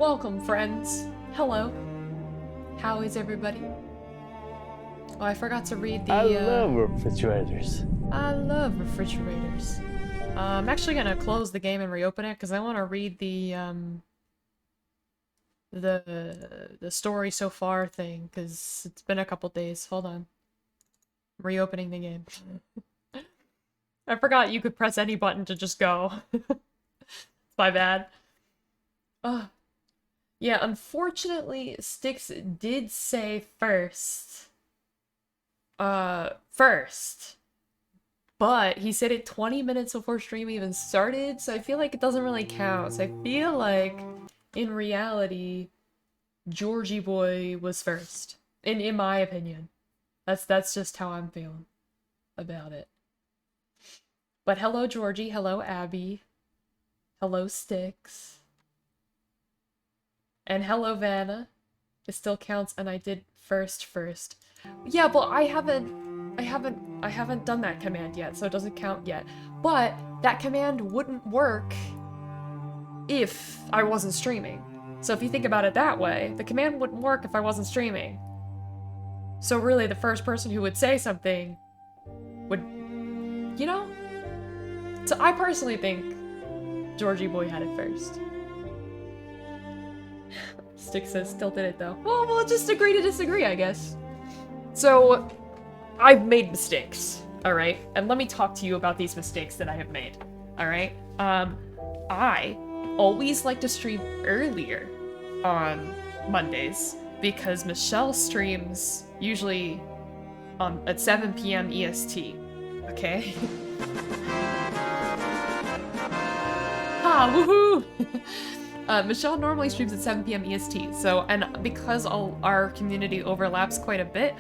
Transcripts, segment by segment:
Welcome, friends. Hello. How is everybody? Oh, I forgot to read the, I love refrigerators. I love refrigerators. I'm actually gonna close the game and reopen it, because I want to read the story so far thing, because it's been a couple days. Hold on. I'm reopening the game. I forgot you could press any button to just go. It's my bad. Yeah, unfortunately, Styx did say first. First. But he said it 20 minutes before stream even started, so I feel like it doesn't really count. So I feel like, in reality, Georgie Boy was first. In my opinion. That's just how I'm feeling about it. But hello, Georgie. Hello, Abby. Hello, Styx. And hello, Vanna. It still counts, and I did first. Yeah, but I haven't done that command yet, so it doesn't count yet. But that command wouldn't work if I wasn't streaming. So if you think about it that way, the command wouldn't work if I wasn't streaming. So really, the first person who would say something would, you know? So I personally think Georgie Boy had it first. Stick says still did it though. Well, we'll just agree to disagree, I guess. So, I've made mistakes, alright? And let me talk to you about these mistakes that I have made, alright? I always like to stream earlier on Mondays because Michelle streams usually at 7 p.m. EST, okay? Woohoo! Michelle normally streams at 7 p.m. EST, so, and because our community overlaps quite a bit,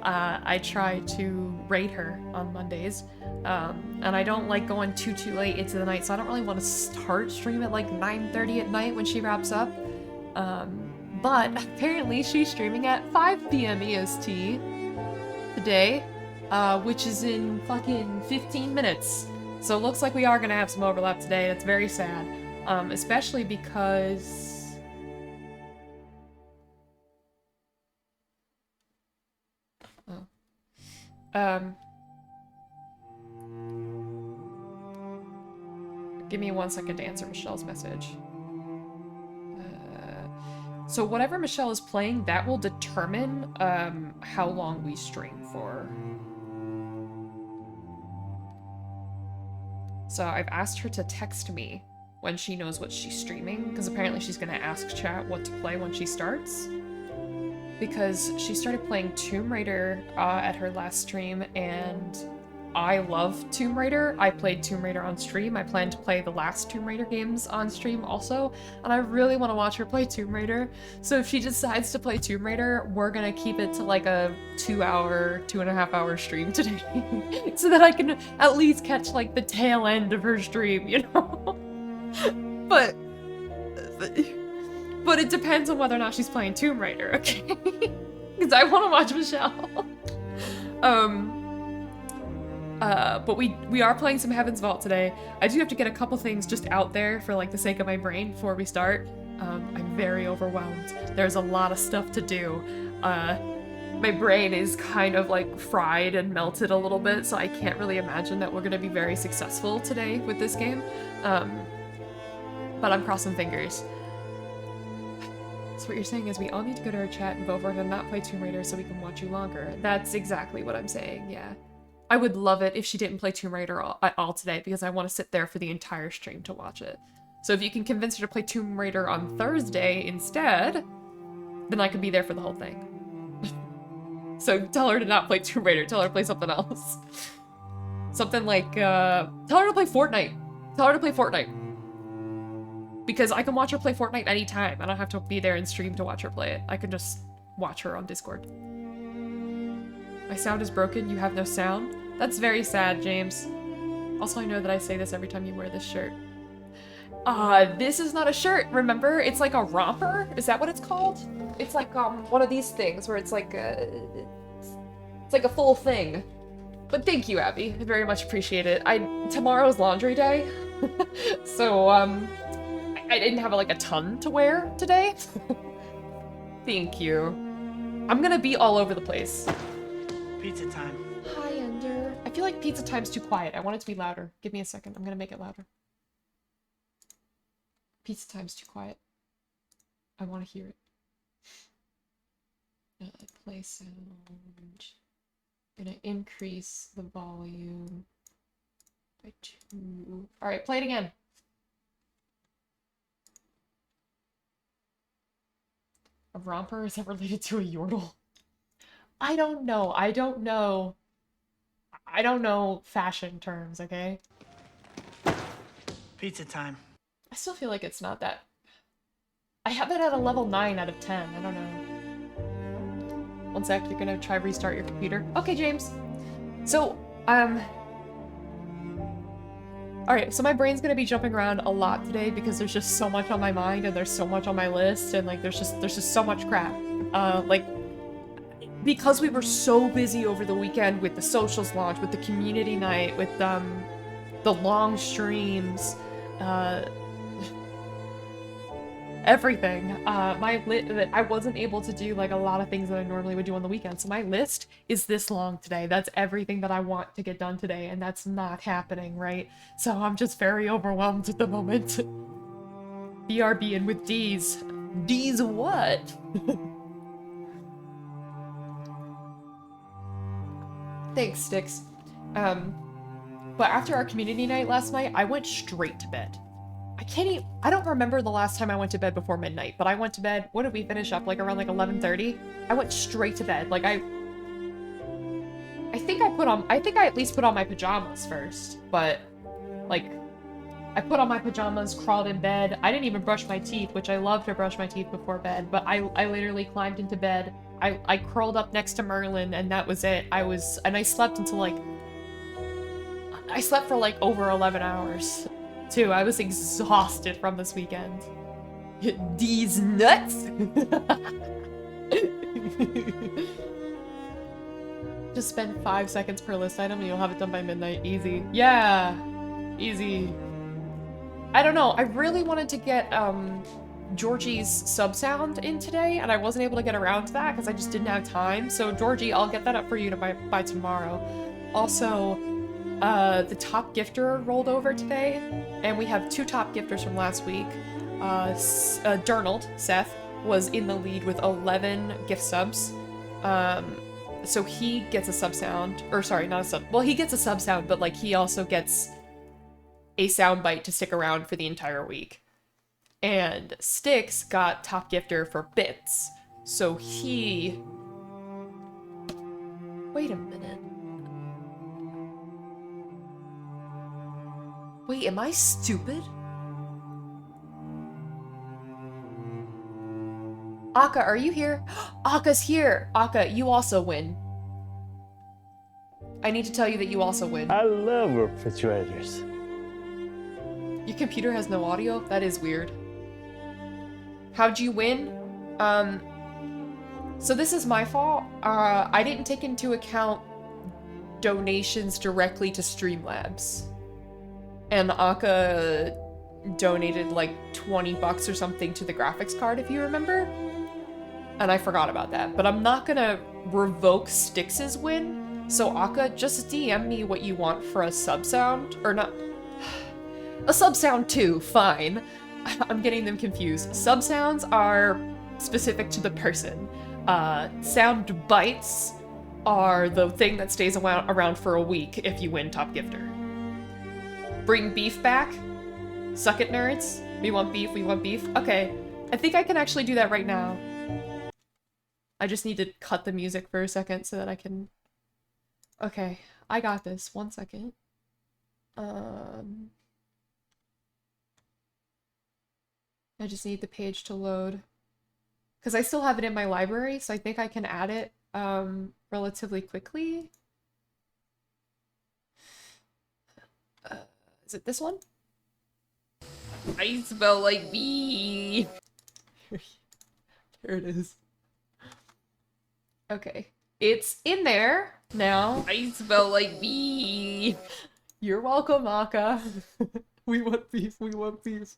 I try to raid her on Mondays, and I don't like going too late into the night, so I don't really want to start stream at like 9:30 at night when she wraps up, but apparently she's streaming at 5 p.m. EST today, which is in fucking 15 minutes. So it looks like we are gonna have some overlap today, and it's very sad. Especially because... give me 1 second to answer Michelle's message. So whatever Michelle is playing, that will determine, how long we stream for. So I've asked her to text me when she knows what she's streaming, because apparently she's gonna ask chat what to play when she starts. Because she started playing Tomb Raider at her last stream, and I love Tomb Raider. I played Tomb Raider on stream. I plan to play the last Tomb Raider games on stream also, and I really want to watch her play Tomb Raider. So if she decides to play Tomb Raider, we're gonna keep it to like a 2.5 hour stream today, so that I can at least catch like the tail end of her stream, you know? But it depends on whether or not she's playing Tomb Raider, okay? Because I want to watch Michelle. But we are playing some Heaven's Vault today. I do have to get a couple things just out there for like the sake of my brain before we start. I'm very overwhelmed. There's a lot of stuff to do. My brain is kind of like fried and melted a little bit, so I can't really imagine that we're gonna be very successful today with this game. But I'm crossing fingers. So what you're saying is we all need to go to our chat and vote for her to not play Tomb Raider so we can watch you longer. That's exactly what I'm saying, yeah. I would love it if she didn't play Tomb Raider at all today, because I want to sit there for the entire stream to watch it. So if you can convince her to play Tomb Raider on Thursday instead, then I could be there for the whole thing. So tell her to not play Tomb Raider, tell her to play something else. Something like, tell her to play Fortnite. Tell her to play Fortnite. Because I can watch her play Fortnite anytime. I don't have to be there and stream to watch her play it. I can just watch her on Discord. My sound is broken, you have no sound? That's very sad, James. Also, I know that I say this every time you wear this shirt. This is not a shirt, remember? It's like a romper? Is that what it's called? It's like, one of these things where it's like it's like a full thing. But thank you, Abby. I very much appreciate it. Tomorrow's laundry day. So, I didn't have like a ton to wear today. Thank you. I'm gonna be all over the place. Pizza time. Hi, Ender. I feel like pizza time's too quiet. I want it to be louder. Give me a second. I'm gonna make it louder. Pizza time's too quiet. I want to hear it. Play sound. Gonna increase the volume by 2. All right, play it again. A romper, is that related to a yordle? I don't know. I don't know. I don't know fashion terms, okay? Pizza time. I still feel like it's not that. I have it at a level 9 out of 10. I don't know. One sec, you're gonna try restart your computer. Okay, James. So, alright, so my brain's gonna be jumping around a lot today because there's just so much on my mind and there's so much on my list and like there's just so much crap. Like, because we were so busy over the weekend with the socials launch, with the community night, with the long streams, everything. I wasn't able to do like a lot of things that I normally would do on the weekend. So my list is this long today. That's everything that I want to get done today, and that's not happening, right? So I'm just very overwhelmed at the moment. BRB and with D's. D's what? Thanks, Sticks. But after our community night last night, I went straight to bed. I don't remember the last time I went to bed before midnight, but I went to bed, what did we finish up, like around like 11:30? I went straight to bed, like I think I at least put on my pajamas first, but, like, I put on my pajamas, crawled in bed, I didn't even brush my teeth, which I love to brush my teeth before bed, but I literally climbed into bed, I curled up next to Merlin, and that was it. And I slept until, like, I slept for, like, over 11 hours. Too. I was exhausted from this weekend. These nuts! Just spend 5 seconds per list item and you'll have it done by midnight. Easy. Yeah! Easy. I don't know, I really wanted to get, Georgie's sub sound in today, and I wasn't able to get around to that because I just didn't have time. So, Georgie, I'll get that up for you by tomorrow. Also, the top gifter rolled over today, and we have 2 top gifters from last week. Darnold, Seth, was in the lead with 11 gift subs. So he gets a sub sound, or sorry, not a sub, well, he gets a sub sound, but like he also gets a sound bite to stick around for the entire week. And Styx got top gifter for bits, so he... Wait a minute. Wait, am I stupid? Akka, are you here? Akka's here! Akka, you also win. I need to tell you that you also win. I love refrigerators. Your computer has no audio? That is weird. How'd you win? So this is my fault. I didn't take into account donations directly to Streamlabs. And Akka donated like 20 bucks or something to the graphics card, if you remember. And I forgot about that. But I'm not gonna revoke Styx's win. So Akka, just DM me what you want for a sub sound. Or not. A sub sound too, fine. I'm getting them confused. Sub sounds are specific to the person. Sound bites are the thing that stays around for a week if you win top gifter. Bring beef back? Suck it, nerds. We want beef, we want beef. Okay, I think I can actually do that right now. I just need to cut the music for a second so that I can... Okay, I got this. 1 second. I just need the page to load. Because I still have it in my library, so I think I can add it relatively quickly. Is it this one? I smell like beef. There it is. Okay. It's in there now. I smell like beef. You're welcome, Akka. We want beef, we want beef.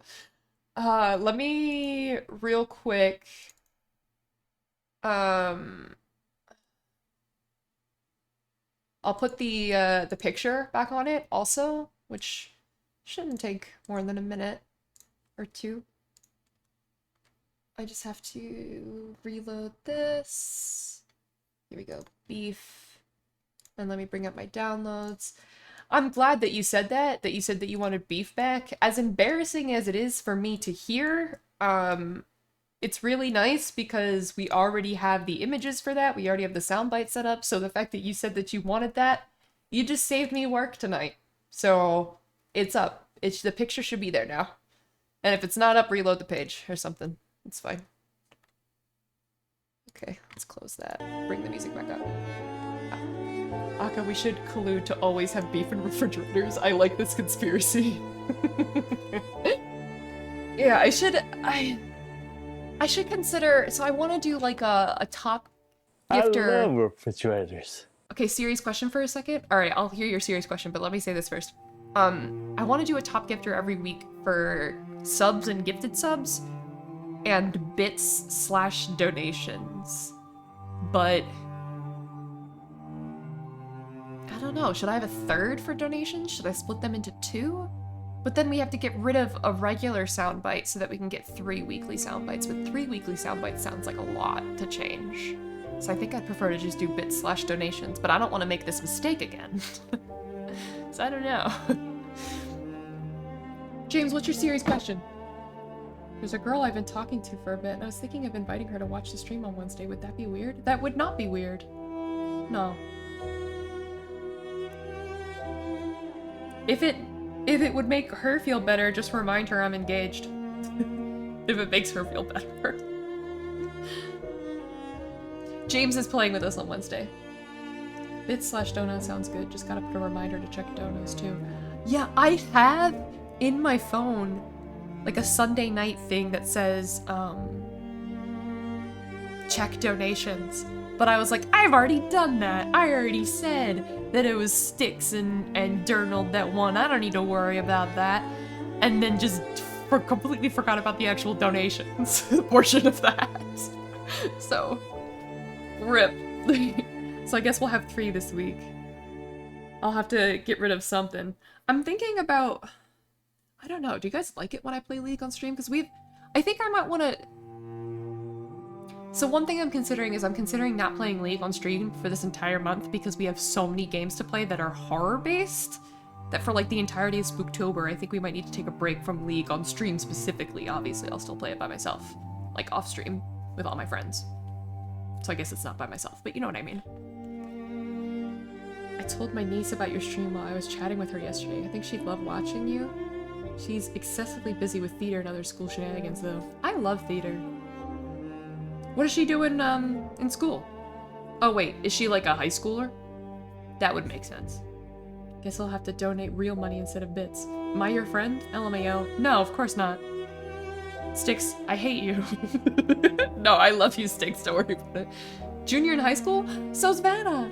Let me real quick. Um, I'll put the picture back on it also, which shouldn't take more than a minute or two. I just have to reload this. Here we go, beef. And let me bring up my downloads. I'm glad that you said that you said that you wanted beef back. As embarrassing as it is for me to hear, it's really nice because we already have the images for that. We already have the soundbite set up. So the fact that you said that you wanted that, you just saved me work tonight. So it's up. The picture should be there now. And if it's not up, reload the page or something. It's fine. Okay, let's close that. Bring the music back up. Aka, we should collude to always have beef in refrigerators. I like this conspiracy. Yeah, I should consider, so I want to do like a top gifter. I love refrigerators. Okay, serious question for a second. All right, I'll hear your serious question, but let me say this first. I want to do a top gifter every week for subs and gifted subs and bits/donations. But I don't know, should I have a third for donations? Should I split them into two? But then we have to get rid of a regular soundbite so that we can get 3 weekly soundbites. But 3 weekly soundbites sounds like a lot to change. So I think I'd prefer to just do bits/donations, but I don't want to make this mistake again. So I don't know. James, what's your serious question? There's a girl I've been talking to for a bit, and I was thinking of inviting her to watch the stream on Wednesday. Would that be weird? That would not be weird. No. If it would make her feel better, just remind her I'm engaged. If it makes her feel better. James is playing with us on Wednesday. Bits/donut sounds good. Just gotta put a reminder to check donos too. Yeah, I have in my phone like a Sunday night thing that says, check donations. But I was like, I've already done that. I already said that it was Sticks and Durnald that won. I don't need to worry about that. And then just completely forgot about the actual donations portion of that. So, rip. So I guess we'll have 3 this week. I'll have to get rid of something. I'm thinking about, I don't know, do you guys like it when I play League on stream? Because I think I might want to... So one thing I'm considering is I'm considering not playing League on stream for this entire month because we have so many games to play that are horror-based that for like the entirety of Spooktober, I think we might need to take a break from League on stream specifically. Obviously, I'll still play it by myself, like off stream with all my friends. So I guess it's not by myself, but you know what I mean. I told my niece about your stream while I was chatting with her yesterday. I think she'd love watching you. She's excessively busy with theater and other school shenanigans though. I love theater. What is she doing, in school? Oh wait, is she like a high schooler? That would make sense. Guess I'll have to donate real money instead of bits. Am I your friend? LMAO. No, of course not. Sticks, I hate you. No, I love you, Sticks, don't worry about it. Junior in high school? So's Vanna!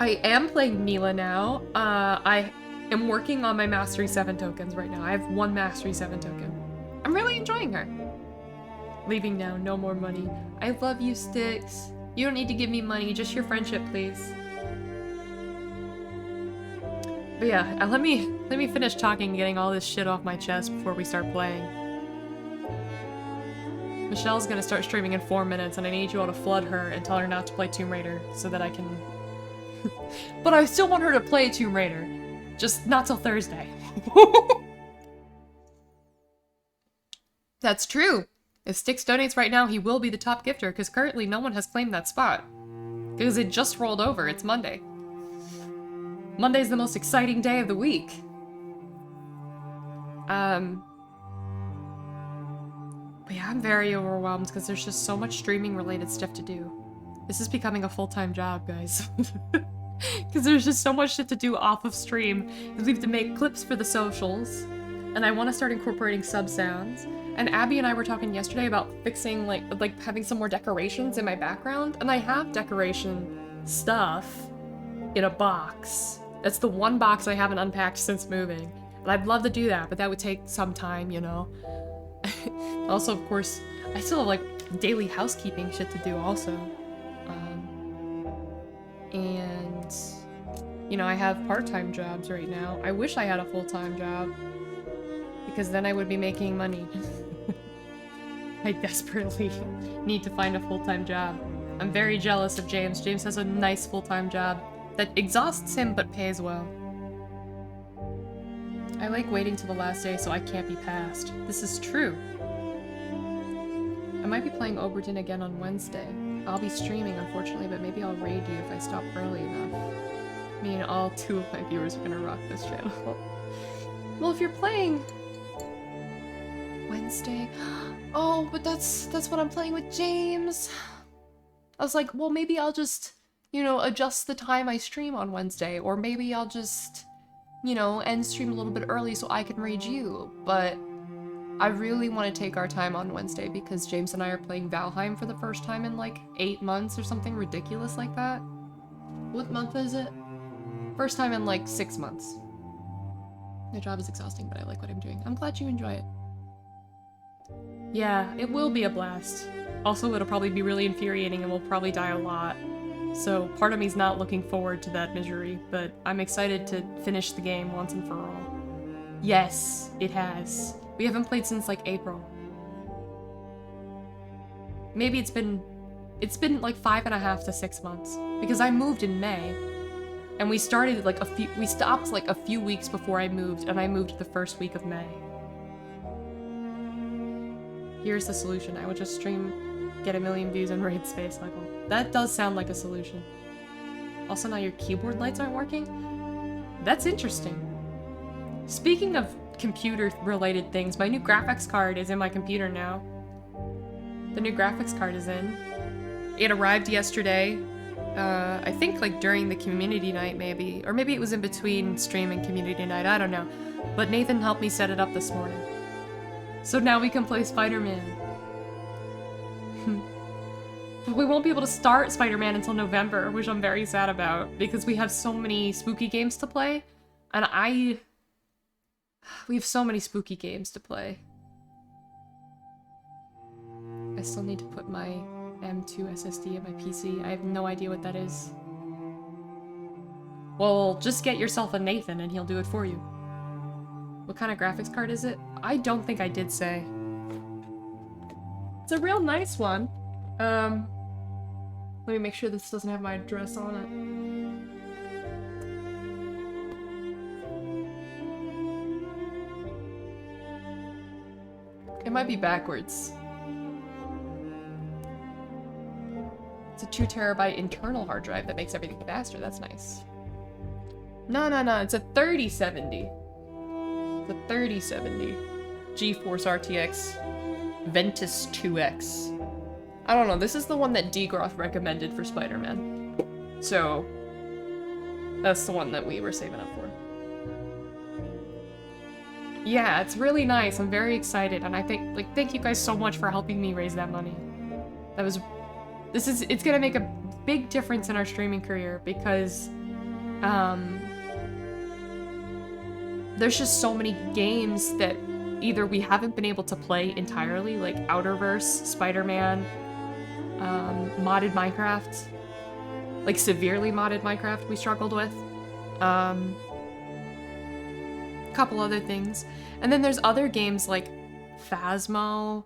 I am playing Mila now. I am working on my Mastery 7 tokens right now. I have 1 Mastery 7 token. I'm really enjoying her. Leaving now, no more money. I love you, Sticks. You don't need to give me money, just your friendship, please. But yeah, let me finish talking and getting all this shit off my chest before we start playing. Michelle's gonna start streaming in 4 minutes, and I need you all to flood her and tell her not to play Tomb Raider so that I can... But I still want her to play Tomb Raider. Just not till Thursday. That's true. If Sticks donates right now, he will be the top gifter, because currently no one has claimed that spot. Because it just rolled over, it's Monday. Monday's the most exciting day of the week. But yeah, I'm very overwhelmed, because there's just so much streaming-related stuff to do. This is becoming a full-time job, guys. Because there's just so much shit to do off of stream. Because we have to make clips for the socials, and I want to start incorporating sub-sounds. And Abby and I were talking yesterday about fixing, like having some more decorations in my background, and I have decoration stuff in a box. That's the one box I haven't unpacked since moving. But I'd love to do that, but that would take some time, you know? Also, of course, I still have, like, daily housekeeping shit to do also. And, you know, I have part-time jobs right now. I wish I had a full-time job, because then I would be making money. I desperately need to find a full-time job. I'm very jealous of James. James has a nice full-time job that exhausts him but pays well. I like waiting till the last day so I can't be passed. This is true. I might be playing Oberton again on Wednesday. I'll be streaming, unfortunately, but maybe I'll raid you if I stop early enough. Me and all 2 of my viewers are gonna rock this channel. Well, if you're playing Wednesday... Oh, but that's what I'm playing with James. I was like, well, maybe I'll just, you know, adjust the time I stream on Wednesday, or maybe I'll just, you know, end stream a little bit early so I can raid you, but I really want to take our time on Wednesday because James and I are playing Valheim for the first time in like 8 months or something ridiculous like that. What month is it? First time in like 6 months. My job is exhausting, but I like what I'm doing. I'm glad you enjoy it. Yeah, it will be a blast. Also, it'll probably be really infuriating and we'll probably die a lot. So part of me's not looking forward to that misery, but I'm excited to finish the game once and for all. Yes, it has. We haven't played since like April. Maybe it's been like 5.5 to 6 months. Because I moved in May. And we started like we stopped like a few weeks before I moved, and I moved the first week of May. Here's the solution. I would just stream, get 1 million views, and raid SpaceHuggle. That does sound like a solution. Also, now your keyboard lights aren't working? That's interesting. Speaking of computer-related things, my new graphics card is in my computer now. The new graphics card is in. It arrived yesterday. I think like during the community night maybe. Or maybe it was in between stream and community night, I don't know. But Nathan helped me set it up this morning. So now we can play Spider-Man. But we won't be able to start Spider-Man until November, which I'm very sad about, because we have so many spooky games to play. And we have so many spooky games to play. I still need to put my M2 SSD in my PC. I have no idea what that is. Well, just get yourself a Nathan and he'll do it for you. What kind of graphics card is it? I don't think I did say. It's a real nice one. Let me make sure this doesn't have my address on it. It might be backwards. It's a 2 terabyte internal hard drive that makes everything faster. That's nice. No, it's a 3070. It's a 3070 GeForce RTX Ventus 2X. I don't know, this is the one that Degroff recommended for Spider-Man. So, that's the one that we were saving up for. Yeah, it's really nice. I'm very excited, and I think, like, thank you guys so much for helping me raise that money. It's gonna make a big difference in our streaming career because, there's just so many games that either we haven't been able to play entirely, like Outerverse, Spider-Man, modded Minecraft, like severely modded Minecraft we struggled with, a couple other things. And then there's other games like Phasmo,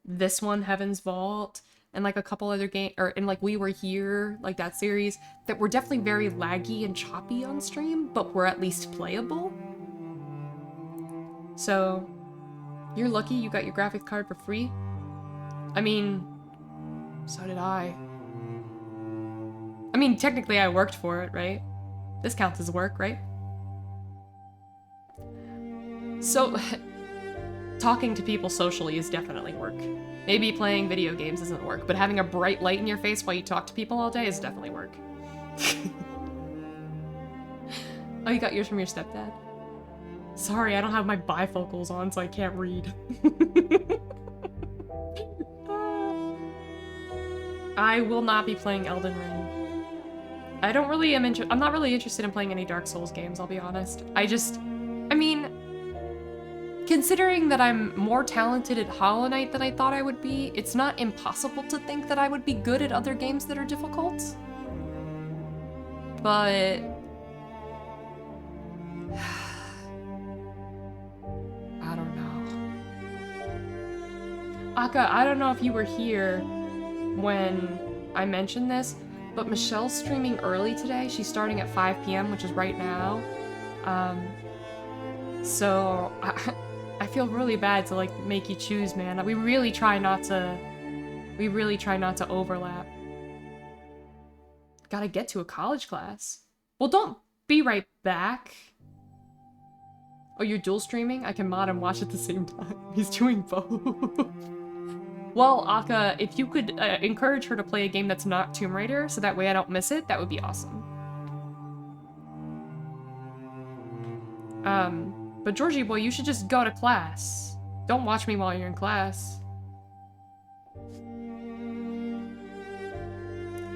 this one, Heaven's Vault, and like a couple other games, and like We Were Here, like that series, that were definitely very laggy and choppy on stream, but were at least playable. So, you're lucky you got your graphics card for free. I mean, so did I. I mean, technically I worked for it, right? This counts as work, right? So, talking to people socially is definitely work. Maybe playing video games isn't work, but having a bright light in your face while you talk to people all day is definitely work. Oh, you got yours from your stepdad? Sorry, I don't have my bifocals on, so I can't read. I will not be playing Elden Ring. I'm not really interested in playing any Dark Souls games, I'll be honest. I mean, considering that I'm more talented at Hollow Knight than I thought I would be, it's not impossible to think that I would be good at other games that are difficult. But... I don't know. Akka, I don't know if you were here when I mentioned this, but Michelle's streaming early today. She's starting at 5 p.m., which is right now. So I feel really bad to like make you choose, man. We really try not to overlap. Gotta get to a college class. Well, don't be right back. Oh, you're dual streaming? I can mod and watch at the same time. He's doing both. Well, Akka, if you could encourage her to play a game that's not Tomb Raider, so that way I don't miss it, that would be awesome. But Georgie boy, you should just go to class. Don't watch me while you're in class.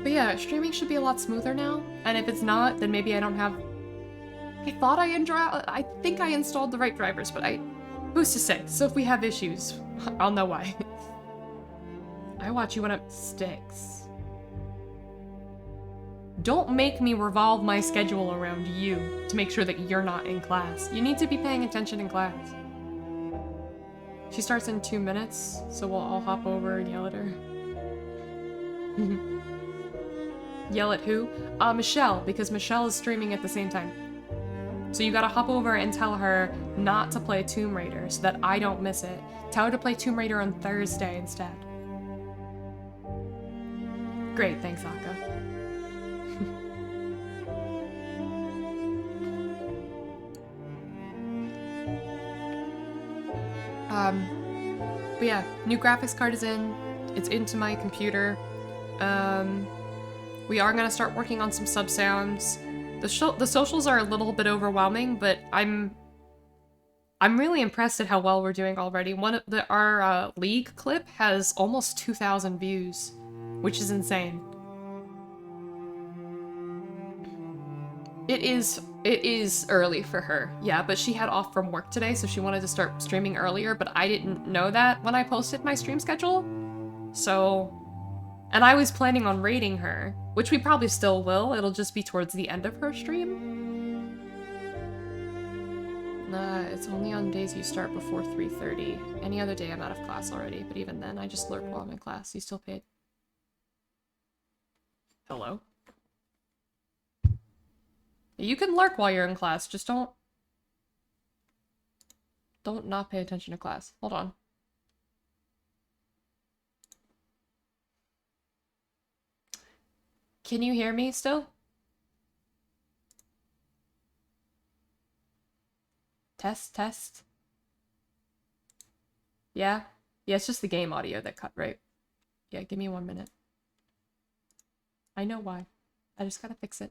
But yeah, streaming should be a lot smoother now, and if it's not, then maybe I don't have... I think I installed the right drivers, but who's to say? So if we have issues, I'll know why. I watch you when I'm 6. Don't make me revolve my schedule around you to make sure that you're not in class. You need to be paying attention in class. She starts in 2 minutes, so we'll all hop over and yell at her. Yell at who? Michelle, because Michelle is streaming at the same time. So you gotta hop over and tell her not to play Tomb Raider so that I don't miss it. Tell her to play Tomb Raider on Thursday instead. Great, thanks, Akka. But yeah, new graphics card is in. It's into my computer. We are gonna start working on some sub sounds. The socials are a little bit overwhelming, but I'm really impressed at how well we're doing already. Our League clip has almost 2,000 views, which is insane. It is early for her, yeah, but she had off from work today, so she wanted to start streaming earlier, but I didn't know that when I posted my stream schedule. So, and I was planning on raiding her, which we probably still will. It'll just be towards the end of her stream. It's only on days you start before 3:30. Any other day I'm out of class already, but even then I just lurk while I'm in class. You still paid. Hello? You can lurk while you're in class, just don't not pay attention to class. Hold on. Can you hear me still? Test, test. Yeah? Yeah, it's just the game audio that cut, right? Yeah, give me 1 minute. I know why. I just gotta fix it.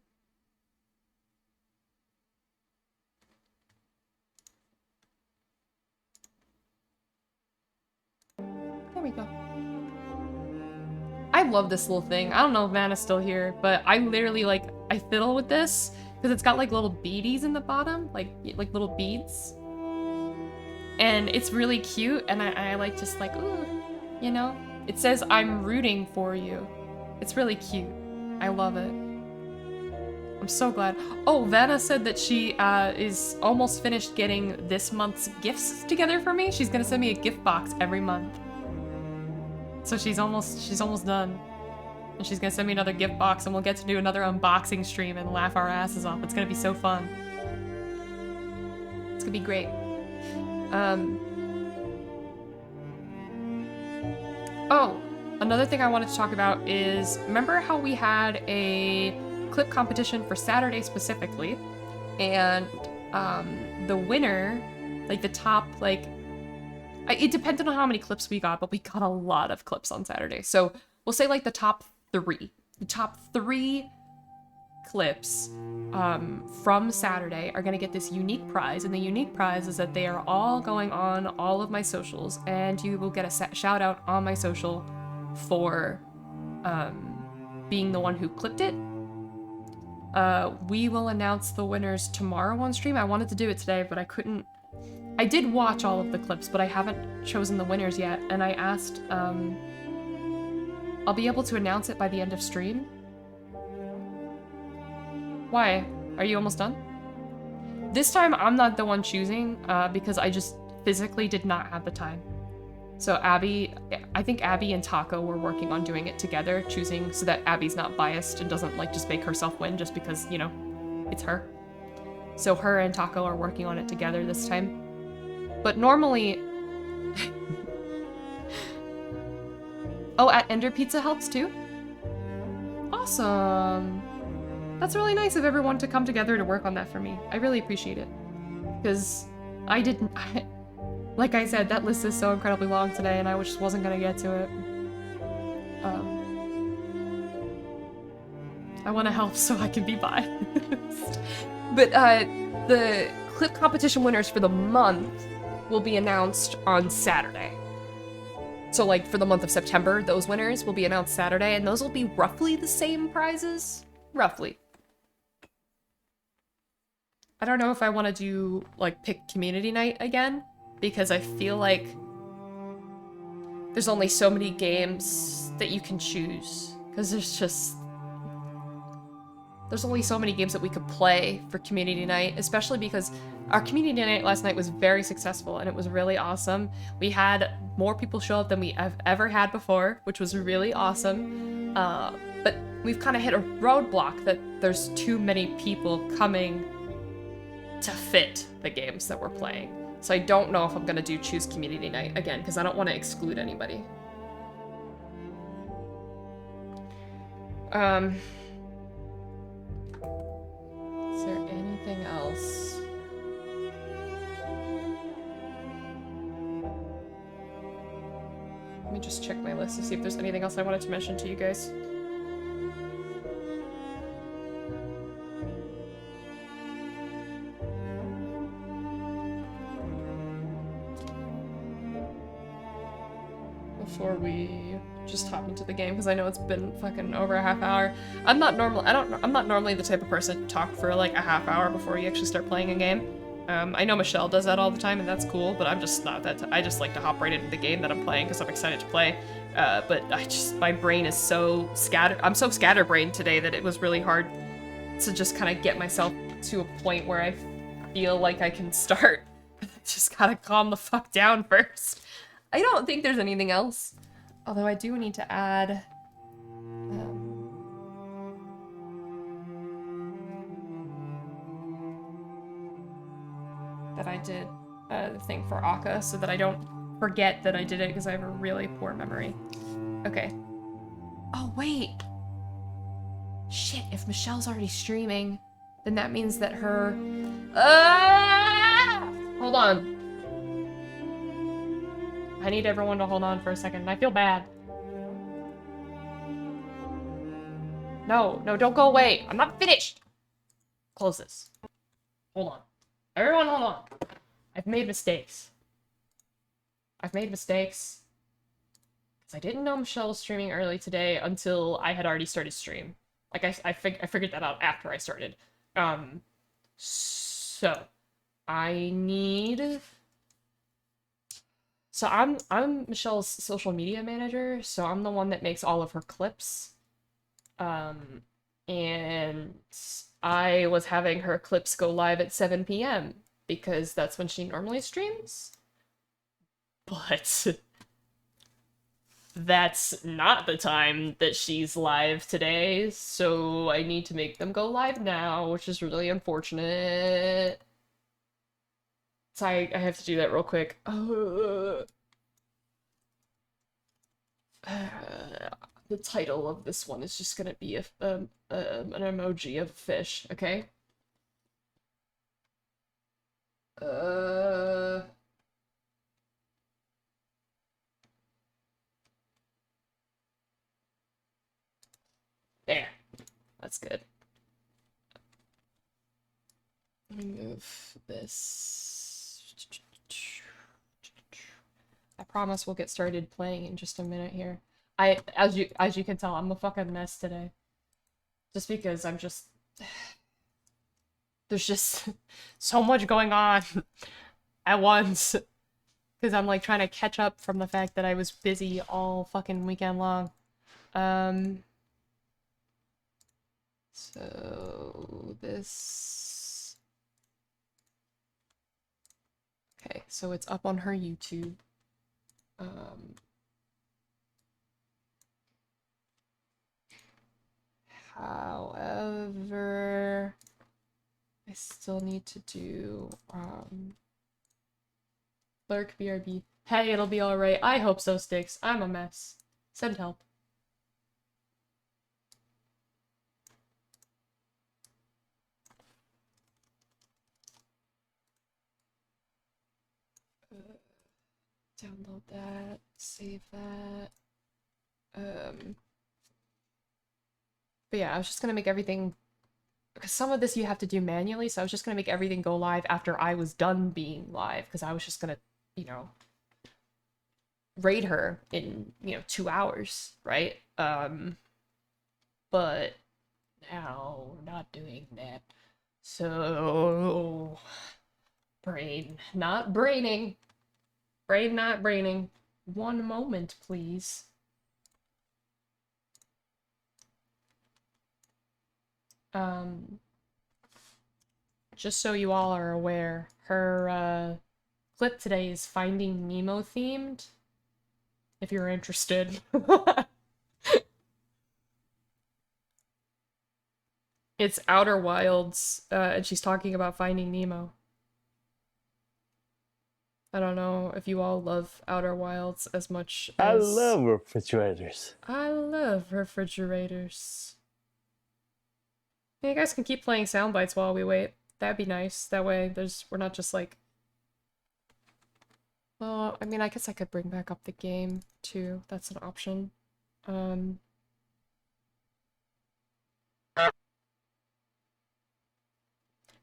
There we go. I love this little thing. I don't know if Vanna's still here, but I literally, like, I fiddle with this because it's got, like, little beadies in the bottom, like little beads. And it's really cute, and I like just like, ooh, you know? It says, I'm rooting for you. It's really cute. I love it. I'm so glad. Oh, Vanna said that she is almost finished getting this month's gifts together for me. She's gonna send me a gift box every month. So she's almost done. And she's gonna send me another gift box and we'll get to do another unboxing stream and laugh our asses off. It's gonna be so fun. It's gonna be great. Oh, another thing I wanted to talk about is, remember how we had a clip competition for Saturday specifically? And the winner, like the top, like, it depended on how many clips we got, but we got a lot of clips on Saturday. So we'll say like the top 3. The top 3 clips from Saturday are gonna get this unique prize, and the unique prize is that they are all going on all of my socials, and you will get a shout out on my social for being the one who clipped it. We will announce the winners tomorrow on stream. I wanted to do it today, but I couldn't I did watch all of the clips, but I haven't chosen the winners yet, and I asked, I'll be able to announce it by the end of stream? Why? Are you almost done? This time, I'm not the one choosing, because I just physically did not have the time. So Abby, I think Abby and Taco were working on doing it together, choosing so that Abby's not biased and doesn't, like, just make herself win just because, you know, it's her. So her and Taco are working on it together this time. But normally... Oh, at Ender Pizza helps too? Awesome! That's really nice of everyone to come together to work on that for me. I really appreciate it. Because I didn't... Like I said, that list is so incredibly long today and I just wasn't gonna get to it. I want to help so I can be biased. But the clip competition winners for the month will be announced on Saturday. So like for the month of September, those winners will be announced Saturday, and those will be roughly the same prizes. Roughly. I don't know if I want to do like pick community night again, because I feel like there's only so many games that you can choose. Because there's only so many games that we could play for community night, especially because our community night last night was very successful and it was really awesome. We had more people show up than we have ever had before, which was really awesome. But we've kind of hit a roadblock that there's too many people coming to fit the games that we're playing. So I don't know if I'm gonna do choose community night again, because I don't want to exclude anybody. Is there anything else? Let me just check my list to see if there's anything else I wanted to mention to you guys. Before we just hop into the game, because I know it's been fucking over a half hour. I'm not normally the type of person to talk for like a half hour before you actually start playing a game. I know Michelle does that all the time, and that's cool, but I'm just not that. I just like to hop right into the game that I'm playing because I'm excited to play. But my brain is so scattered. I'm so scatterbrained today that it was really hard to just kind of get myself to a point where I feel like I can start. Just gotta calm the fuck down first. I don't think there's anything else. Although I do need to add... that I did the thing for Akka so that I don't forget that I did it because I have a really poor memory. Okay. Oh, wait! Shit, if Michelle's already streaming, then that means that her... Hold on. I need everyone to hold on for a second. I feel bad. No, don't go away. I'm not finished. Close this. Hold on. Everyone hold on. I've made mistakes. Because I didn't know Michelle was streaming early today until I had already started stream. Like, I figured that out after I started. So, I need... So I'm Michelle's social media manager, so I'm the one that makes all of her clips. And I was having her clips go live at 7 p.m. because that's when she normally streams. But that's not the time that she's live today, so I need to make them go live now, which is really unfortunate. So I have to do that real quick. The title of this one is just gonna be an emoji of a fish, okay? There. That's good. Let me move this. I promise we'll get started playing in just a minute here. As you can tell, I'm a fucking mess today. Just because I'm just... There's just so much going on. at once. Because I'm like trying to catch up from the fact that I was busy all fucking weekend long. So this... Okay, so it's up on her YouTube. However, I still need to do, Lurk BRB. Hey, it'll be alright. I hope so, Sticks. I'm a mess. Send help. Download that. Save that. But yeah, I was just gonna make everything... Because some of this you have to do manually, so I was just gonna make everything go live after I was done being live, because I was just gonna, you know, raid her in, 2 hours, right? But now we're not doing that. So... Brain not braining. Brain not braining. One moment, please. Just so you all are aware, her, clip today is Finding Nemo themed. If you're interested. It's Outer Wilds, and she's talking about Finding Nemo. I don't know if you all love Outer Wilds as much as... I love refrigerators. I love refrigerators. You guys can keep playing sound bites while we wait. That'd be nice. That way we're not just like... Well, I mean, I guess I could bring back up the game, too. That's an option.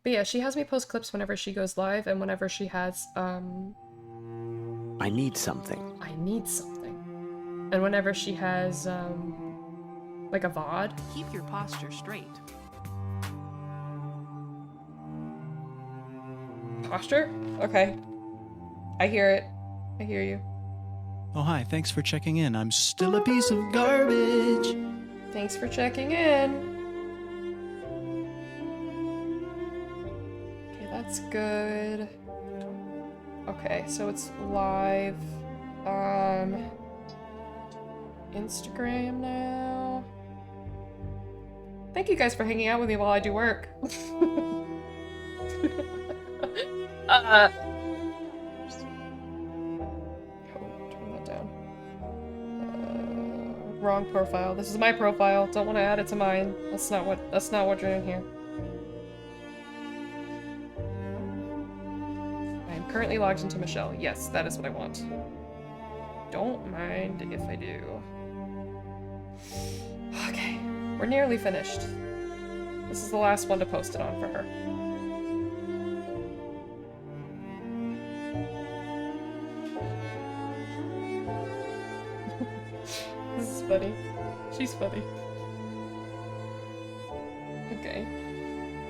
But yeah, she has me post clips whenever she goes live, and whenever she has, I need something. I need something. And whenever she has, like a VOD. Keep your posture straight. Posture? Okay. I hear it. I hear you. Oh, hi. Thanks for checking in. I'm still a piece of garbage. Thanks for checking in. Okay, that's good. Okay, so it's live on Instagram now. Thank you guys for hanging out with me while I do work. Oh, turn that down. Wrong profile. This is my profile. Don't want to add it to mine. That's not what you're doing here. I am currently logged into Michelle. Yes, that is what I want. Don't mind if I do. Okay, we're nearly finished. This is the last one to post it on for her. This is funny. She's funny. Okay.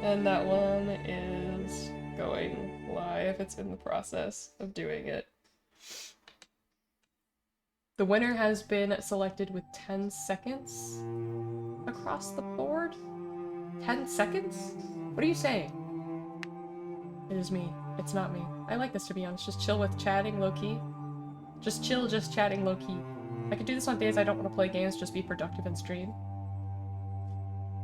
And that one is going live. It's in the process of doing it. The winner has been selected with 10 seconds across the board. 10 seconds? What are you saying? It is me. It's not me. I like this, to be honest. Just chill with chatting low-key. Just chill, just chatting low-key. I could do this on days I don't want to play games, just be productive and stream.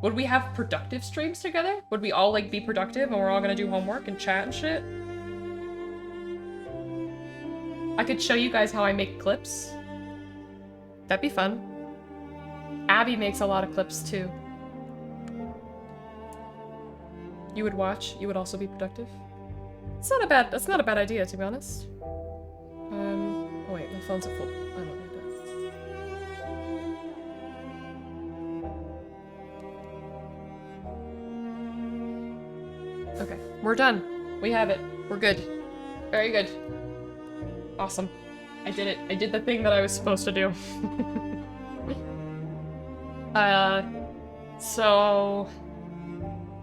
Would we have productive streams together? Would we all, like, be productive and we're all gonna do homework and chat and shit? I could show you guys how I make clips. That'd be fun. Abby makes a lot of clips, too. You would watch, you would also be productive. That's not a bad idea, to be honest. Oh wait, my phone's at full. I don't need that. Okay, we're done. We have it. We're good. Very good. Awesome. I did it. I did the thing that I was supposed to do. So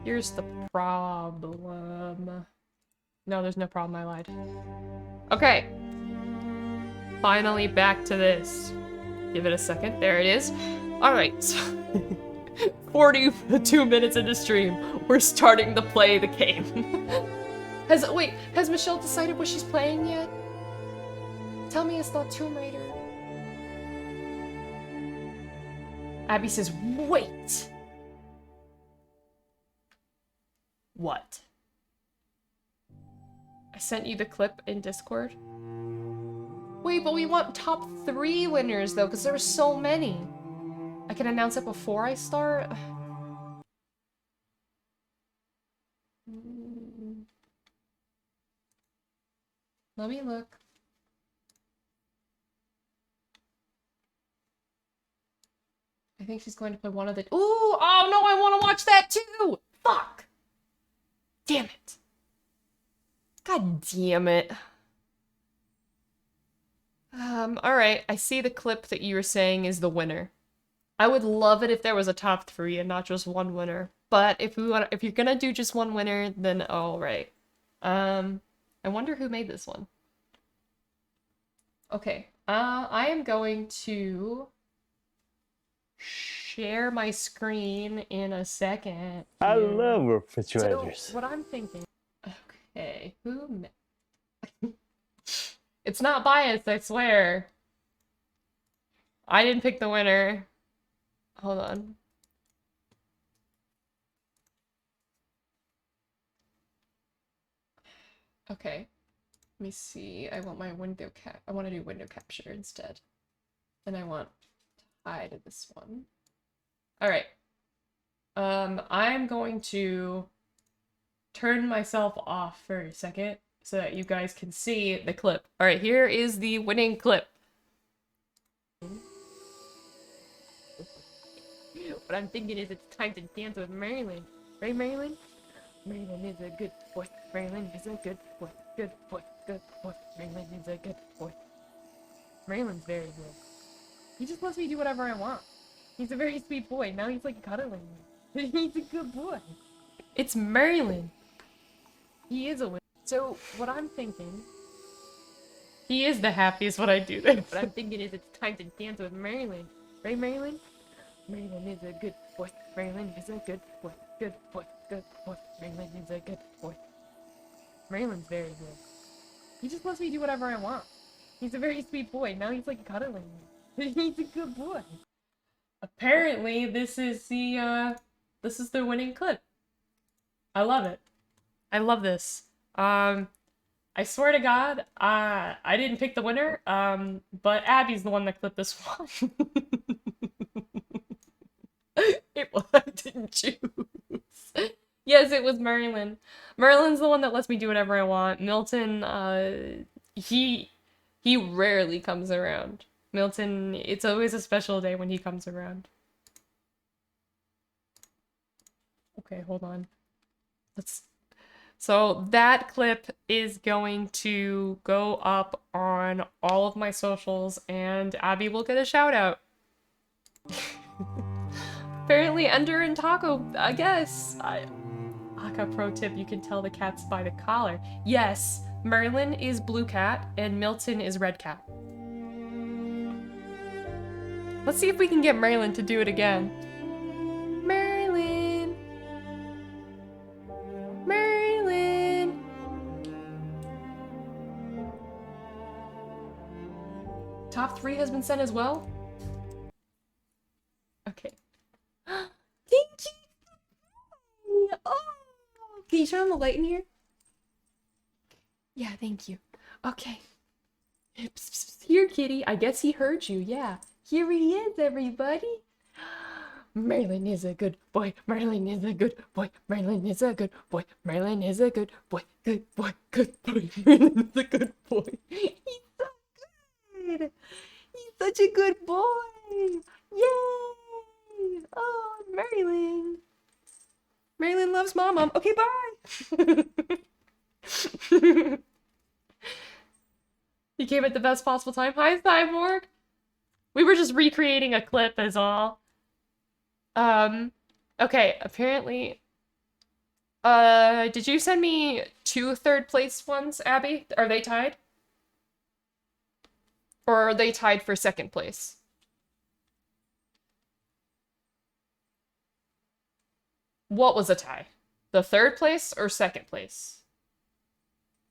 here's the problem. No, there's no problem, I lied. Okay. Finally back to this. Give it a second. There it is. Alright, so 42 minutes into stream, we're starting to play the game. Has Michelle decided what she's playing yet? Tell me it's not Tomb Raider. Abby says, wait! What? I sent you the clip in Discord? Wait, but we want top 3 winners though, because there were so many. I can announce it before I start? Let me look. I think she's going to play one of the- Ooh! Oh no, I want to watch that too! Fuck! Damn it. God damn it. Alright, I see the clip that you were saying is the winner. I would love it if there was a top 3 and not just one winner. But if you're gonna do just one winner, then alright. I wonder who made this one. Okay, I am going to share my screen in a second. I here. love refrigerators. So, what I'm thinking... Okay, It's not biased, I swear. I didn't pick the winner. Hold on. Okay. Let me see. I want my window cap. I want to do window capture instead. And I want to hide this one. Alright. I'm going to turn myself off for a second so that you guys can see the clip. Alright, here is the winning clip. What I'm thinking is it's time to dance with Marilyn. Right, Marilyn? Marilyn is a good boy. Marilyn is a good boy. Good boy. Good boy. Marilyn is a good boy. Marilyn's very good. He just lets me do whatever I want. He's a very sweet boy. Now he's like cuddling me. He's a good boy. It's Marilyn. He is a win. So, what I'm thinking... He is the happiest when I do this. What I'm thinking is it's time to dance with Marilyn. Right, Marilyn? Marilyn is a good boy. Marilyn is a good boy. Good boy. Good boy. Marilyn is a good boy. Marilyn's very good. He just lets me do whatever I want. He's a very sweet boy. Now he's like cuddling me. He's a good boy. Apparently, this is the winning clip. I love it. I love this. I swear to God, I didn't pick the winner, but Abby's the one that clipped this one. I didn't choose. Yes, it was Marilyn. Marilyn's the one that lets me do whatever I want. Milton, he rarely comes around. Milton, it's always a special day when he comes around. Okay, hold on. So that clip is going to go up on all of my socials, and Abby will get a shout out. Apparently Ender and Taco, I guess. Aka pro tip, you can tell the cats by the collar. Yes, Merlin is blue cat, and Milton is red cat. Let's see if we can get Merlin to do it again. Merlin! Merlin! Top 3 has been sent as well? Okay. Thank you! Oh! Can you turn on the light in here? Yeah, thank you. Okay. Here, kitty. I guess he heard you, yeah. Here he is, everybody. Merlin is a good boy. Merlin is a good boy. Merlin is a good boy. Merlin is a good boy. Good boy. Good boy. Merlin is a good boy. He's so good. He's such a good boy. Yay! Oh, Merlin. Merlin loves Mom. Okay, bye. You came at the best possible time. Hi, Cyborg. We were just recreating a clip is all. Okay, apparently Did you send me 2 third place ones, Abby? Are they tied? Or are they tied for second place? What was a tie? The third place or second place?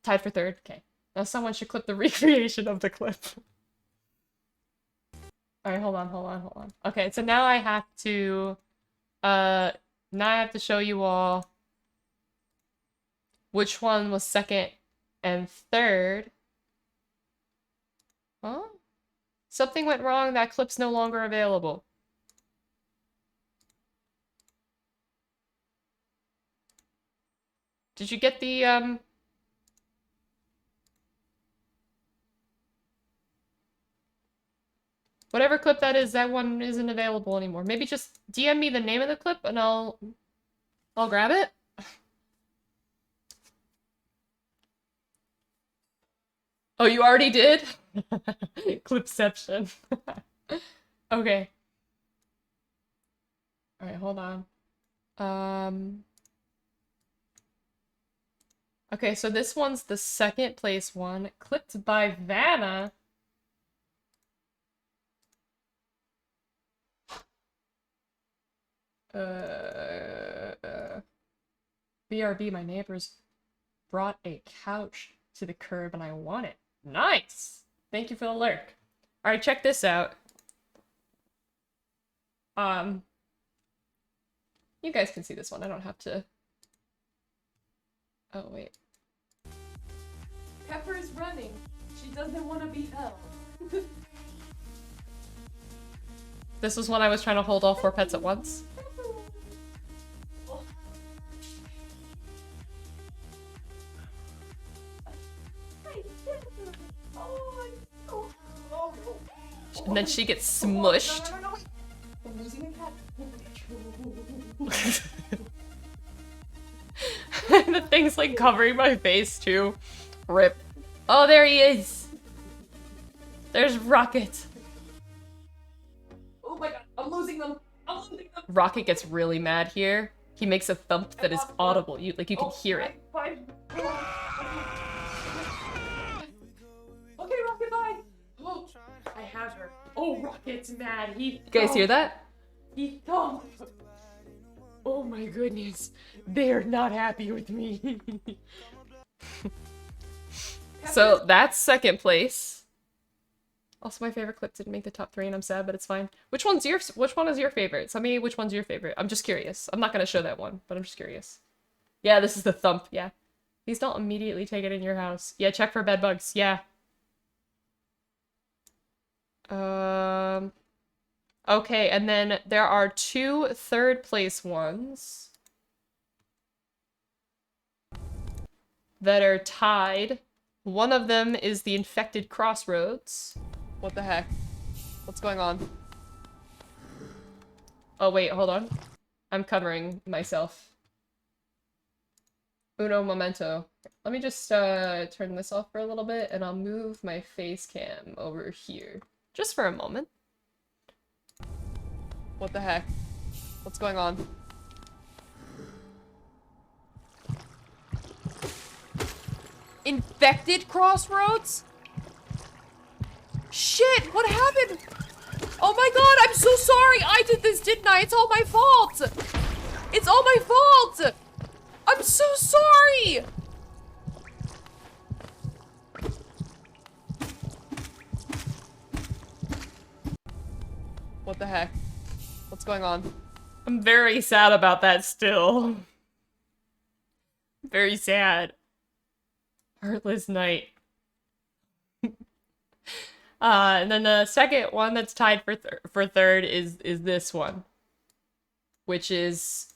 Tied for third? Okay. Now someone should clip the recreation of the clip. Alright, hold on. Okay, so now I have to, now I have to show you all which one was second and third. Huh? Something went wrong, that clip's no longer available. Did you get the, whatever clip that is, that one isn't available anymore. Maybe just DM me the name of the clip and I'll grab it. Oh, you already did? Clipception. Okay. Alright, hold on. Okay, so this one's the second place one, clipped by Vanna. BRB, my neighbors brought a couch to the curb and I want it. Nice! Thank you for the lurk. Alright, check this out. You guys can see this one, I don't have to... Oh, wait. Pepper's running. She doesn't want to be held. This was when I was trying to hold all 4 pets at once. And then she gets smushed. I'm losing a cat. The thing's like covering my face too. Rip. Oh, there he is. There's Rocket. Oh my god, I'm losing them. I'm losing them. Rocket gets really mad here. He makes a thump that is audible. You can hear it. Bye. Okay, Rocket, bye. Oh, I have her. Oh, Rocket's mad. You guys hear that? He thumped. Oh my goodness. They're not happy with me. So that's second place. Also, my favorite clip didn't make the top 3 and I'm sad, but it's fine. Which one is your favorite? Tell me which one's your favorite. I'm just curious. I'm not gonna show that one, but I'm just curious. Yeah, this is the thump, yeah. Please don't immediately take it in your house. Yeah, check for bed bugs, yeah. Okay, and then there are 2 third place ones that are tied. One of them is the infected crossroads. What the heck? What's going on? Oh wait, hold on. I'm covering myself. Uno momento. Let me just turn this off for a little bit and I'll move my face cam over here. Just for a moment. What the heck? What's going on? Infected crossroads? Shit, what happened? Oh my god, I'm so sorry! I did this, didn't I? It's all my fault! It's all my fault! I'm so sorry! What the heck? What's going on? I'm very sad about that still. Very sad. Heartless night. And then the second one that's tied for third is this one, which is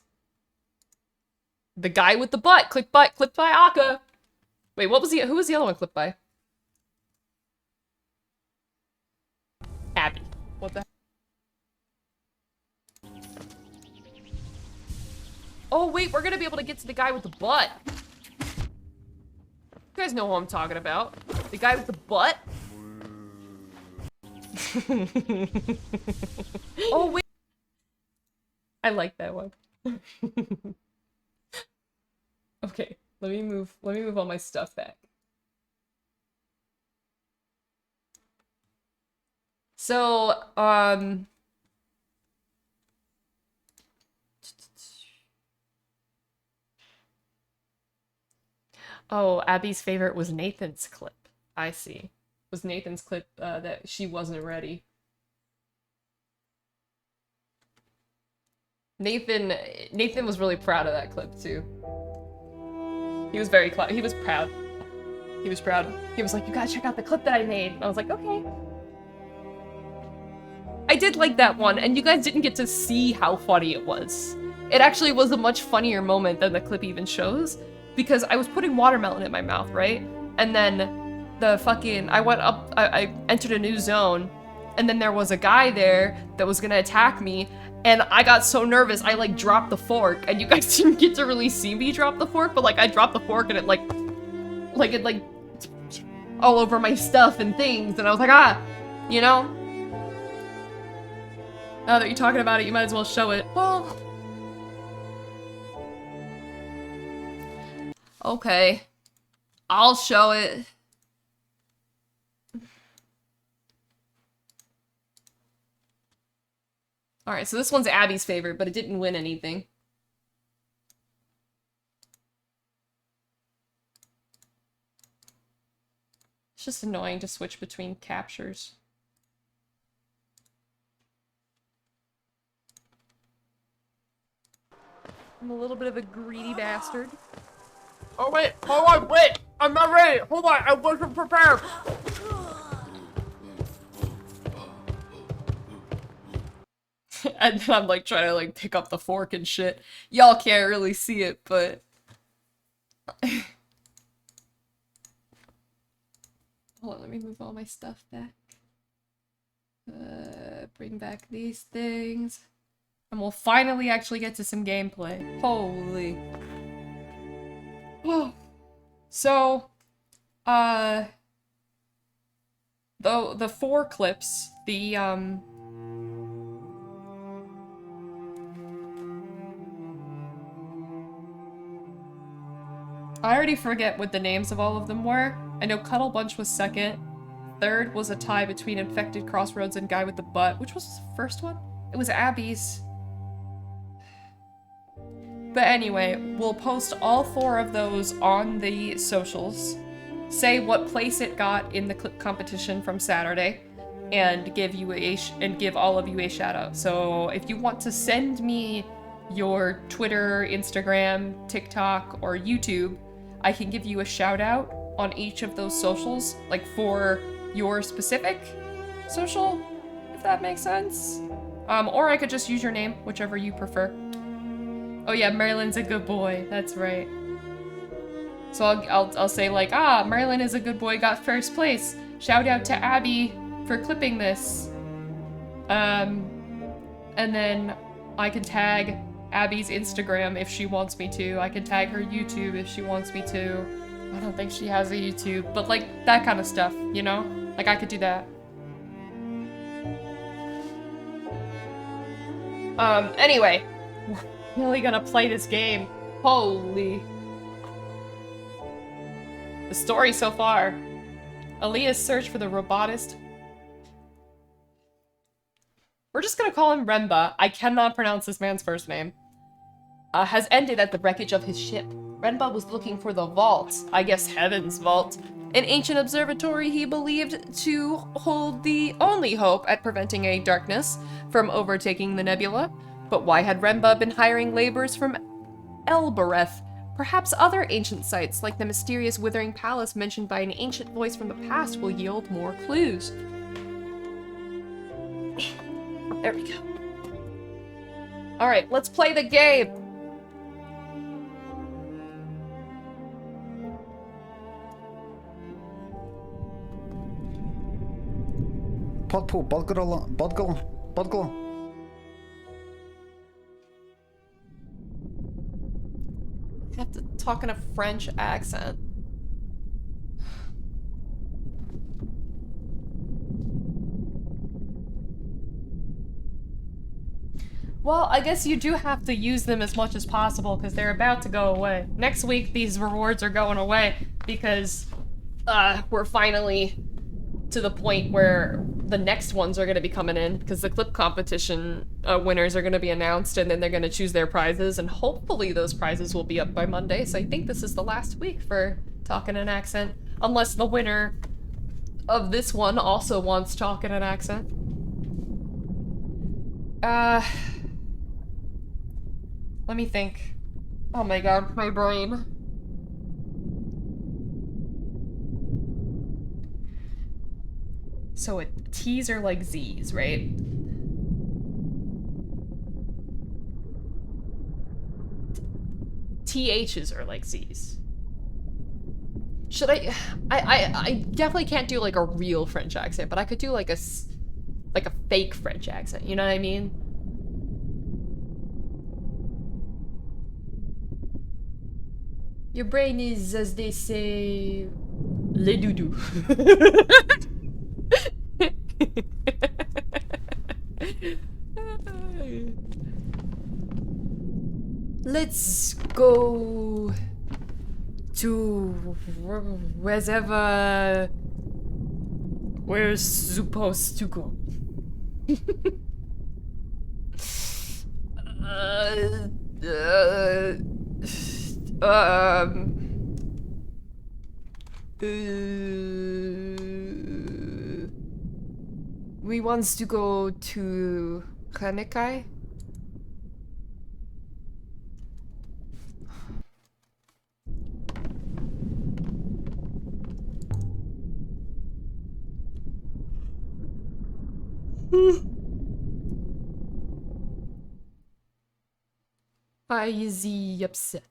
the guy with the butt. Clipped by Akka. Wait, who was the other one clipped by? Abby. What the? Oh wait, we're gonna be able to get to the guy with the butt. You guys know who I'm talking about. The guy with the butt. Oh wait. I like that one. Okay, let me move all my stuff back. So, oh, Abby's favorite was Nathan's clip. I see. Was Nathan's clip that she wasn't ready. Nathan was really proud of that clip too. He was proud. He was proud. He was like, "You gotta check out the clip that I made." And I was like, "Okay." I did like that one, and you guys didn't get to see how funny it was. It actually was a much funnier moment than the clip even shows, because I was putting watermelon in my mouth, right? And then I entered a new zone, and then there was a guy there that was gonna attack me, and I got so nervous, I like dropped the fork, and you guys didn't get to really see me drop the fork, but like I dropped the fork and it all over my stuff and things, and I was like, ah, you know? Now that you're talking about it, you might as well show it. Well, okay. I'll show it. Alright, so this one's Abby's favorite, but it didn't win anything. It's just annoying to switch between captures. I'm a little bit of a greedy bastard. Oh wait, hold on, wait! I'm not ready! Hold on, I wasn't prepared! And then I'm like trying to like pick up the fork and shit. Y'all can't really see it, but... Hold on, let me move all my stuff back. Bring back these things. And we'll finally actually get to some gameplay. Holy. Oh. So, the 4 clips, I already forget what the names of all of them were. I know Cuddle Bunch was second. Third was a tie between Infected Crossroads and Guy with the Butt. Which was the first one? It was Abby's. But anyway, we'll post all 4 of those on the socials. Say what place it got in the clip competition from Saturday, and give all of you a shout out. So if you want to send me your Twitter, Instagram, TikTok, or YouTube, I can give you a shout out on each of those socials, like for your specific social, if that makes sense. Or I could just use your name, whichever you prefer. Oh yeah, Maryland's a good boy, that's right. So I'll say like, ah, Maryland is a good boy, got first place. Shout out to Abby for clipping this. And then I can tag Abby's Instagram if she wants me to. I can tag her YouTube if she wants me to. I don't think she has a YouTube, but like that kind of stuff, you know? Like I could do that. Anyway, we're really gonna play this game. Holy. The story so far. Aaliyah's search for the robotist. We're just gonna call him Remba. I cannot pronounce this man's first name. Has ended at the wreckage of his ship. Renba was looking for the vault, I guess Heaven's Vault, an ancient observatory he believed to hold the only hope at preventing a darkness from overtaking the nebula. But why had Remba been hiring laborers from Elbereth? Perhaps other ancient sites, like the mysterious Withering Palace mentioned by an ancient voice from the past, will yield more clues. There we go. Alright, let's play the game! Podpo, Bodgle. I have to talk in a French accent. Well, I guess you do have to use them as much as possible because they're about to go away. Next week, these rewards are going away because we're finally to the point where the next ones are going to be coming in because the clip competition winners are going to be announced and then they're going to choose their prizes and hopefully those prizes will be up by Monday. So I think this is the last week for Talk in an Accent, unless the winner of this one also wants Talk in an Accent. Let me think. Oh my god, my brain. So T's are like Z's, right? TH's are like Z's. Should I definitely can't do like a real French accent, but I could do like a fake French accent, you know what I mean? Your brain is, as they say, le doudou. Let's go to wherever we're supposed to go. We wants to go to Hanekai. Why is he upset?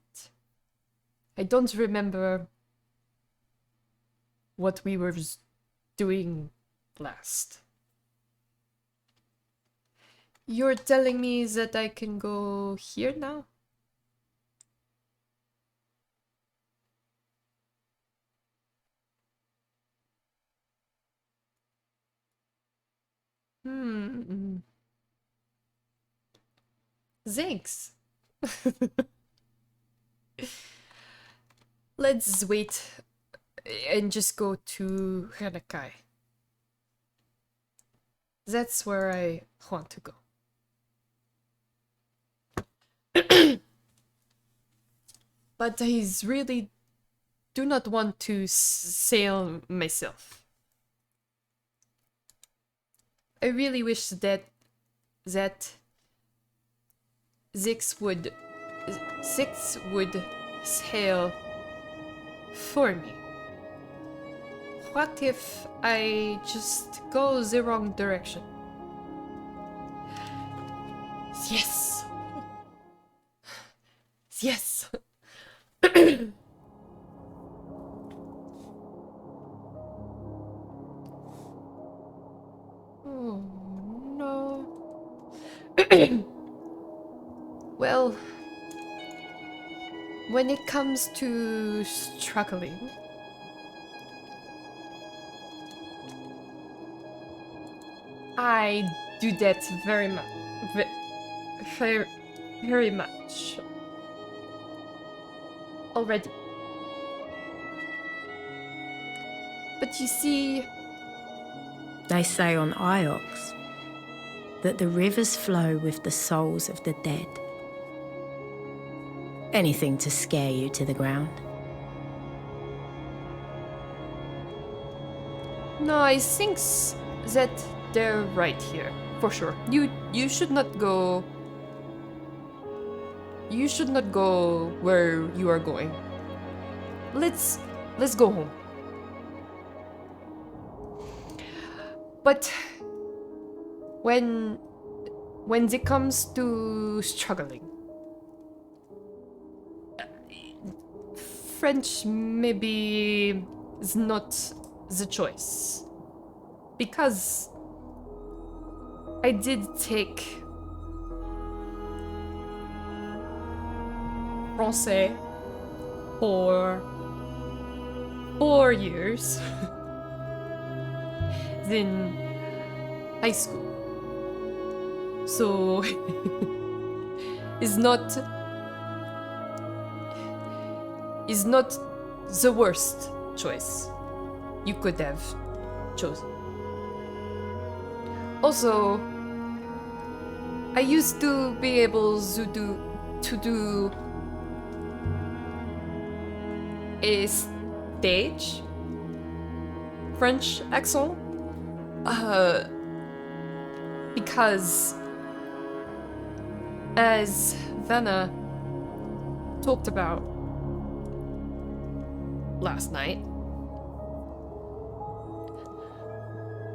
I don't remember what we were doing last. You're telling me that I can go here now? Thanks. Let's wait and just go to Hanekai. That's where I want to go. But I really do not want to sail myself. I really wish that Six would sail for me. What if I just go the wrong direction? Yes! Yes! Oh, no. Well, when it comes to struggling, I do that very much. Very much. Already. But you see... They say on Iox that the rivers flow with the souls of the dead. Anything to scare you to the ground. No, I think that they're right here, for sure. You should not go... You should not go where you are going. Let's go home. But when it comes to struggling, French maybe is not the choice. Because I did take Francais for 4 years in high school. So is not the worst choice you could have chosen. Also, I used to be able to do a stage French accent, because as Vanna talked about last night,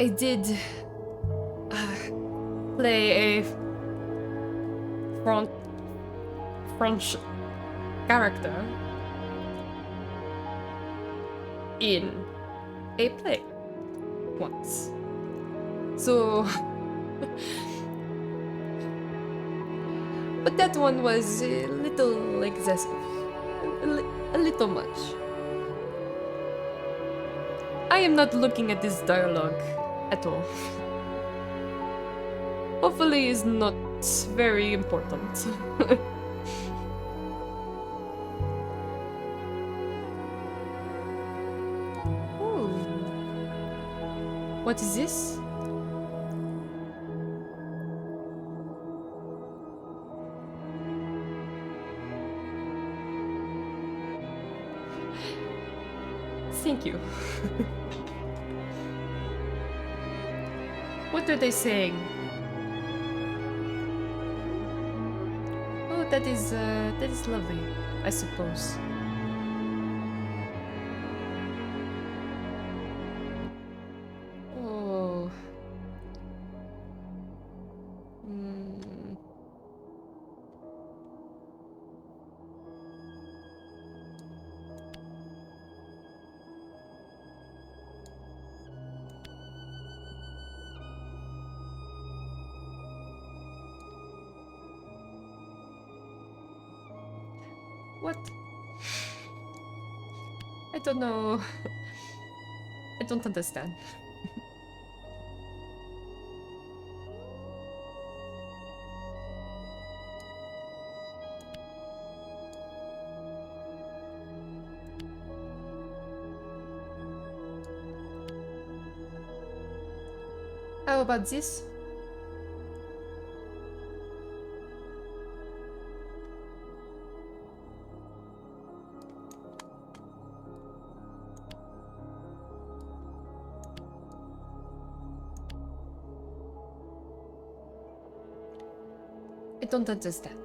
I did play a French character in a play once. So, but that one was a little excessive, a little much. I am not looking at this dialogue at all. Hopefully is not very important. Ooh. What is this? Thank you. What are they saying? Oh, that is lovely, I suppose. Oh. Hmm. What? I don't know. I don't understand. How about this? I don't understand.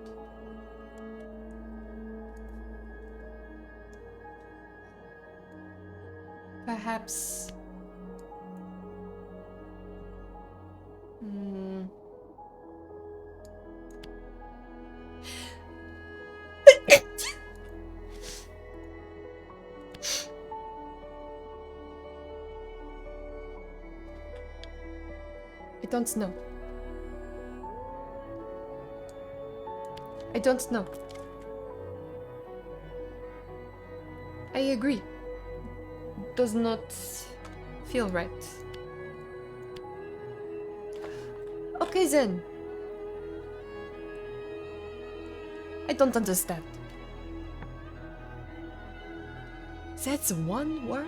Perhaps... Hmm. I don't know. I don't know. I agree. Does not feel right. Okay then. I don't understand. That's one word?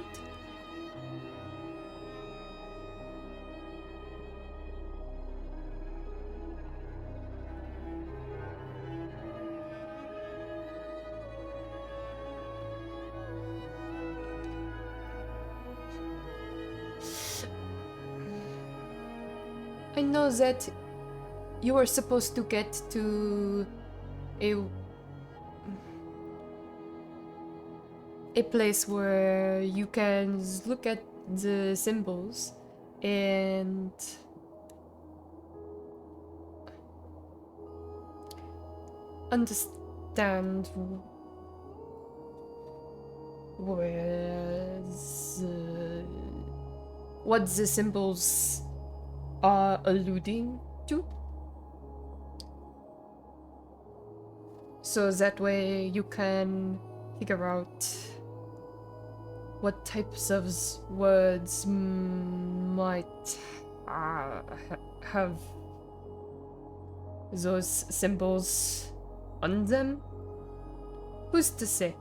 I know that you were supposed to get to a place where you can look at the symbols and understand what the symbols are alluding to. So that way you can figure out what types of words might have those symbols on them? Who's to say?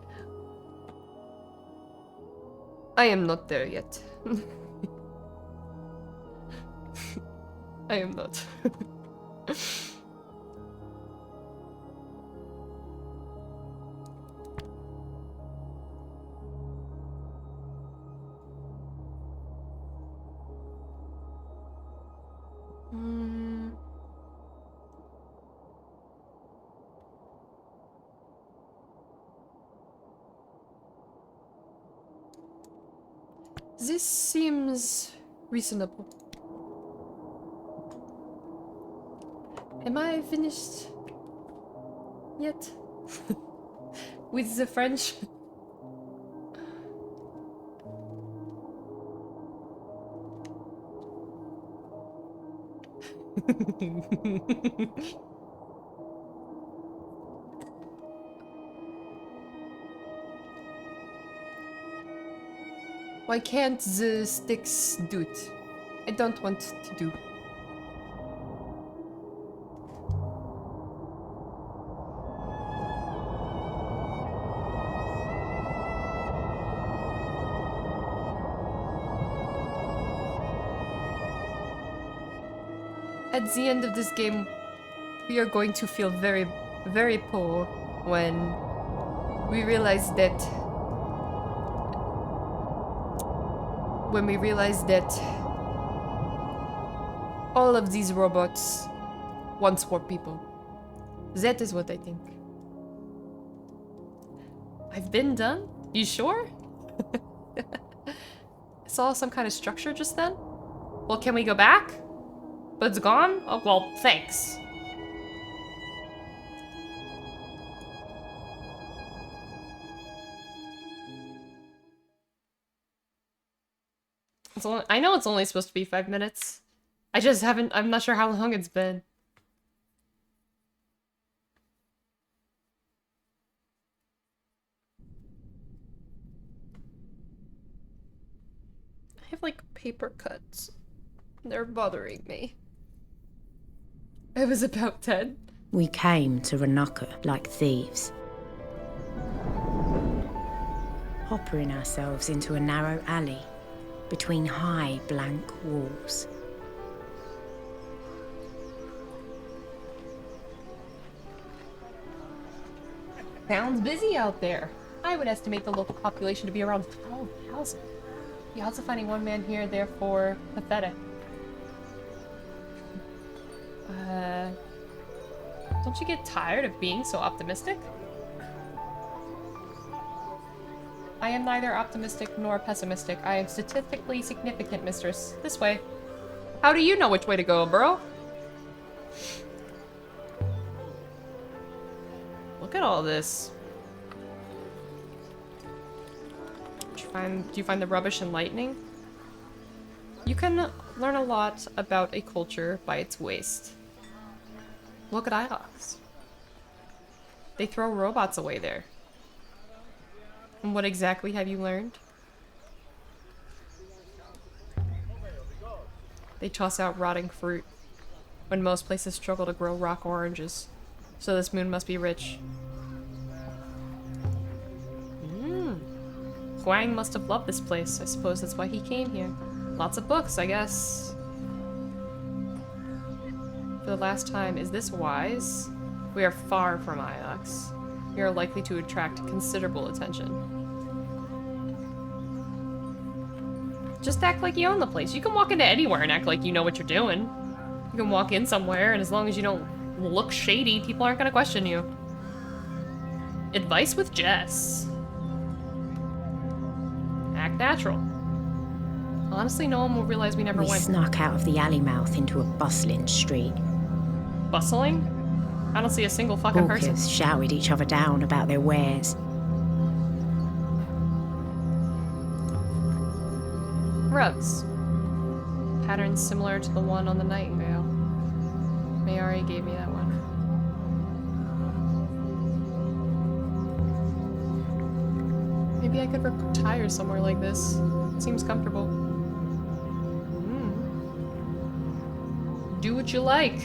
I am not there yet. I am not. This seems reasonable. Am I finished yet? With the French? Why can't the sticks do it? I don't want to do. At the end of this game, we are going to feel very, very poor when we realize that all of these robots once were people. That is what I think. I've been done? You sure? I saw some kind of structure just then. Well, can we go back? But it's gone? Oh, well, thanks. I know it's only supposed to be 5 minutes. I just haven't, I'm not sure how long it's been. I have like paper cuts. They're bothering me. I was about 10. We came to Ranaka like thieves, hoppering ourselves into a narrow alley between high, blank walls. Sounds busy out there. I would estimate the local population to be around 12,000. The odds of finding one man here, therefore, pathetic. Don't you get tired of being so optimistic? I am neither optimistic nor pessimistic. I am statistically significant, mistress. This way. How do you know which way to go, bro? Look at all this. Do you find the rubbish enlightening? You can learn a lot about a culture by its waste. Look at Iox. They throw robots away there. And what exactly have you learned? They toss out rotting fruit, when most places struggle to grow rock oranges. So this moon must be rich. Huang must have loved this place. I suppose that's why he came here. Lots of books, I guess. For the last time, is this wise? We are far from Iox. We are likely to attract considerable attention. Just act like you own the place. You can walk into anywhere and act like you know what you're doing. You can walk in somewhere, and as long as you don't look shady, people aren't gonna question you. Advice with Jess. Act natural. Honestly, no one will realize we never We went. snuck out of the alley mouth into a bustling street. Bustling? I don't see a single fucking person. Hawkers shouted each other down about their wares. Rugs. Patterns similar to the one on the Nightingale. Mayari gave me that one. Maybe I could retire somewhere like this. Seems comfortable. Do what you like.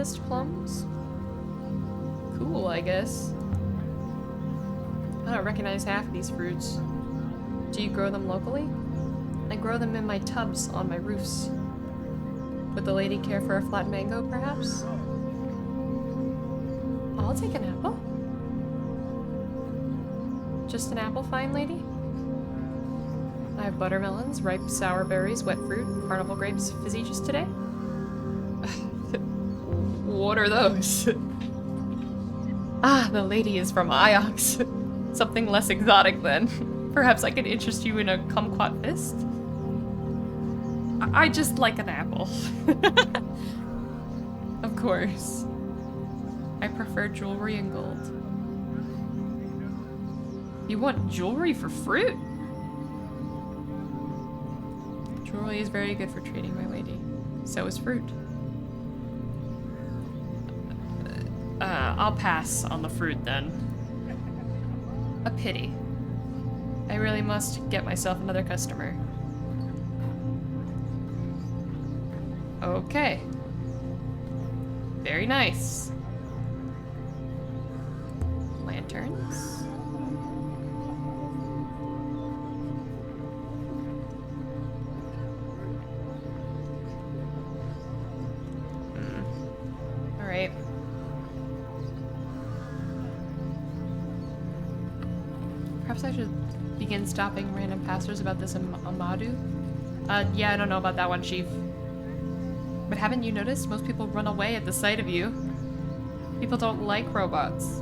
harvest plums? Cool, I guess. I don't recognize half of these fruits. Do you grow them locally? I grow them in my tubs on my roofs. Would the lady care for a flat mango, perhaps? I'll take an apple. Just an apple, fine lady? I have buttermelons, ripe sour berries, wet fruit, carnival grapes, fizzy just today. What are those? Ah, the lady is from Iox. Something less exotic then. Perhaps I could interest you in a kumquat fist? I just like an apple. Of course. I prefer jewelry and gold. You want jewelry for fruit? Jewelry is very good for trading, my lady. So is fruit. I'll pass on the fruit then. A pity. I really must get myself another customer. Okay. Very nice. Lanterns. Alright. Perhaps I should begin stopping random passers about this Amadu? Yeah, I don't know about that one, Chief. But haven't you noticed most people run away at the sight of you? People don't like robots.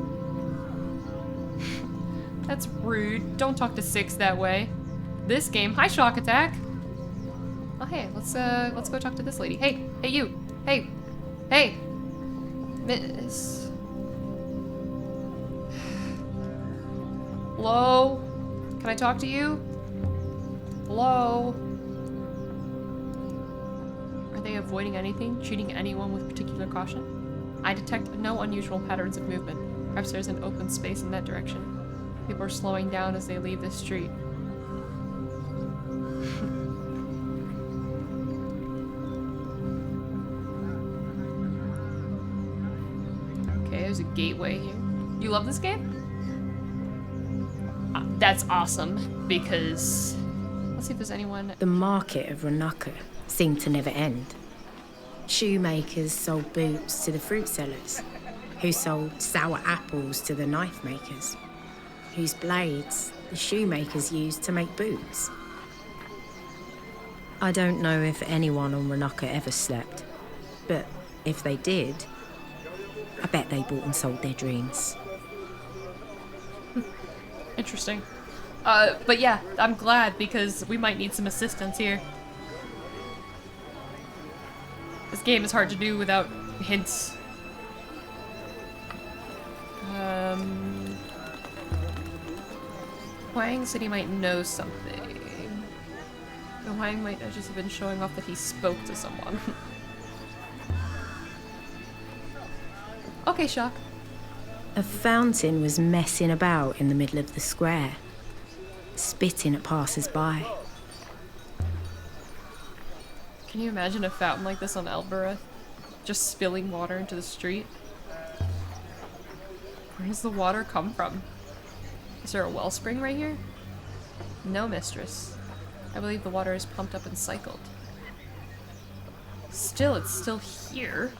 That's rude. Don't talk to Six that way. This game, hi Shock Attack. Oh hey, let's go talk to this lady. Hey, hey you. Hey. Hey. Miss. Hello? Can I talk to you? Hello? Are they avoiding anything? Treating anyone with particular caution? I detect no unusual patterns of movement. Perhaps there's an open space in that direction. People are slowing down as they leave the street. Okay, there's a gateway here. You love this game? That's awesome, because... Let's see if there's anyone... The market of Ranaka seemed to never end. Shoemakers sold boots to the fruit sellers, who sold sour apples to the knife makers, whose blades the shoemakers used to make boots. I don't know if anyone on Ranaka ever slept, but if they did, I bet they bought and sold their dreams. Interesting. But yeah, I'm glad because we might need some assistance here. This game is hard to do without hints. Huang said he might know something. No, Huang might just have been showing off that he spoke to someone. Okay, Shock. A fountain was messing about in the middle of the square, spitting at passers-by. Can you imagine a fountain like this on Elbereth? Just spilling water into the street? Where does the water come from? Is there a wellspring right here? No, mistress. I believe the water is pumped up and cycled. Still, it's still here.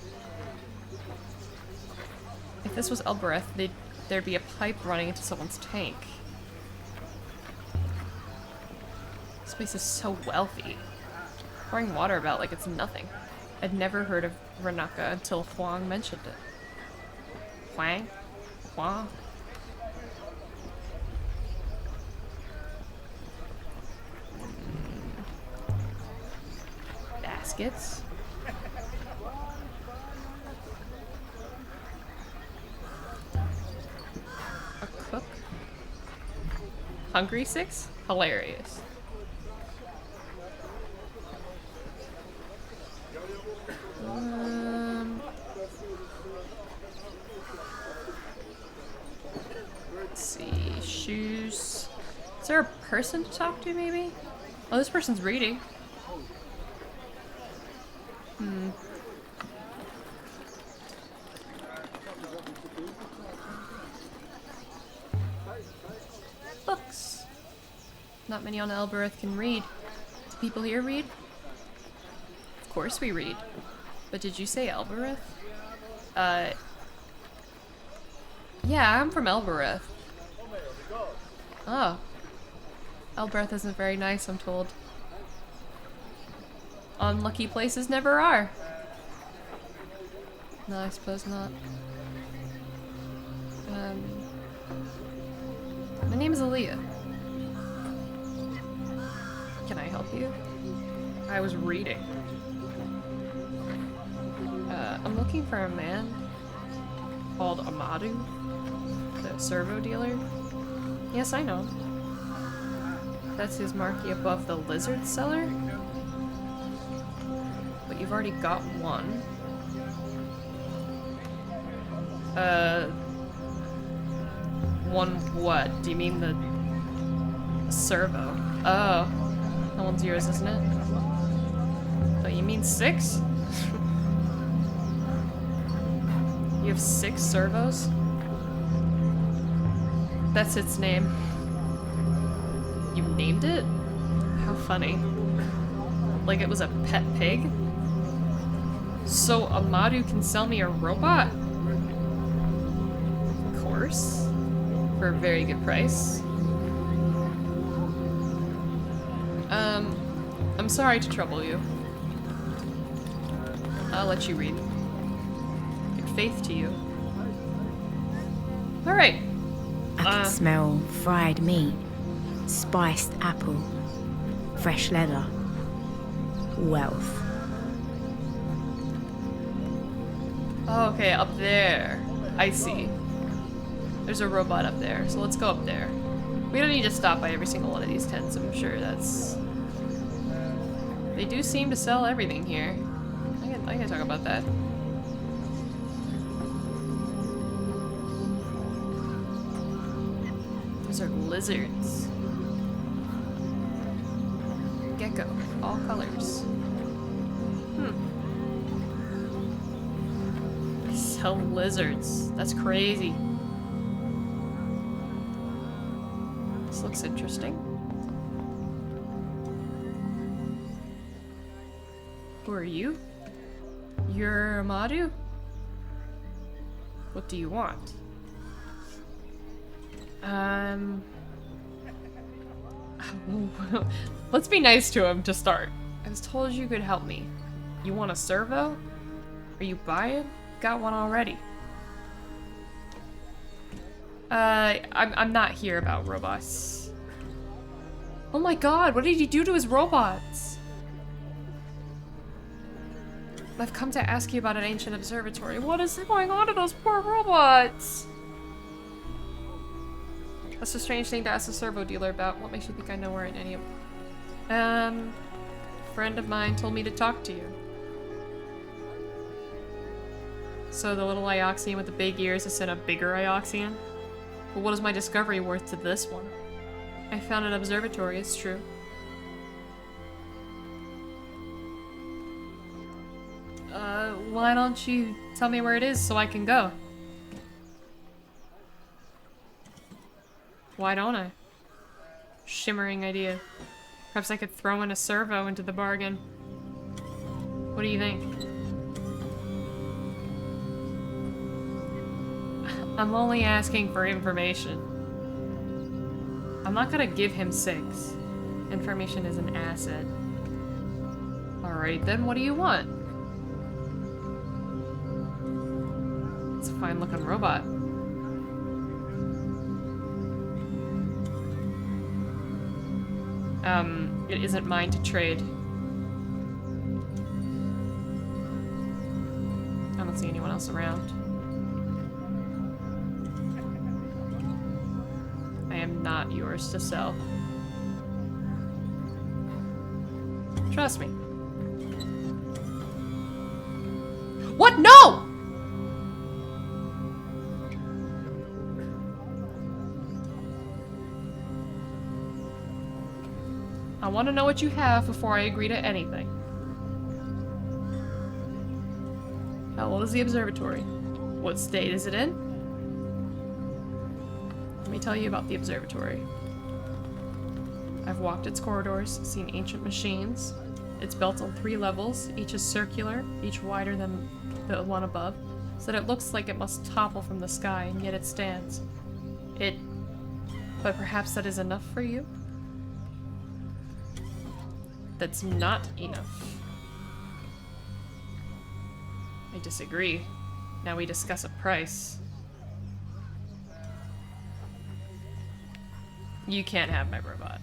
If this was Elbereth, there'd be a pipe running into someone's tank. This place is so wealthy. Pouring water about like it's nothing. I'd never heard of Ranaka until Huang mentioned it. Huang? Huang? Baskets? A cook? Hungry Six? Hilarious. Let's see, shoes. Is there a person to talk to, maybe? Oh, this person's reading. Not many on Elbereth can read. Do people here read? Of course we read. But did you say Elbereth? Yeah, I'm from Elbereth. Oh. Elbereth isn't very nice, I'm told. Unlucky places never are. No, I suppose not. My name is Aaliyah. Can I help you? I was reading. I'm looking for a man called Amadu, the servo dealer. Yes, I know. That's his marquee above the lizard cellar. But you've already got one. One what? Do you mean the servo? Oh. That one's yours, isn't it? Oh, you mean 6? You have 6 servos? That's its name. You named it? How funny. Like it was a pet pig? So Amadu can sell me a robot? Of course. For a very good price. I'm sorry to trouble you. I'll let you read. Good faith to you. Alright. I can smell fried meat, spiced apple, fresh leather, wealth. Oh, okay, up there. I see. There's a robot up there, so let's go up there. We don't need to stop by every single one of these tents, I'm sure that's... They do seem to sell everything here. I can talk about that. Those are lizards. Gecko, all colors. Sell lizards. That's crazy. This looks interesting. Who are you? You're Amadu? What do you want? Let's be nice to him to start. I was told you could help me. You want a servo? Are you buying? Got one already. I'm not here about robots. Oh my god, what did he do to his robots? I've come to ask you about an ancient observatory. What is going on to those poor robots? That's a strange thing to ask a servo dealer about. What makes you think I know where in any of them? A friend of mine told me to talk to you. So the little Ioxian with the big ears is in a bigger Ioxian? But what is my discovery worth to this one? I found an observatory, it's true. Why don't you tell me where it is so I can go? Why don't I? Shimmering idea. Perhaps I could throw in a servo into the bargain. What do you think? I'm only asking for information. I'm not gonna give him 6. Information is an asset. Alright then, what do you want? It's a fine looking robot. It isn't mine to trade. I don't see anyone else around. I am not yours to sell. Trust me. What? No! I want to know what you have before I agree to anything. How old is the observatory? What state is it in? Let me tell you about the observatory. I've walked its corridors, seen ancient machines. It's built on 3 levels, each is circular, each wider than the one above, so that it looks like it must topple from the sky, and yet it stands. But perhaps that is enough for you? That's not enough. I disagree. Now we discuss a price. You can't have my robot.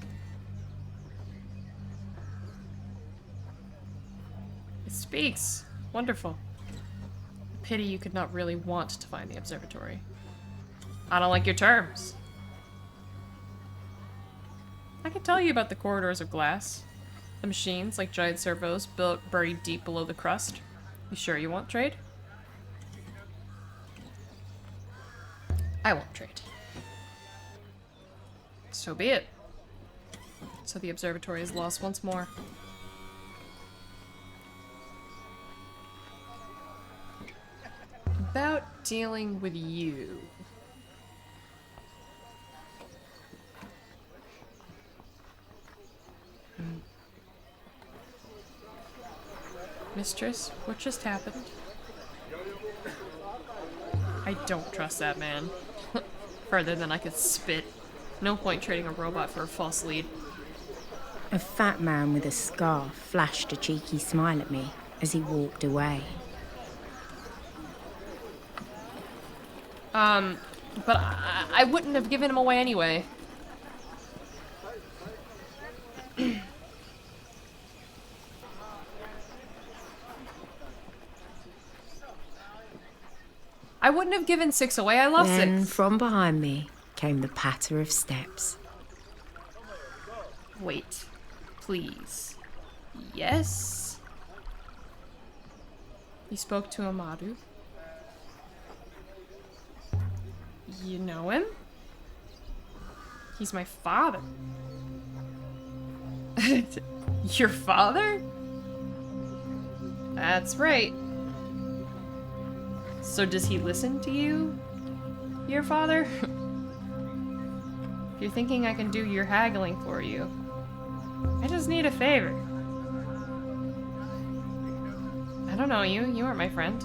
It speaks. Wonderful. Pity you could not really want to find the observatory. I don't like your terms. I can tell you about the corridors of glass. The machines, like giant servos, buried deep below the crust. You sure you won't trade? I won't trade. So be it. So the observatory is lost once more. About dealing with you. Mistress, what just happened? I don't trust that man. Further than I could spit. No point trading a robot for a false lead. A fat man with a scarf flashed a cheeky smile at me as he walked away. But I wouldn't have given him away anyway. I wouldn't have given 6 away, I love Then 6. from behind me came the patter of steps. Wait, please. Yes? You spoke to Amadu? You know him? He's my father. Your father? That's right. So does he listen to you? Your father? If you're thinking I can do your haggling for you, I just need a favor. I don't know you. You aren't my friend.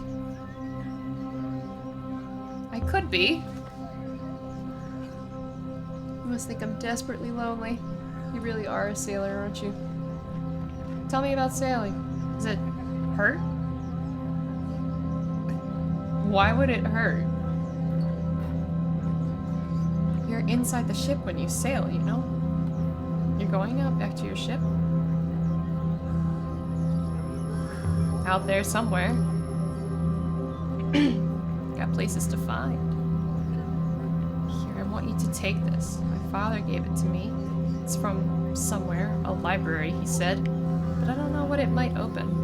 I could be. You must think I'm desperately lonely. You really are a sailor, aren't you? Tell me about sailing. Does it hurt? Why would it hurt? You're inside the ship when you sail, you know? You're going out back to your ship? Out there somewhere. Got places to find. Here, I want you to take this. My father gave it to me. It's from somewhere, a library, he said. But I don't know what it might open.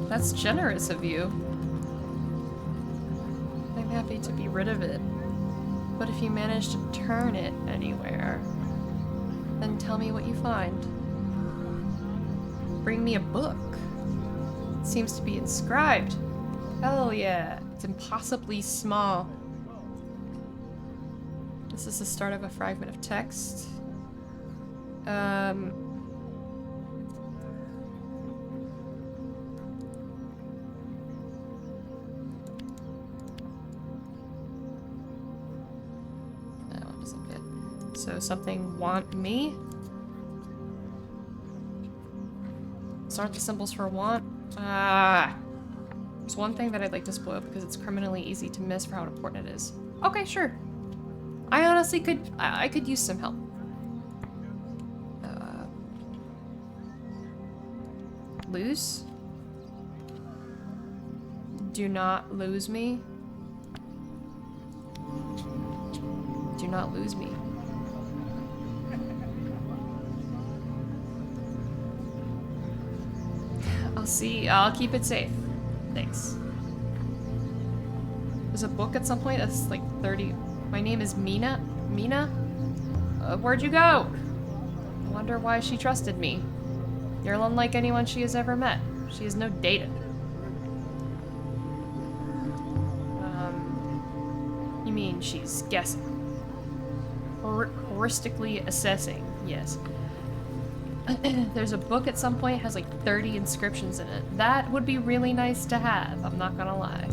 That's generous of you. I'm happy to be rid of it. But if you manage to turn it anywhere, then tell me what you find. Bring me a book. It seems to be inscribed. Hell yeah. It's impossibly small. This is the start of a fragment of text. So something want me? These aren't the symbols for want. There's one thing that I'd like to spoil because it's criminally easy to miss for how important it is. Okay, sure. I honestly I could use some help. Lose? Do not lose me. Do not lose me. I'll keep it safe. Thanks. There's a book at some point that's like 30. My name is Mina? Mina? Where'd you go? I wonder why she trusted me. You're unlike anyone she has ever met. She has no data. You mean she's guessing? heuristically assessing. Yes. There's a book at some point, has like 30 inscriptions in it. That would be really nice to have, I'm not gonna lie.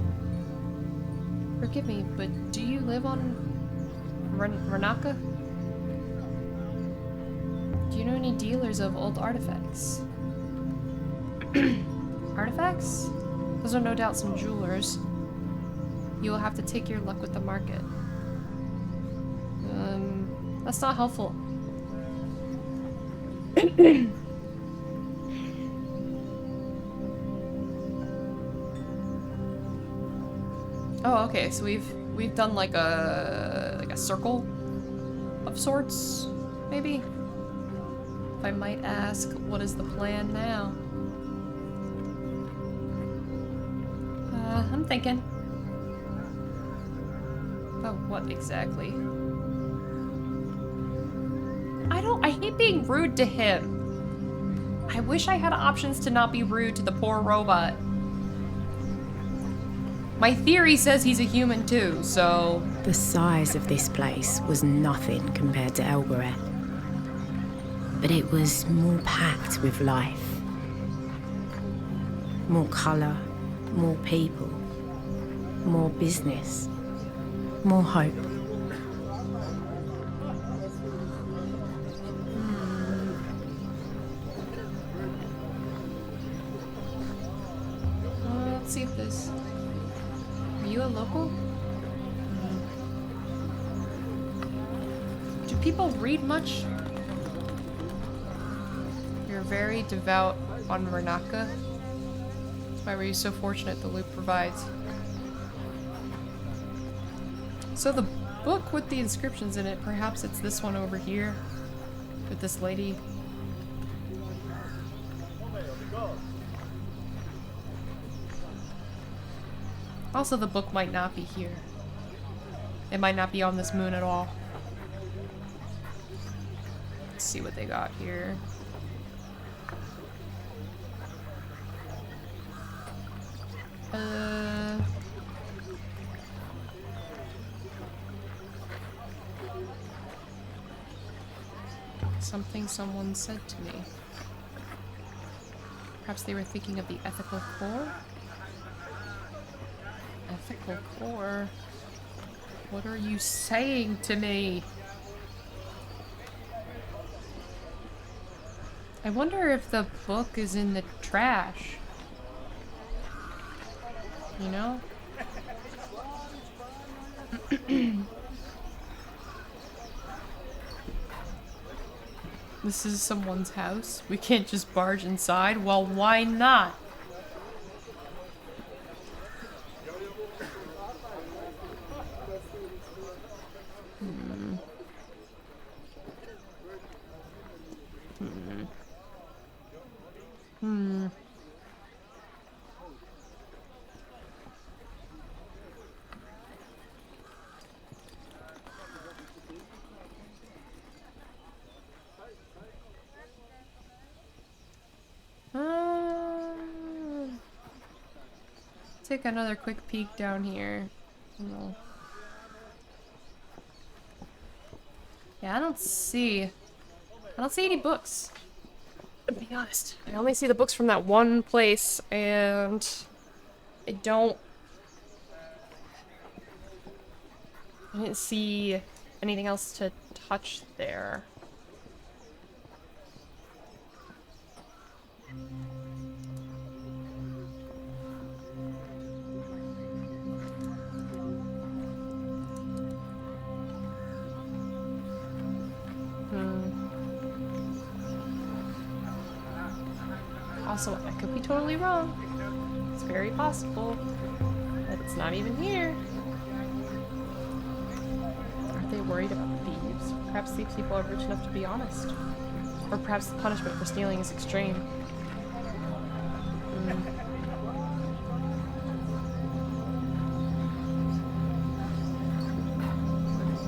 Forgive me, but do you live on Ranaka? Do you know any dealers of old artifacts? Artifacts? Those are no doubt some jewelers. You will have to take your luck with the market. That's not helpful. Oh, okay, so we've done like a circle of sorts, maybe? If I might ask, what is the plan now? I'm thinking. About what exactly? I hate being rude to him. I wish I had options to not be rude to the poor robot. My theory says he's a human too, so... The size of this place was nothing compared to Elbereth. But it was more packed with life. More colour, more people, more business, more hope. Let's see if this... Are you a local? Do people read much? You're very devout on Ranaka. That's why we're so fortunate the loop provides. So the book with the inscriptions in it, perhaps it's this one over here with this lady. Also, the book might not be here. It might not be on this moon at all. Let's see what they got here. Something someone said to me. Perhaps they were thinking of the ethical core? Ethical core? What are you saying to me? I wonder if the book is in the trash. You know? This is someone's house. We can't just barge inside. Well, why not? Take another quick peek down here. No. Yeah, I don't see any books. To be honest, I only see the books from that one place, and I didn't see anything else to touch there. Also, I could be totally wrong. It's very possible that it's not even here. Aren't they worried about thieves? Perhaps these people are rich enough to be honest. Or perhaps the punishment for stealing is extreme.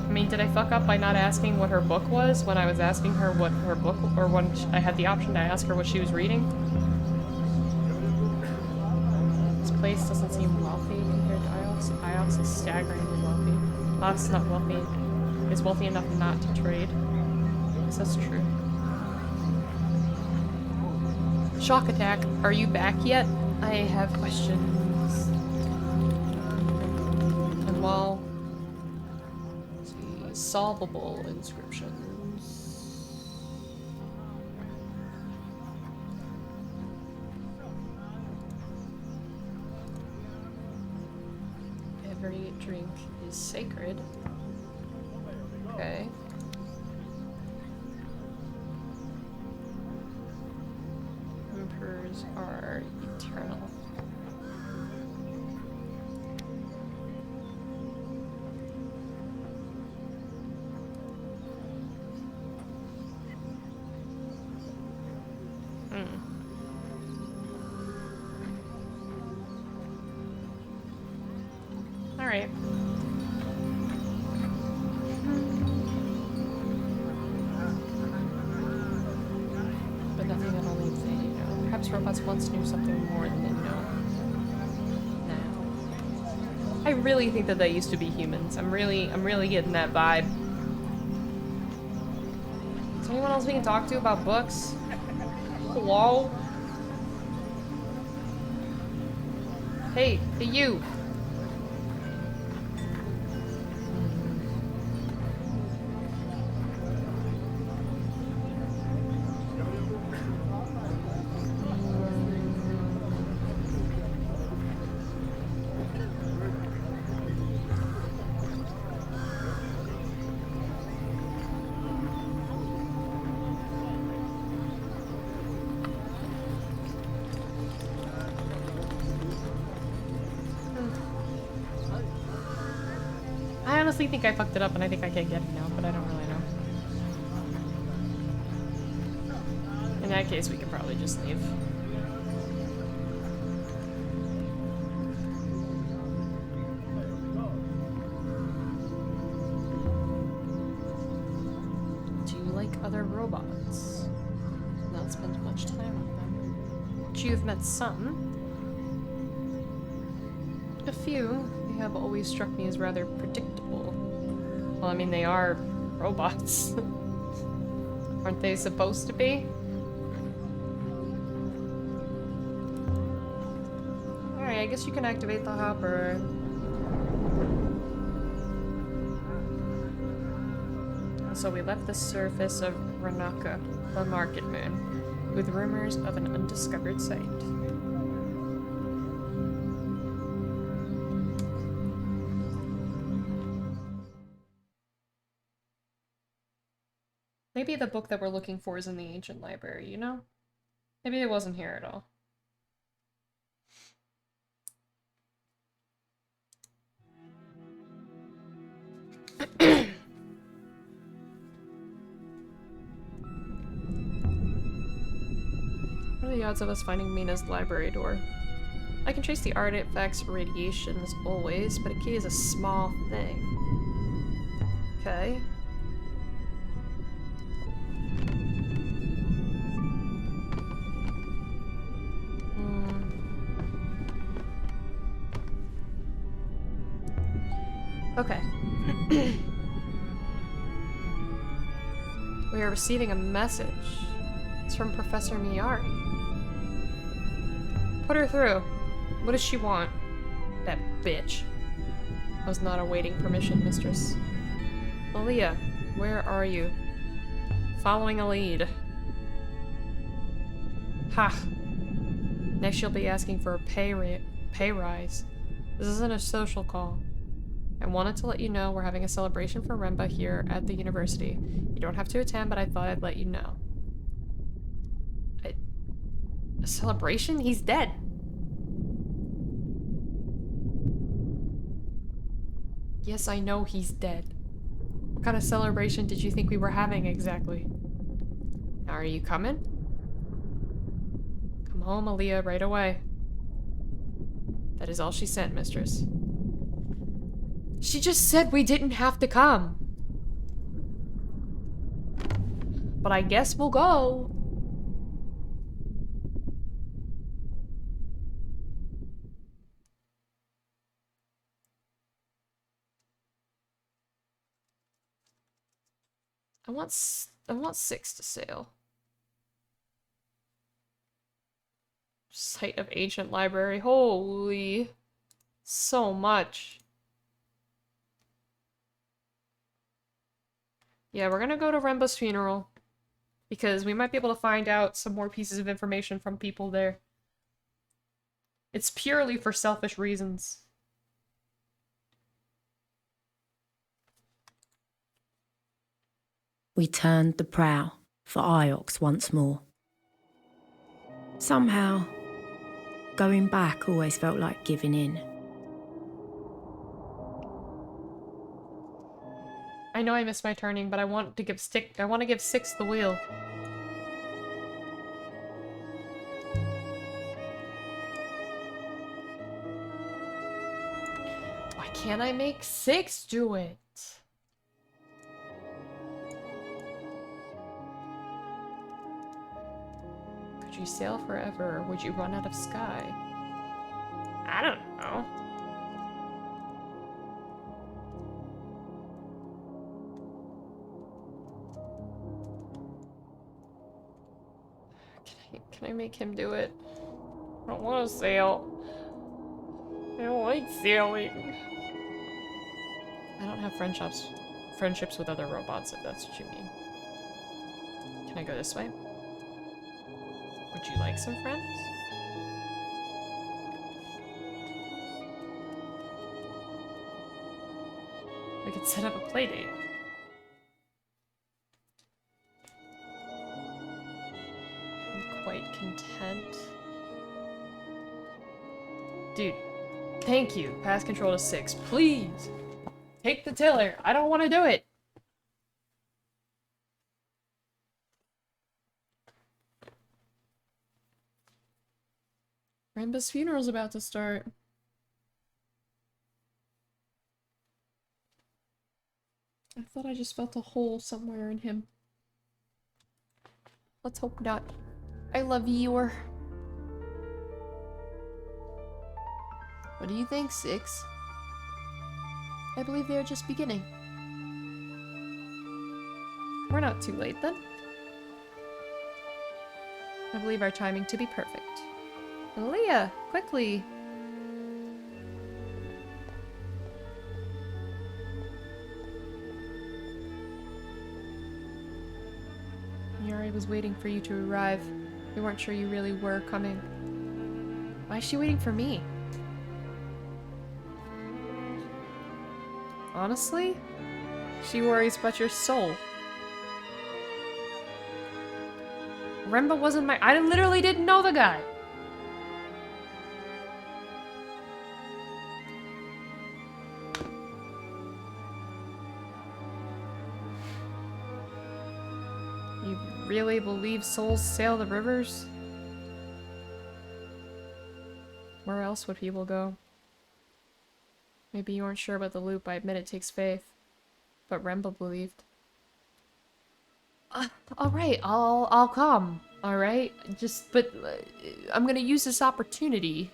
I mean, did I fuck up by not asking what her book was when I was asking her what her book, or when I had the option to ask her what she was reading? This place doesn't seem wealthy compared to Ios. Ios is staggeringly wealthy. Ios is not wealthy. is wealthy enough not to trade. I guess that's true. Shock attack, are you back yet? I have questions. And while... let's see, solvable inscriptions. Every drink is sacred. Okay. Emperors are eternal. Alright. But nothing that only they know. Perhaps robots once knew something more than they know now. I really think that they used to be humans. I'm really getting that vibe. Is there anyone else we can talk to about books? Hello? Hey, you! I honestly think I fucked it up and I think I can't get it now, but I don't really know. In that case, we can probably just leave. Do you like other robots? Not spend much time with them. But you've met some. A few. They have always struck me as rather predictable. Well, I mean, they are robots. Aren't they supposed to be? Alright, I guess you can activate the hopper. So we left the surface of Ranaka, the market moon, with rumors of an undiscovered site. Maybe the book that we're looking for is in the ancient library, you know? Maybe it wasn't here at all. What are the odds of us finding Mina's library door? I can trace the artifact's radiation as always, but a key is a small thing. Okay. Okay. We are receiving a message. It's from Professor Miyari. Put her through. What does she want? That bitch. I was not awaiting permission, mistress. Aaliyah, where are you? Following a lead. Ha! Next you'll be asking for a pay rise. This isn't a social call. I wanted to let you know we're having a celebration for Remba here at the university. You don't have to attend, but I thought I'd let you know. A celebration? He's dead. Yes, I know he's dead. What kind of celebration did you think we were having exactly? Now, are you coming? Come home, Aaliyah, right away. That is all she sent, mistress. She just said we didn't have to come. But I guess we'll go. I want 6 to sail. Site of ancient library. Holy. So much. Yeah, we're gonna go to Remba's funeral. Because we might be able to find out some more pieces of information from people there. It's purely for selfish reasons. We turned the prow for Iox once more. Somehow, going back always felt like giving in. I know I missed my turning, but I want to give 6 the wheel. Why can't I make 6 do it? Could you sail forever, or would you run out of sky? I don't know. Can I make him do it? I don't want to sail. I don't like sailing. I don't have friendships with other robots, if that's what you mean. Can I go this way? Would you like some friends? We could set up a play date. I'm quite content. Dude, thank you. Pass control to 6. Please! Take the tiller. I don't want to do it. Remba's funeral's about to start. I thought I just felt a hole somewhere in him. Let's hope not. I love you. What do you think, 6? I believe they are just beginning. We're not too late then. I believe our timing to be perfect. Leah, quickly! Yuri was waiting for you to arrive. We weren't sure you really were coming. Why is she waiting for me? Honestly? She worries about your soul. Remba wasn't my- I literally didn't know the guy! You really believe souls sail the rivers? Where else would people go? Maybe you weren't sure about the loop. I admit it takes faith. But Remba believed. Alright, I'll come. Alright? But I'm gonna use this opportunity.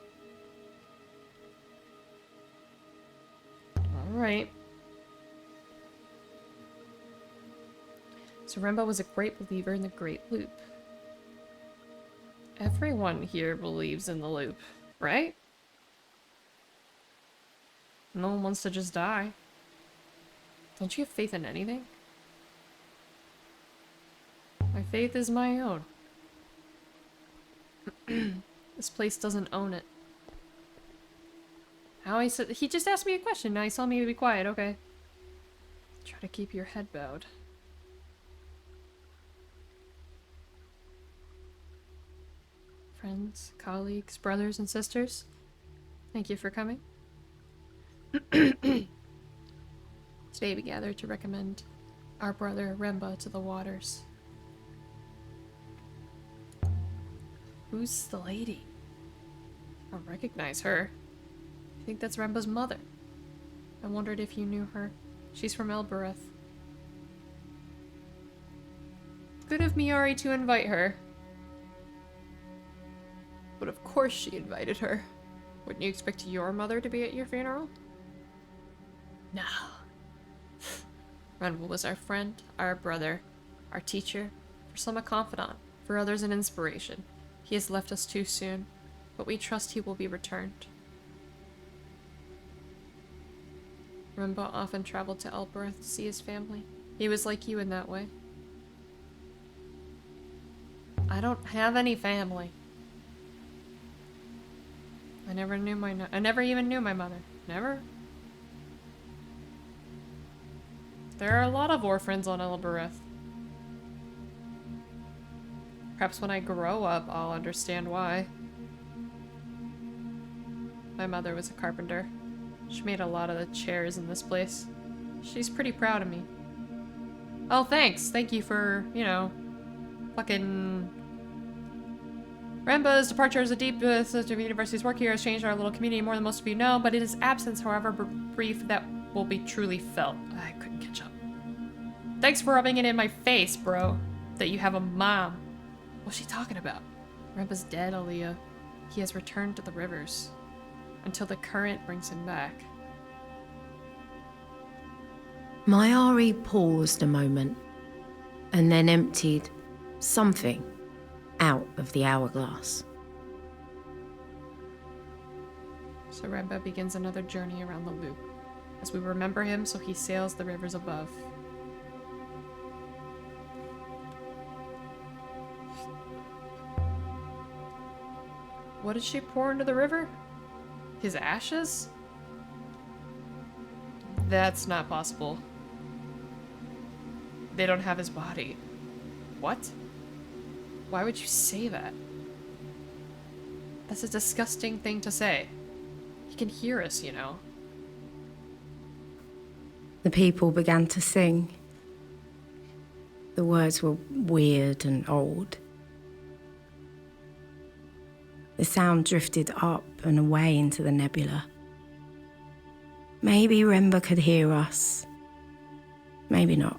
Alright. So Remba was a great believer in the Great Loop. Everyone here believes in the loop, right? No one wants to just die. Don't you have faith in anything? My faith is my own. This place doesn't own it. How he said he just asked me a question, now he's telling me to be quiet, okay. Try to keep your head bowed. Friends, colleagues, brothers and sisters, thank you for coming. Today we gather to recommend our brother Remba to the waters. Who's the lady? I don't recognize her. I think that's Remba's mother. I wondered if you knew her. She's from Elbereth. Good of Miari to invite her. But of course she invited her. Wouldn't you expect your mother to be at your funeral? No. Remba was our friend, our brother, our teacher, for some a confidant, for others an inspiration. He has left us too soon, but we trust he will be returned. Rembo often traveled to Elbereth to see his family. He was like you in that way. I don't have any family. I never even knew my mother. Never. There are a lot of orphans on Elbereth. Perhaps when I grow up, I'll understand why. My mother was a carpenter. She made a lot of the chairs in this place. She's pretty proud of me. Oh, thanks. Thank you for, you know, fucking... Rembo's departure as a deep of the university's work here has changed our little community more than most of you know, but in his absence, however brief, that will be truly felt. I couldn't catch up. Thanks for rubbing it in my face, bro. That you have a mom. What's she talking about? Rembo's dead, Aaliyah. He has returned to the rivers. Until the current brings him back. My Ari paused a moment and then emptied something out of the hourglass. So Rembo begins another journey around the loop. As we remember him, so he sails the rivers above. What did she pour into the river? His ashes? That's not possible. They don't have his body. What? Why would you say that? That's a disgusting thing to say. He can hear us, you know. The people began to sing. The words were weird and old. The sound drifted up and away into the nebula. Maybe Rembo could hear us. Maybe not.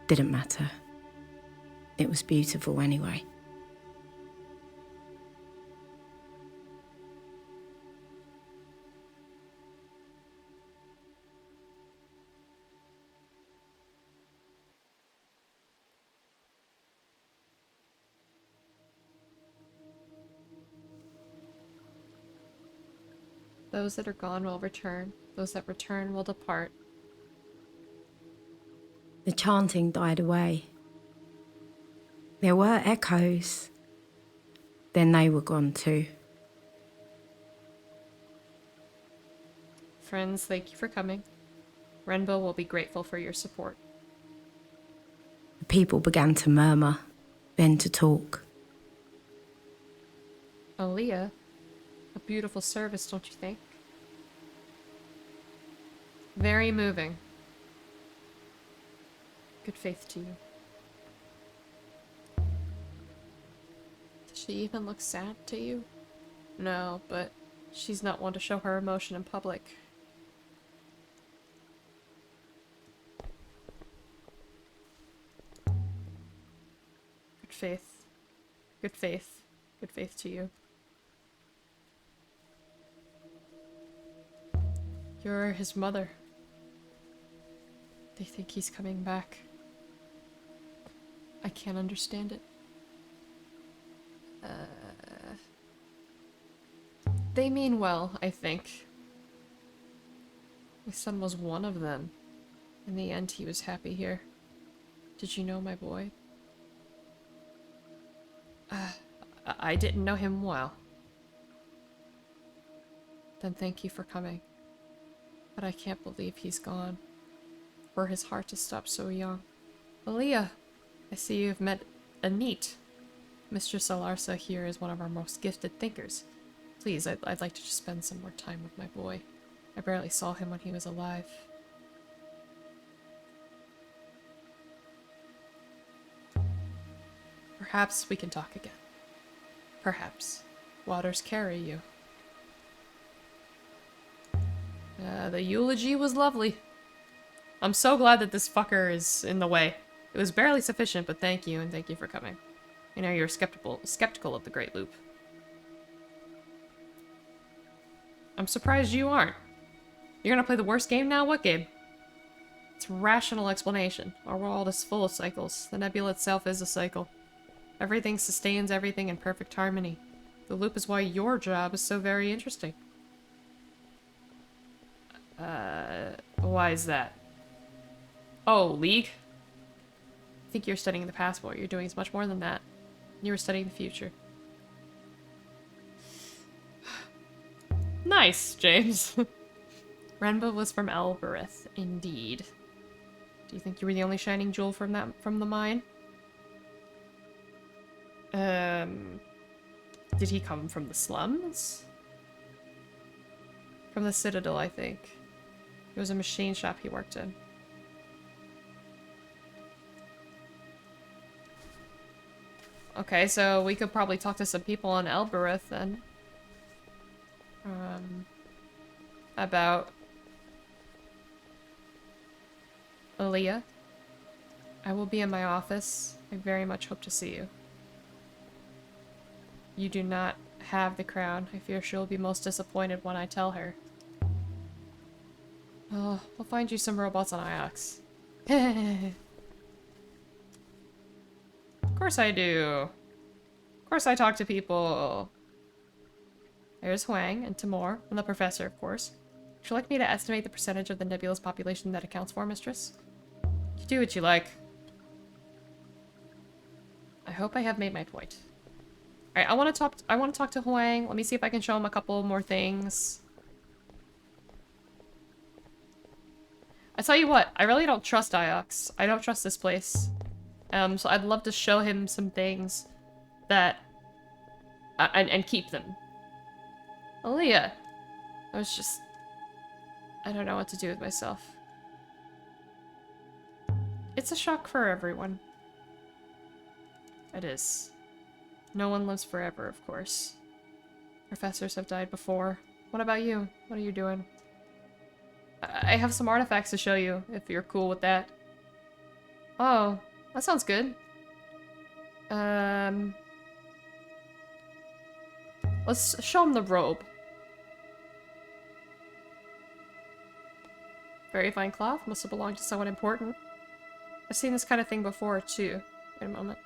Didn't matter. It was beautiful anyway. Those that are gone will return. Those that return will depart. The chanting died away. There were echoes. Then they were gone too. Friends, thank you for coming. Renbo will be grateful for your support. The people began to murmur, then to talk. Aaliyah, a beautiful service, don't you think? Very moving. Good faith to you. Does she even look sad to you? No, but she's not one to show her emotion in public. Good faith. Good faith. Good faith to you. You're his mother. They think he's coming back. I can't understand it. They mean well, I think. My son was one of them. In the end, he was happy here. Did you know my boy? I didn't know him well. Then thank you for coming. But I can't believe he's gone. For his heart to stop so young. Aaliyah, I see you've met Anit. Mr. Salarsa here is one of our most gifted thinkers. Please, I'd like to just spend some more time with my boy. I barely saw him when he was alive. Perhaps we can talk again. Perhaps. Waters carry you. The eulogy was lovely. I'm so glad that this fucker is in the way. It was barely sufficient, but thank you, and thank you for coming. You know, you're skeptical of the Great Loop. I'm surprised you aren't. You're gonna play the worst game now? What game? It's rational explanation. Our world is full of cycles. The nebula itself is a cycle. Everything sustains everything in perfect harmony. The loop is why your job is so very interesting. Why is that? Oh, League? I think you're studying the past, but what you're doing is much more than that. You were studying the future. Nice, James. Renba was from Elbereth, indeed. Do you think you were the only shining jewel from the mine? Did he come from the slums? From the Citadel, I think. It was a machine shop he worked in. Okay, so we could probably talk to some people on Elbereth then. About Aaliyah. I will be in my office. I very much hope to see you. You do not have the crown. I fear she'll be most disappointed when I tell her. Oh, we'll find you some robots on Iox. Of course I do. Of course I talk to people. There's Huang and Timur, and the professor, of course. Would you like me to estimate the percentage of the nebula's population that accounts for, mistress? You do what you like. I hope I have made my point. Alright, I want to talk to Huang. Let me see if I can show him a couple more things. I tell you what, I really don't trust Iox. I don't trust this place. So I'd love to show him some things that... and keep them. Aaliyah. I was just... I don't know what to do with myself. It's a shock for everyone. It is. No one lives forever, of course. Professors have died before. What about you? What are you doing? I have some artifacts to show you, if you're cool with that. Oh, that sounds good. Let's show him the robe. Very fine cloth. Must have belonged to someone important. I've seen this kind of thing before, too. Wait a moment.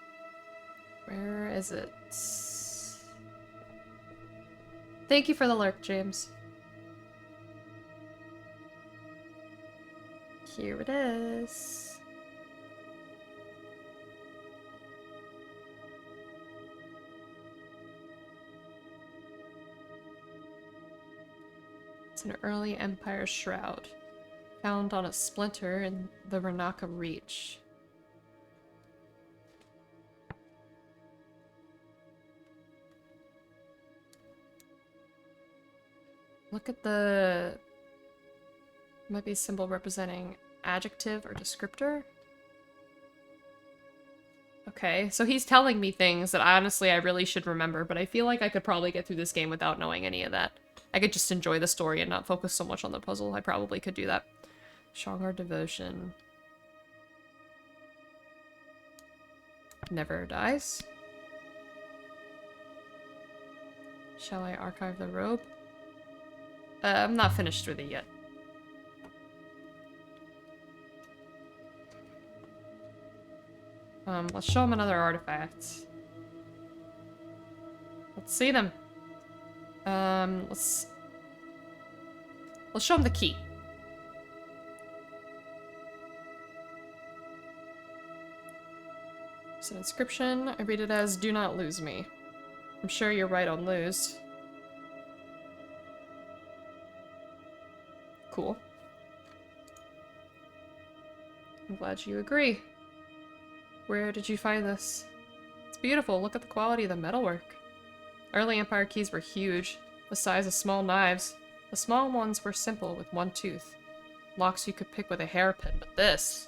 Where is it? Thank you for the lurk, James. Here it is. It's an early Empire shroud, found on a splinter in the Renaka Reach. Look at the... might be a symbol representing adjective or descriptor. Okay, so he's telling me things that honestly I really should remember, but I feel like I could probably get through this game without knowing any of that. I could just enjoy the story and not focus so much on the puzzle. I probably could do that. Shanghar devotion. Never dies. Shall I archive the robe? I'm not finished with it yet. Let's show him another artifact. Let's see them. Let's show him the key. It's an inscription. I read it as, "Do not lose me." I'm sure you're right on lose. Cool. I'm glad you agree. Where did you find this? It's beautiful. Look at the quality of the metalwork. Early Empire keys were huge, the size of small knives. The small ones were simple with one tooth. Locks you could pick with a hairpin, but this...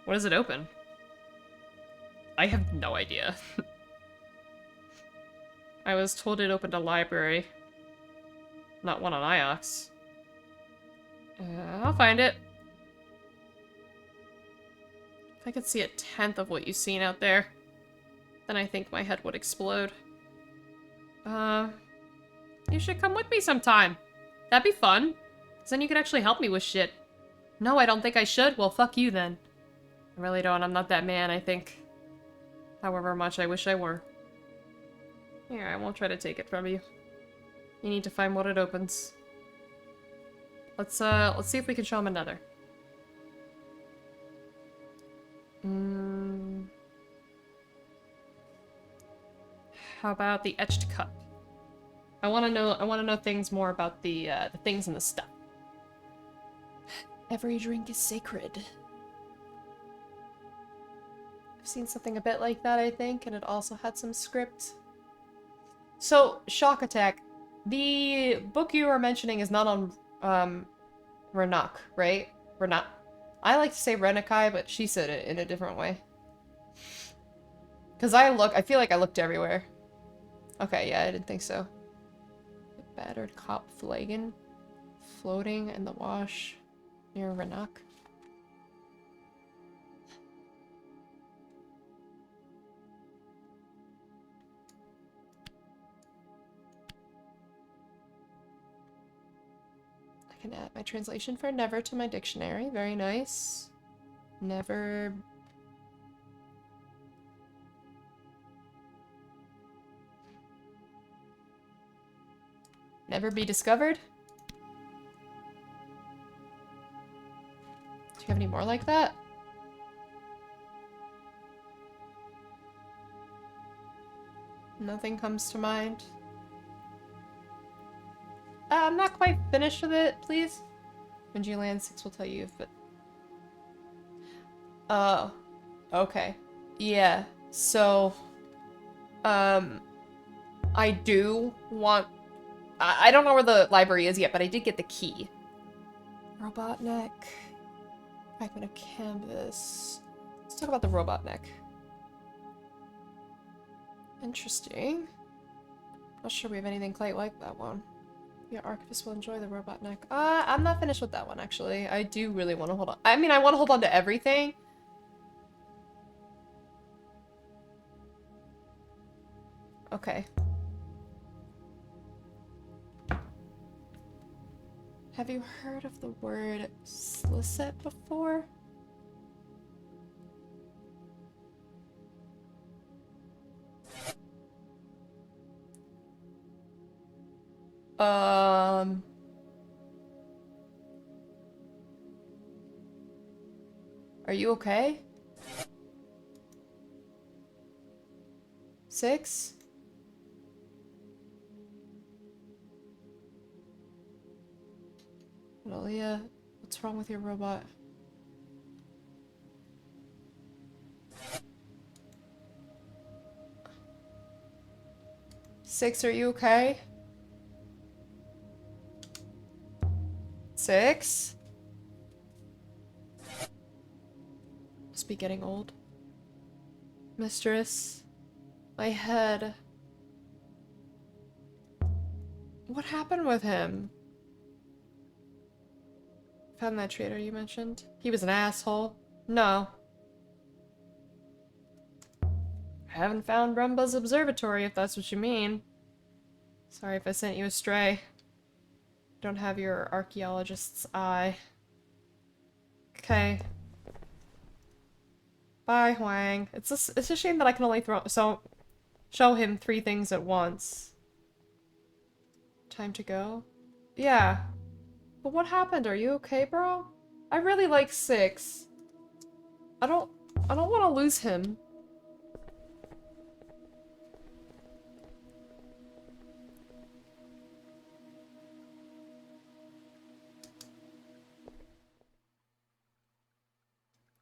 what does it open? I have no idea. I was told it opened a library. Not one on Iox. I'll find it. If I could see 1/10 of what you've seen out there, then I think my head would explode. You should come with me sometime. That'd be fun. 'Cause then you could actually help me with shit. No, I don't think I should. Well, fuck you then. I really don't. I'm not that man, I think. However much I wish I were. Here, I won't try to take it from you. You need to find what it opens. Let's see if we can show him another. How about the etched cup? I want to know things more about the things in the stuff. Every drink is sacred. I've seen something a bit like that, I think, and it also had some script. So, Shock Attack. The book you were mentioning is not on, Renak, right? Renak. I like to say Renakai, but she said it in a different way. Because I feel like I looked everywhere. Okay, yeah, I didn't think so. Battered cop flagon. Floating in the wash near Renak. I can add my translation for never to my dictionary. Very nice. Never. Never be discovered? Do you have any more like that? Nothing comes to mind. I'm not quite finished with it, please. When you land 6 will tell you if it... Oh. Okay. Yeah. So... I do want... I don't know where the library is yet, but I did get the key. Robot neck. Fragment of canvas. Let's talk about the robot neck. Interesting. Not sure we have anything quite like that one. Your archivist will enjoy the robot neck. I'm not finished with that one, actually. I do really want to hold on. I mean, I want to hold on to everything. Okay. Have you heard of the word slicet before? Are you okay? 6? Lilia, what's wrong with your robot? Six, are you okay? 6? Must be getting old. Mistress, my head. What happened with him? Found that traitor you mentioned? He was an asshole. No. I haven't found Rumba's observatory, if that's what you mean. Sorry if I sent you astray. Don't have your archaeologist's eye. Okay. Bye, Huang. It's a shame that I can only show him 3 things at once. Time to go? Yeah. But what happened? Are you okay, bro? I really like 6. I don't want to lose him.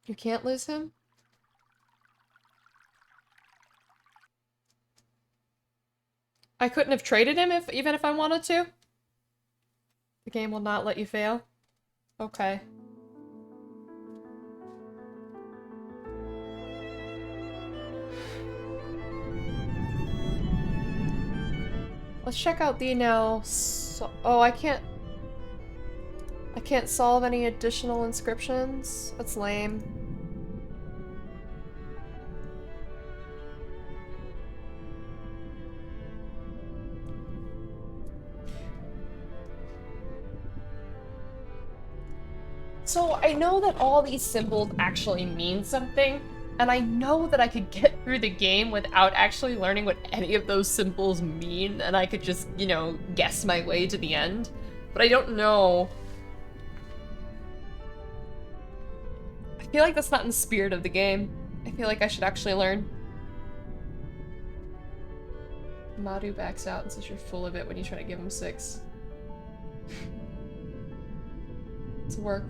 You can't lose him? I couldn't have traded him even if I wanted to? The game will not let you fail? Okay. Let's check out the now. Oh, I can't solve any additional inscriptions? That's lame. So I know that all these symbols actually mean something, and I know that I could get through the game without actually learning what any of those symbols mean, and I could just, you know, guess my way to the end. But I don't know. I feel like that's not in the spirit of the game. I feel like I should actually learn. Madhu backs out and says you're full of it when you try to give him 6. It's worth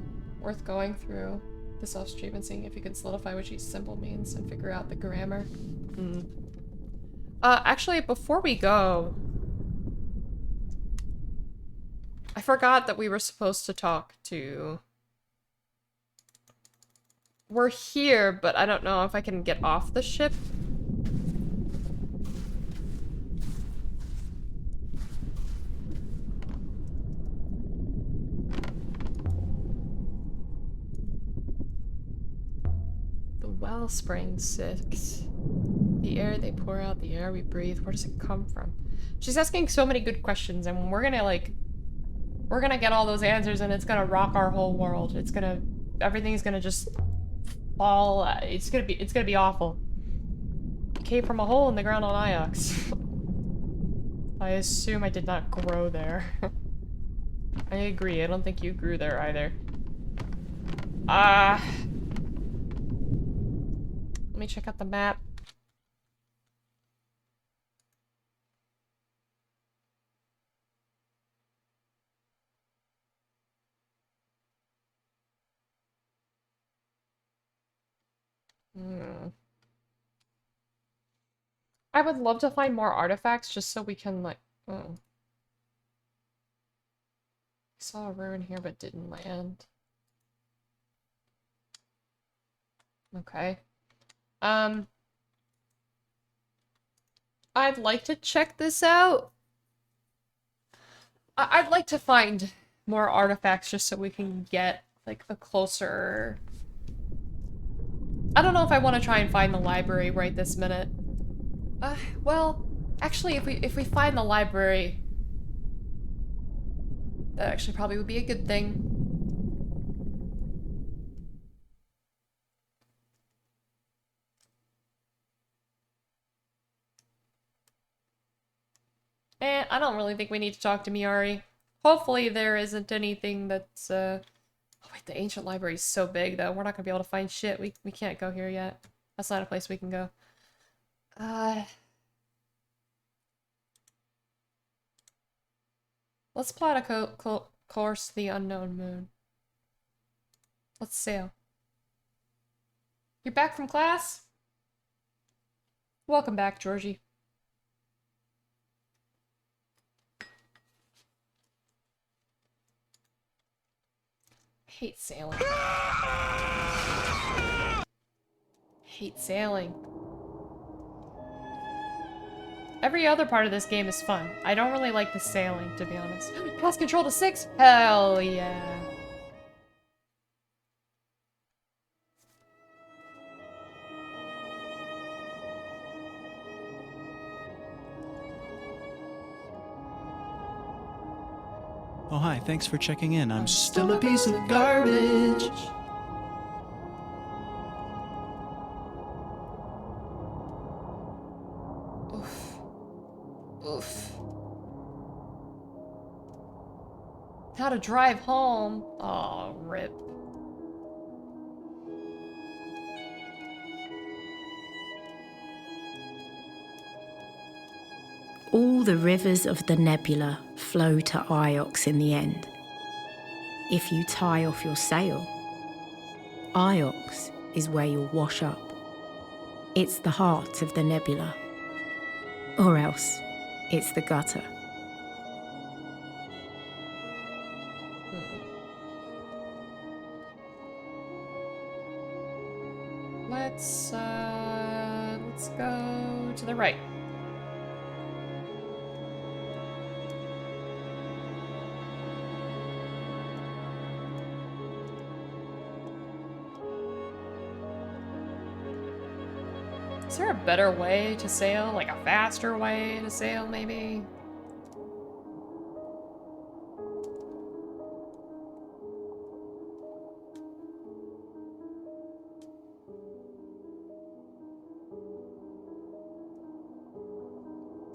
going through this off stream and seeing if you can solidify what each symbol means and figure out the grammar. Actually, before we go, I forgot that we were supposed to talk to... We're here, but I don't know if I can get off the ship. The wellspring 6. The air they pour out, the air we breathe, where does it come from? She's asking so many good questions, and we're gonna, like... We're gonna get all those answers, and it's gonna rock our whole world. It's gonna... Everything's gonna just... fall... It's gonna be awful. It came from a hole in the ground on Iox. I assume I did not grow there. I agree, I don't think you grew there either. Let me check out the map. I would love to find more artifacts just so we can, like... Oh. I saw a ruin here but didn't land. Okay. I'd like to check this out. I'd like to find more artifacts just so we can get, like, a closer... I don't know if I want to try and find the library right this minute. Well, actually, if we find the library, that actually probably would be a good thing. And I don't really think we need to talk to Miari. Hopefully there isn't anything that's, Oh wait, the ancient library is so big, though. We're not gonna be able to find shit. We can't go here yet. That's not a place we can go. Let's plot a course to the unknown moon. Let's sail. You're back from class? Welcome back, Georgie. Hate sailing. Hate sailing. Every other part of this game is fun. I don't really like the sailing, to be honest. Pass control to 6? Hell yeah. Oh, hi, thanks for checking in. I'm still a piece of garbage. Oof. Oof. How to drive home. Oh, rip. All the rivers of the nebula flow to Iox in the end. If you tie off your sail, Iox is where you'll wash up. It's the heart of the nebula. Or else, it's the gutter. Let's go to the right. Is there a better way to sail? Like a faster way to sail, maybe?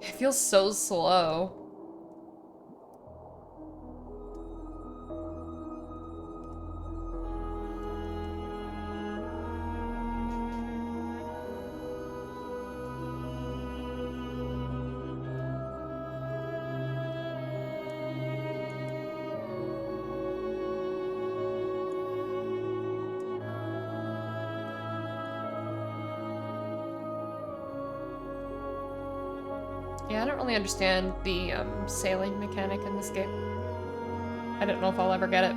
It feels so slow. Yeah, I don't really understand the sailing mechanic in this game. I don't know if I'll ever get it.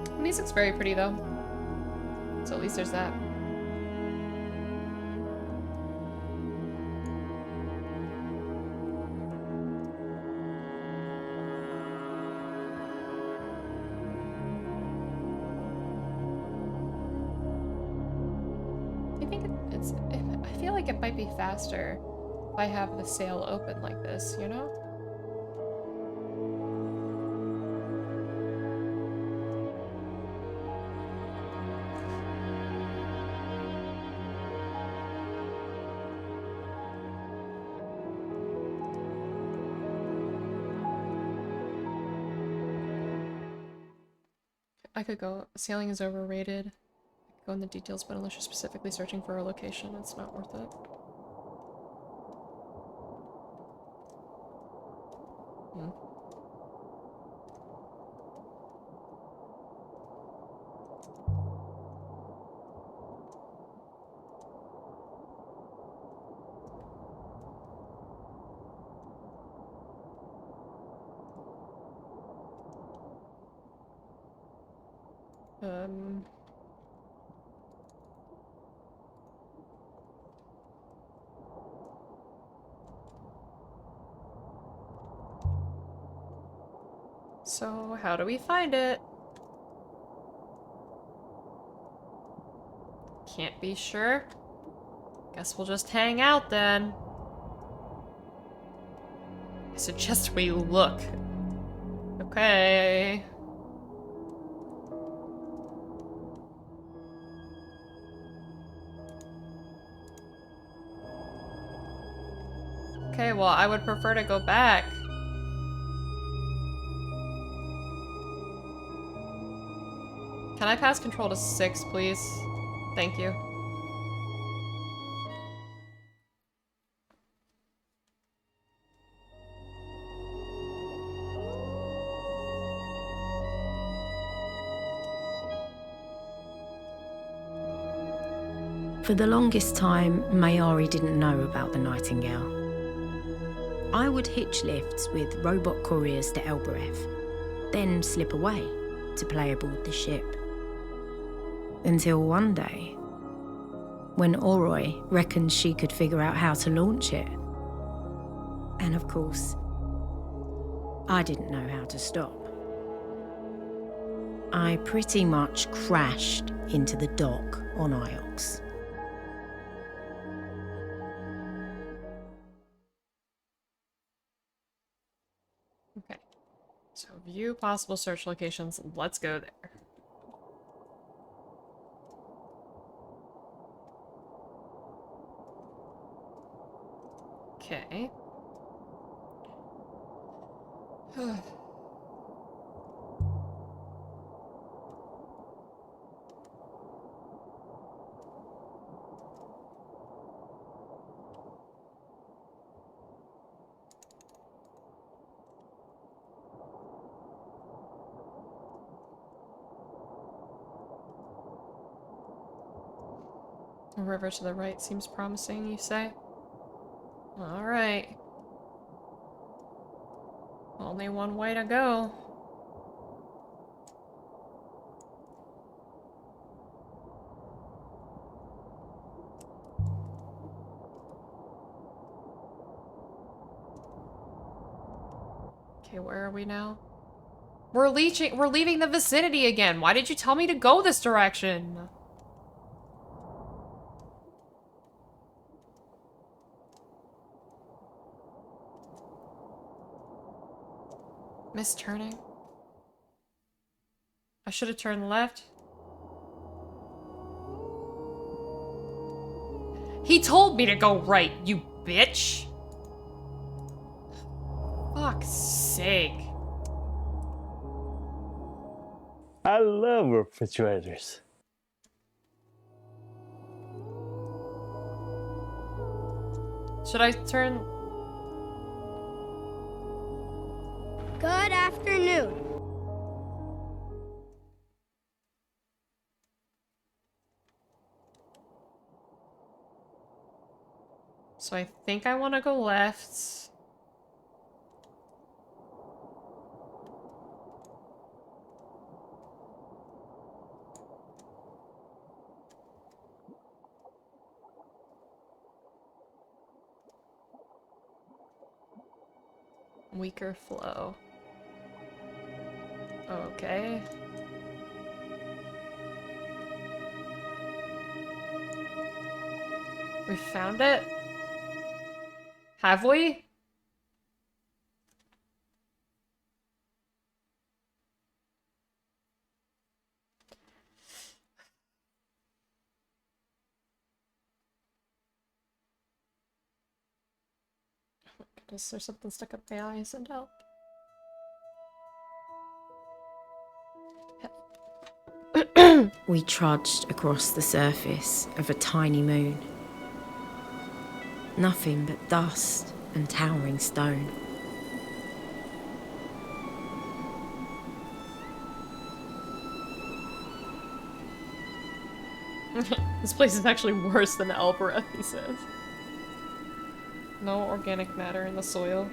The music's very pretty though. So at least there's that. I think I feel like it might be faster if I have the sail open like this, you know? I could go, sailing is overrated. I could go in the details, but unless you're specifically searching for a location, it's not worth it. Hmm. So how do we find it? Can't be sure. Guess we'll just hang out then. I suggest we look. Okay. Okay, well, I would prefer to go back. Can I pass control to 6, please? Thank you. For the longest time, Mayari didn't know about the Nightingale. I would hitch lifts with robot couriers to Elbereth, then slip away to play aboard the ship. Until one day, when Oroi reckoned she could figure out how to launch it. And of course, I didn't know how to stop. I pretty much crashed into the dock on Iox. Okay. So view possible search locations. Let's go there. Okay. A river to the right seems promising, you say? Alright. Only one way to go. Okay, where are we now? We're leaving the vicinity again. Why did you tell me to go this direction? Missed turning. I should have turned left. He told me to go right, you bitch! Fuck's sake. I love refrigerators. Should I turn... Good afternoon. So I think I want to go left. Weaker flow. Okay. We found it? Have we? Goodness, there's something stuck up my eye. Send help. We trudged across the surface of a tiny moon. Nothing but dust and towering stone. This place is actually worse than Elbereth, he says. No organic matter in the soil.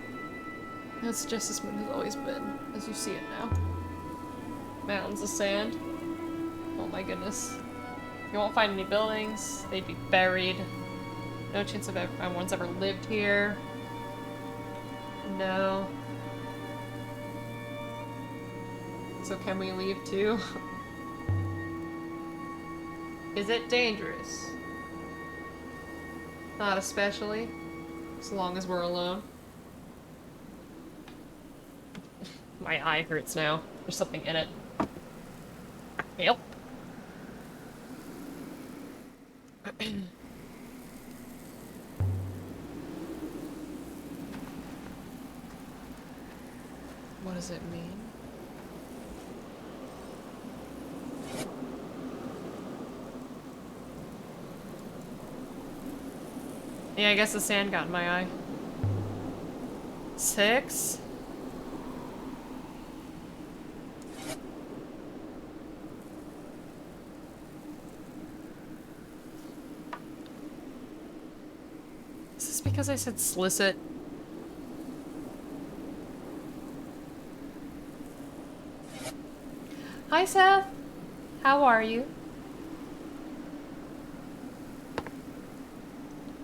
It's just as smooth as it's always been, as you see it now. Mountains of sand. Oh my goodness. You won't find any buildings. They'd be buried. No chance of anyone's ever lived here. No. So can we leave too? Is it dangerous? Not especially. As long as we're alone. My eye hurts now. There's something in it. Yep. What does it mean? Yeah, I guess the sand got in my eye. 6? Is this because I said slicit? Hi, Seth. How are you?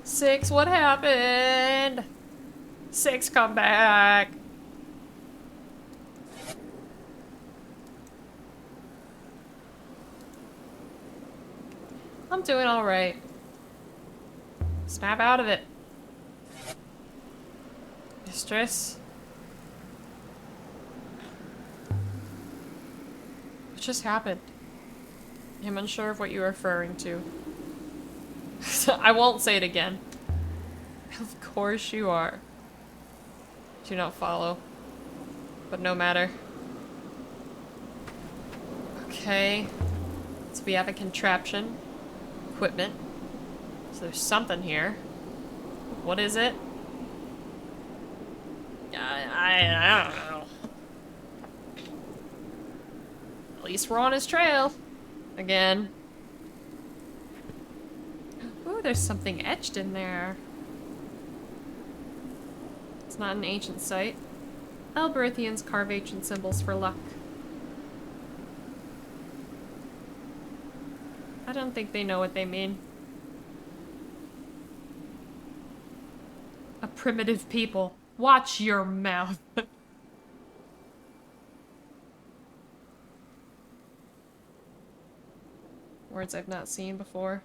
6, what happened? 6, come back. I'm doing alright. Snap out of it. Mistress? What just happened? I'm unsure of what you're referring to. I won't say it again. Of course you are. Do not follow. But no matter. Okay. So we have a contraption. Equipment. So there's something here. What is it? I don't know. At least we're on his trail. Again. Ooh, there's something etched in there. It's not an ancient site. Elberithians carve ancient symbols for luck. I don't think they know what they mean. A primitive people. Watch your mouth. Words I've not seen before.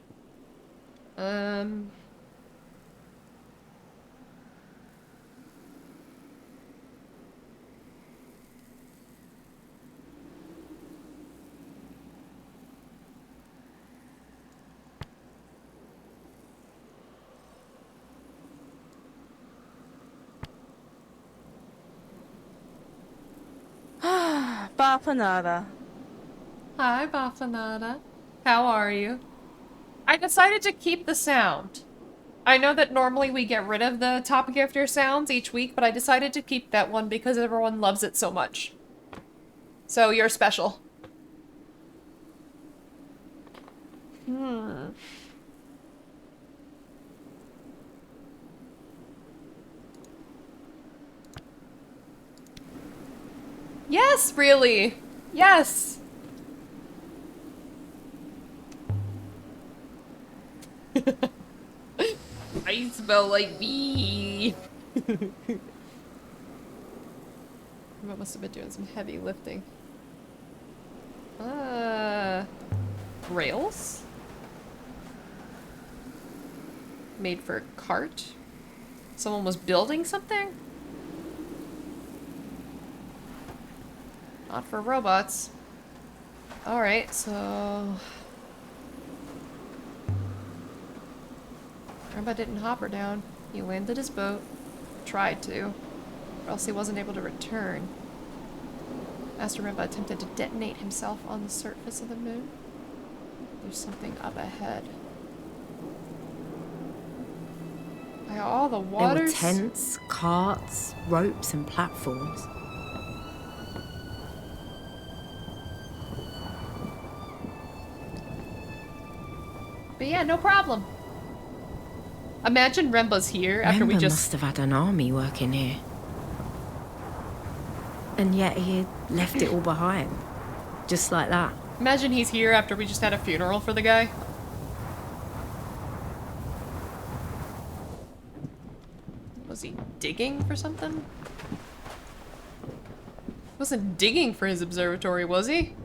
Bapanada. Hi, Baffanada. How are you? I decided to keep the sound. I know that normally we get rid of the topic after sounds each week, but I decided to keep that one because everyone loves it so much. So you're special. Yes, really. Yes. I smell like me. I must have been doing some heavy lifting. Rails? Made for a cart? Someone was building something? Not for robots. Alright, so... Remba didn't hop her down. He landed his boat. Tried to. Or else he wasn't able to return. Master Remba attempted to detonate himself on the surface of the moon. There's something up ahead. By all the There were waters... tents, carts, ropes, and platforms. But yeah, no problem. Imagine Remba's here after we Remba just... must have had an army working here. And yet he had left it all behind. Just like that. Imagine he's here after we just had a funeral for the guy. Was he digging for something? Wasn't digging for his observatory, was he?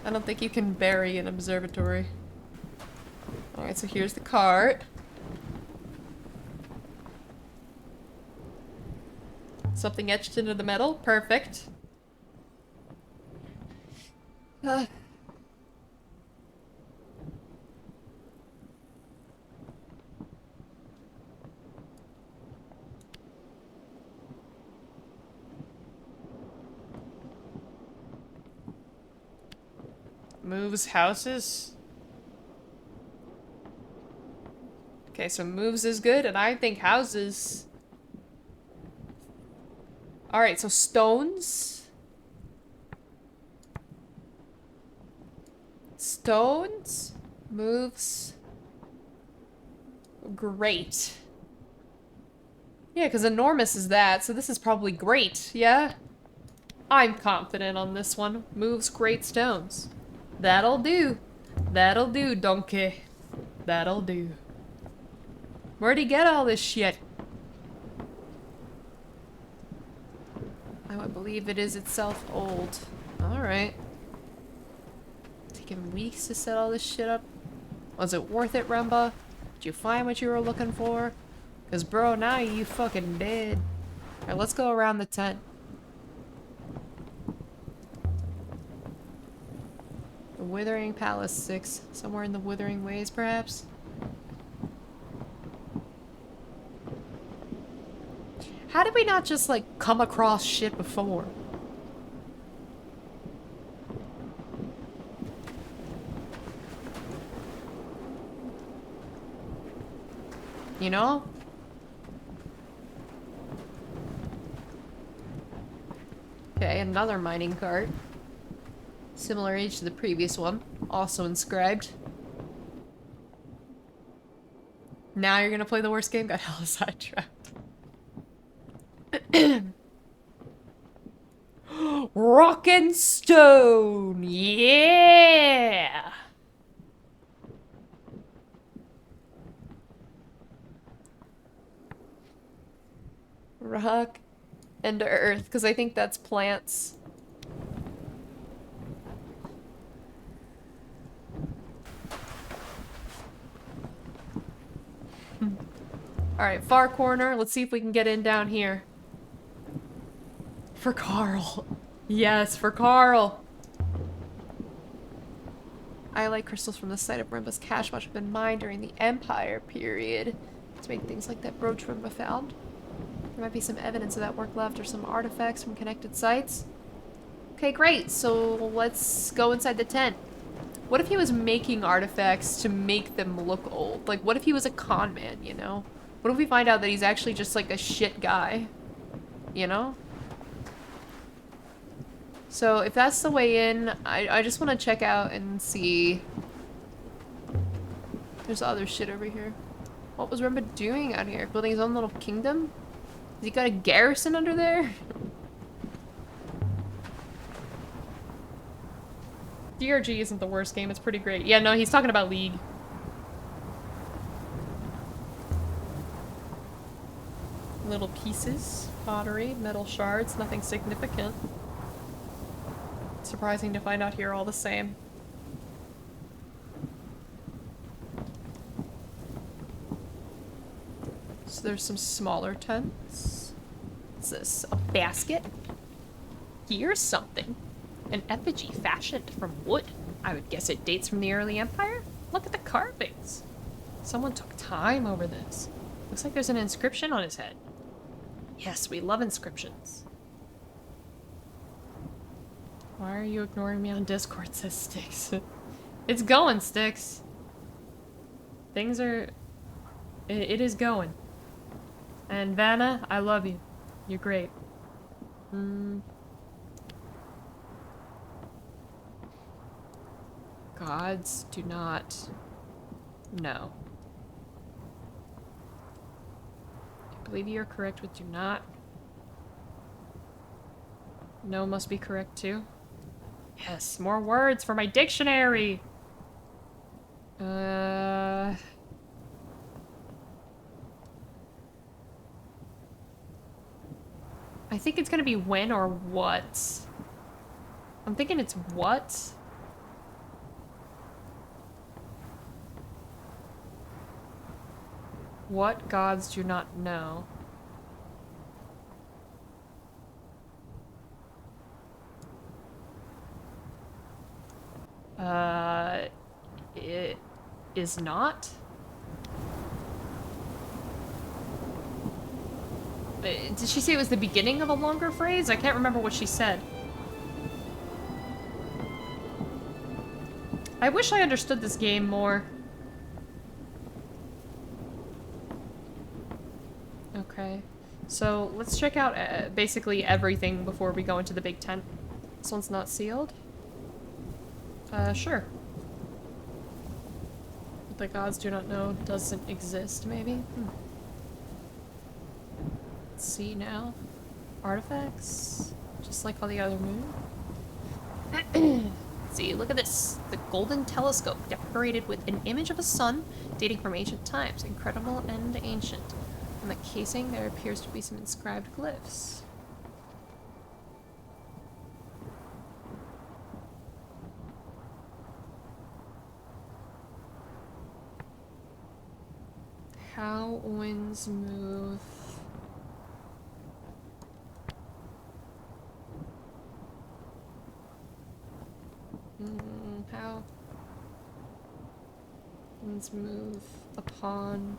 I don't think you can bury an observatory. Alright, so here's the cart. Something etched into the metal. Perfect. Moves houses. Okay, so moves is good, and I think houses... Alright, so stones. Stones. Moves. Great. Yeah, because enormous is that, so this is probably great, yeah? I'm confident on this one. Moves great stones. That'll do. That'll do, donkey. That'll do. Where'd he get all this shit? I would believe it is itself old. Alright. Taking weeks to set all this shit up. Was it worth it, Remba? Did you find what you were looking for? Cause bro, now you fucking dead. Alright, let's go around the tent. The Withering Palace 6. Somewhere in the Withering Ways, perhaps? How did we not just, like, come across shit before? You know? Okay, another mining cart. Similar age to the previous one. Also inscribed. Now you're gonna play the worst game? Got hella sidetracked. Rock and stone! Yeah! Rock and earth, because I think that's plants. Alright, far corner. Let's see if we can get in down here. For Carl. Yes, for Carl. I like crystals from the site of Remba's cache much have been mined during the Empire period to make things like that brooch Remba found. There might be some evidence of that work left or some artifacts from connected sites. Okay, great. So let's go inside the tent. What if he was making artifacts to make them look old? Like, what if he was a con man, you know? What if we find out that he's actually just like a shit guy? You know? So if that's the way in, I just want to check out and see. There's other shit over here. What was Remba doing out here? Building his own little kingdom? Has he got a garrison under there? DRG isn't the worst game, it's pretty great. Yeah, no, he's talking about League. Little pieces, pottery, metal shards, nothing significant. Surprising to find out here all the same. So there's some smaller tents. What's this? A basket? Here's something. An effigy fashioned from wood. I would guess it dates from the early empire. Look at the carvings. Someone took time over this. Looks like there's an inscription on his head. Yes, we love inscriptions. Why are you ignoring me on Discord, says Styx. It's going, Styx. Things are... It is going. And Vanna, I love you. You're great. Gods do not know. I believe you are correct with do not. No must be correct too. Yes, more words for my dictionary! I think it's gonna be when or what. I'm thinking it's what? What gods do not know? It is not? Did she say it was the beginning of a longer phrase? I can't remember what she said. I wish I understood this game more. Okay, so let's check out basically everything before we go into the big tent. This one's not sealed? Sure. What the gods do not know doesn't exist, maybe? Let's see now. Artifacts? Just like all the other moon? Let's see, look at this. The golden telescope decorated with an image of a sun dating from ancient times. Incredible and ancient. On the casing, there appears to be some inscribed glyphs. How winds move. How winds move upon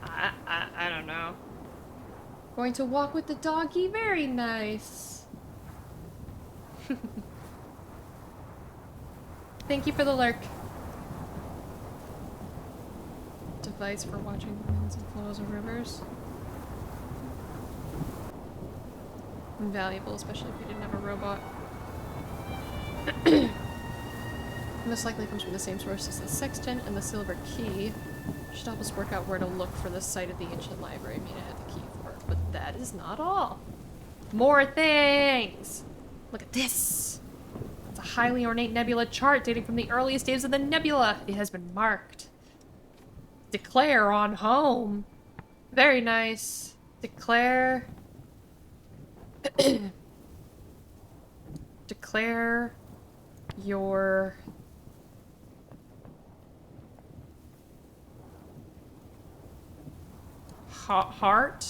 I don't know. Going to walk with the doggy? Very nice. Thank you for the lurk. Device for watching the winds and flows of rivers. Invaluable, especially if you didn't have a robot. Most likely comes from the same source as the sextant and the silver key. Should help us work out where to look for the site of the ancient library. I mean, I had the key for it, but that is not all. More things! Look at this! It's a highly ornate nebula chart dating from the earliest days of the nebula. It has been marked. Declare on home. Very nice. Declare... Declare your... heart?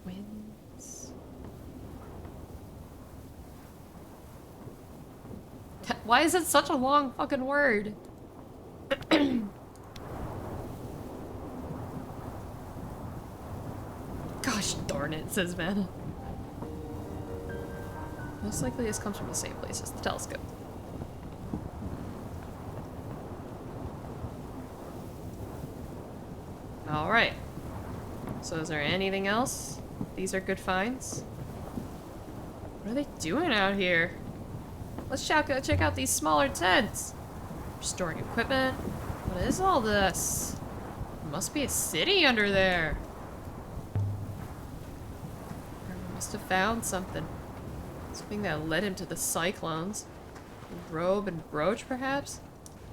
Winds. Why is it such a long fucking word? says Ben. Most likely this comes from the same place as the telescope. Alright. So is there anything else? These are good finds. What are they doing out here? Let's check out these smaller tents. Storing equipment. What is all this? There must be a city under there. I must have found something. Something that led him to the cyclones. A robe and brooch, perhaps?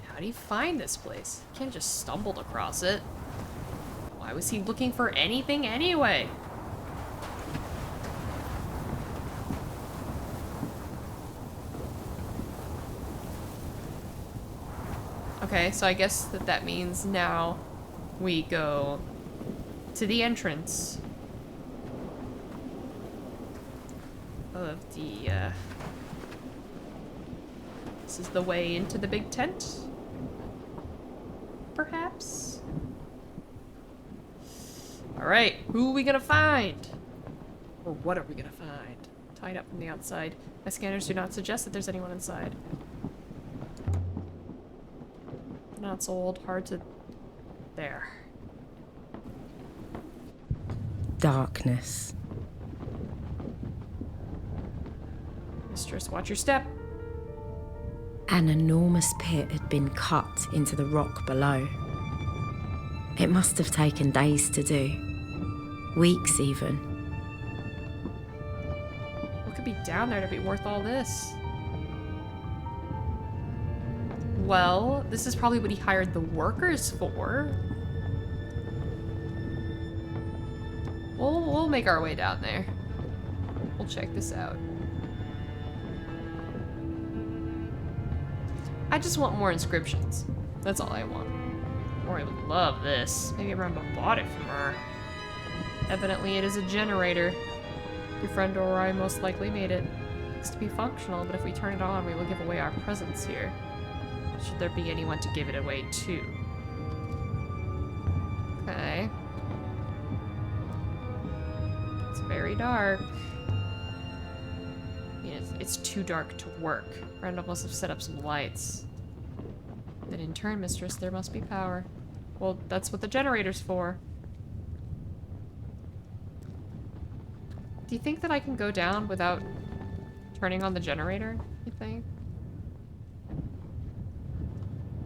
How do you find this place? You can't just stumbled across it. Why was he looking for anything anyway? Okay, so I guess that means now we go to the entrance of the, this is the way into the big tent? Perhaps? Alright, who are we gonna find? Or what are we gonna find? Tied up from the outside. My scanners do not suggest that there's anyone inside. Not so old, hard to... There. Darkness. Mistress, watch your step. An enormous pit had been cut into the rock below. It must have taken days to do. Weeks even. What could be down there to be worth all this? Well, this is probably what he hired the workers for. We'll make our way down there. We'll check this out. I just want more inscriptions. That's all I want. Or I would love this. Maybe Remember bought it from her. Evidently it is a generator. Your friend or I most likely made it. Looks to be functional, but if we turn it on, we will give away our presence here. Should there be anyone to give it away to? Okay. It's very dark. I mean, it's too dark to work. Randall must have set up some lights. Then in turn, Mistress, there must be power. Well, that's what the generator's for. Do you think that I can go down without turning on the generator, you think?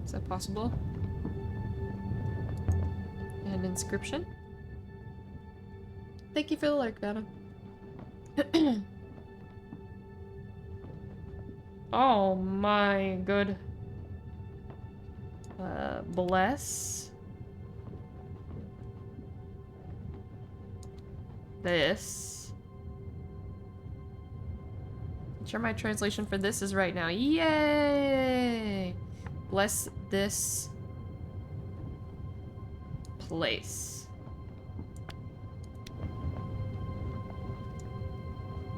Is that possible? An inscription? Thank you for the lurk, madam. Oh my good. Bless this. I'm sure my translation for this is right now. Yay! Bless this place.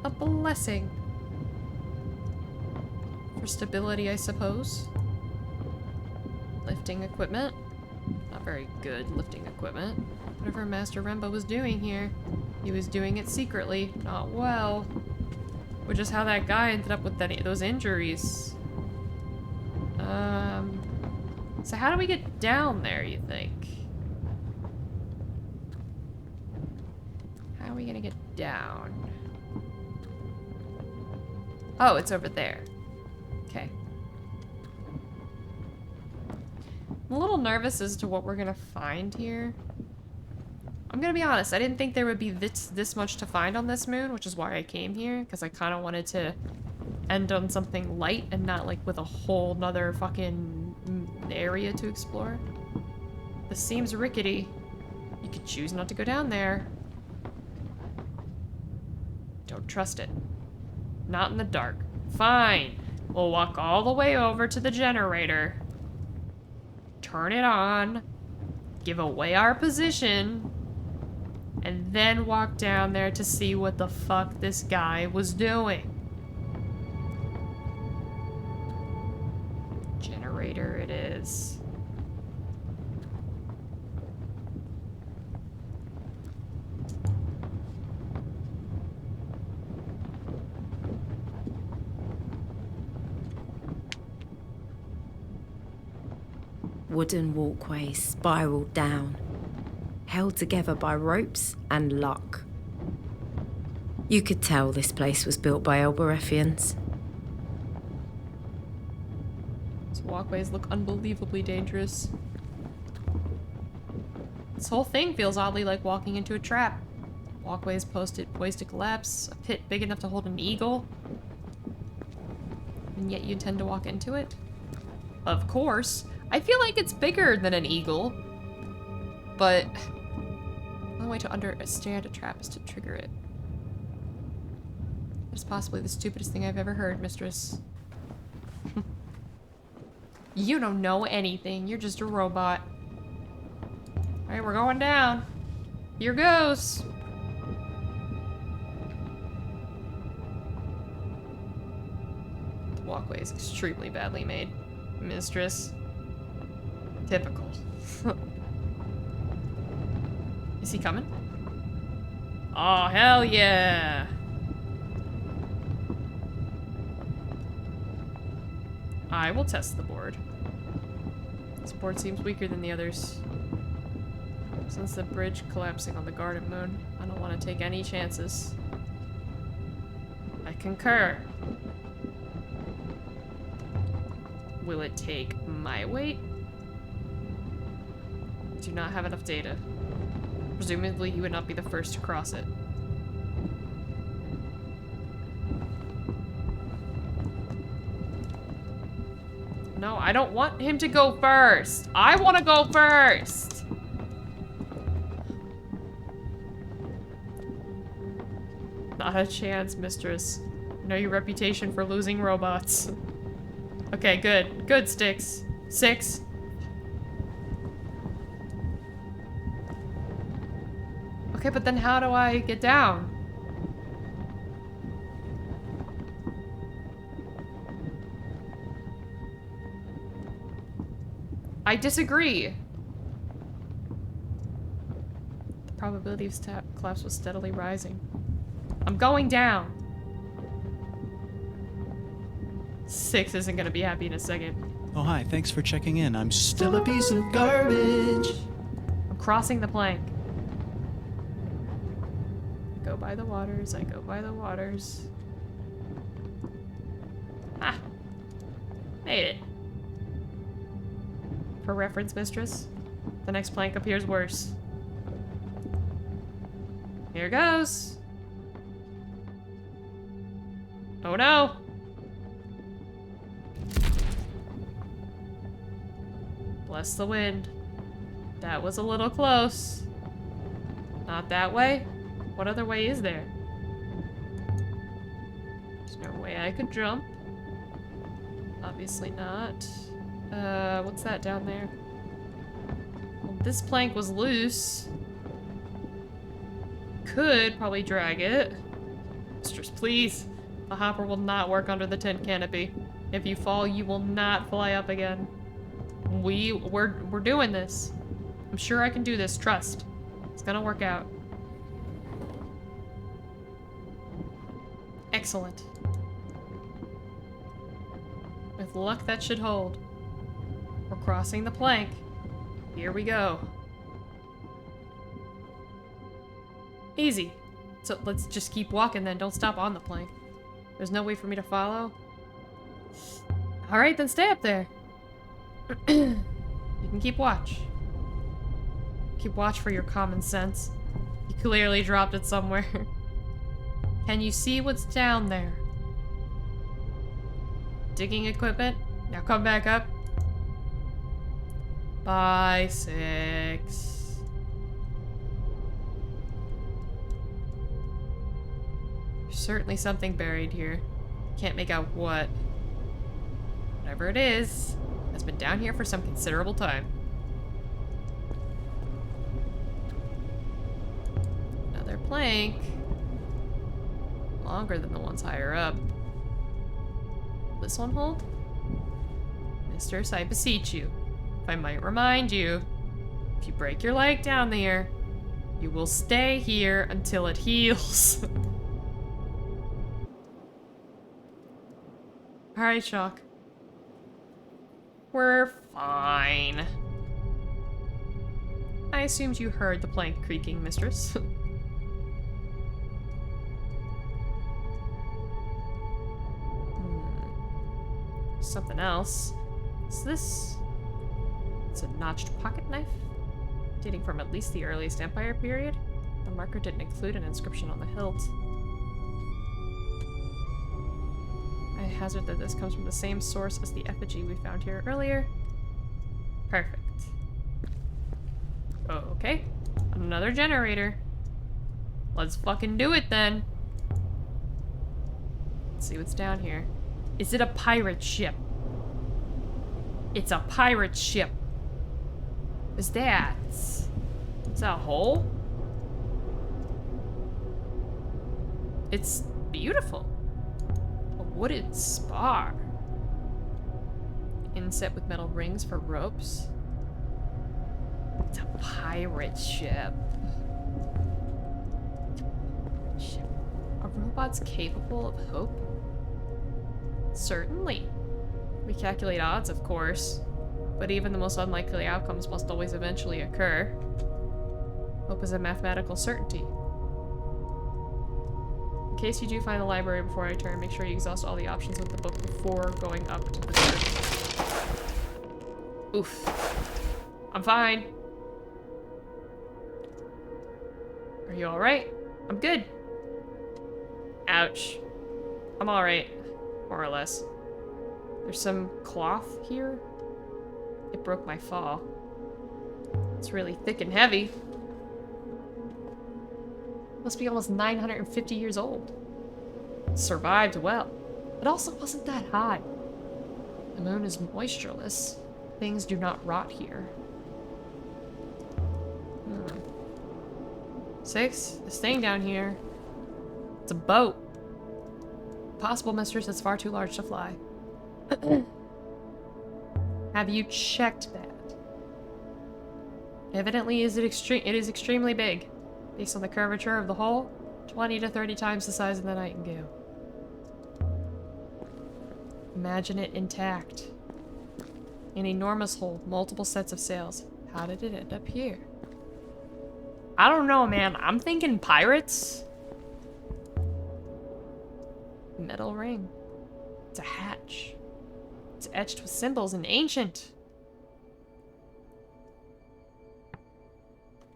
A blessing. For stability, I suppose. Lifting equipment. Not very good lifting equipment. Whatever Master Rembo was doing here, he was doing it secretly, not well. Which is how that guy ended up with those injuries. So how do we get down there, you think? How are we gonna get down? Oh, it's over there. Okay. I'm a little nervous as to what we're gonna find here. I'm gonna be honest, I didn't think there would be this much to find on this moon, which is why I came here, because I kind of wanted to end on something light and not like with a whole nother fucking area to explore. This seems rickety. You could choose not to go down there. Don't trust it. Not in the dark. Fine. We'll walk all the way over to the generator. Turn it on. Give away our position. And then walk down there to see what the fuck this guy was doing. Generator it is. wooden walkways spiraled down, held together by ropes and luck. You could tell this place was built by Elberethians. These walkways look unbelievably dangerous. This whole thing feels oddly like walking into a trap. Walkways poised to collapse, a pit big enough to hold an eagle. And yet you intend to walk into it? Of course. I feel like it's bigger than an eagle. But the only way to understand a trap is to trigger it. It's possibly the stupidest thing I've ever heard, mistress. You don't know anything. You're just a robot. Alright, we're going down. Here goes. The walkway is extremely badly made, mistress. Typical. Is he coming? Oh, hell yeah! I will test the board. This board seems weaker than the others. Since the bridge collapsing on the garden moon, I don't want to take any chances. I concur. Will it take my weight? I do not have enough data. Presumably, he would not be the first to cross it. No, I don't want him to go first. I want to go first. Not a chance, mistress. I know your reputation for losing robots. Okay, good. Good, Sticks. 6. Okay, but then how do I get down? I disagree. The probability of collapse was steadily rising. I'm going down. 6 isn't gonna be happy in a second. Oh, hi, thanks for checking in. I'm still a piece of garbage. I'm crossing the plank. I go by the waters, I go by the waters. Ah! Made it. For reference, mistress, the next plank appears worse. Here goes. Oh no! Bless the wind. That was a little close. Not that way? What other way is there? There's no way I could jump. Obviously not. What's that down there? Well, this plank was loose. Could probably drag it. Mistress, please. The hopper will not work under the tent canopy. If you fall, you will not fly up again. We're doing this. I'm sure I can do this. Trust. It's gonna work out. Excellent. With luck, that should hold. We're crossing the plank. Here we go. Easy. So let's just keep walking then. Don't stop on the plank. There's no way for me to follow. Alright, then stay up there. You can keep watch. Keep watch for your common sense. You clearly dropped it somewhere. Can you see what's down there? Digging equipment? Now come back up. Bye, 6. There's certainly something buried here. Can't make out what. Whatever it is, has been down here for some considerable time. Another plank. Longer than the ones higher up. Will this one hold? Mistress, I beseech you. If I might remind you, if you break your leg down there, you will stay here until it heals. Alright, Shock. We're fine. I assumed you heard the plank creaking, mistress. Something else. Is this... It's a notched pocket knife? Dating from at least the earliest Empire period? The marker didn't include an inscription on the hilt. I hazard that this comes from the same source as the effigy we found here earlier. Perfect. Okay. Another generator. Let's fucking do it then. Let's see what's down here. Is it a pirate ship? It's a pirate ship. What's that? Is that a hole? It's beautiful. A wooden spar. Inset with metal rings for ropes. It's a pirate ship. Are robots capable of hope? Certainly. We calculate odds, of course, but even the most unlikely outcomes must always eventually occur. Hope is a mathematical certainty. In case you do find the library before I return, make sure you exhaust all the options with the book before going up to the surface. Oof. I'm fine. Are you alright? I'm good. Ouch. I'm alright. More or less. There's some cloth here. It broke my fall. It's really thick and heavy. Must be almost 950 years old. Survived well. It also wasn't that high. The moon is moistureless. Things do not rot here. 6. This thing down here. It's a boat. Possible, mistress, that's far too large to fly. Have you checked that? Evidently, it is extremely big. Based on the curvature of the hull, 20 to 30 times the size of the Nightingale. Imagine it intact. An enormous hull, multiple sets of sails. How did it end up here? I don't know, man. I'm thinking pirates. Metal ring. It's a hatch. It's etched with symbols in ancient.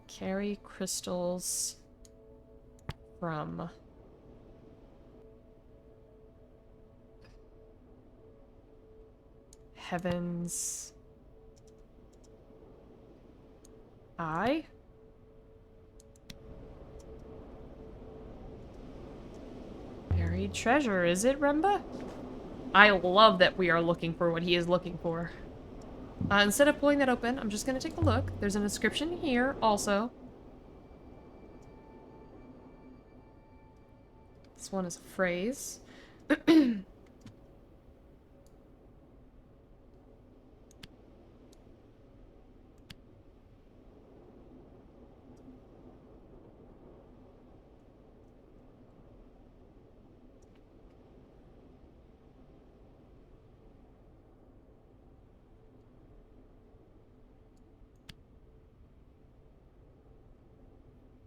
Carry crystals from Heaven's Eye? Buried treasure, is it, Remba? I love that we are looking for what he is looking for. Instead of pulling that open, I'm just gonna take a look. There's an inscription here, also. This one is a phrase.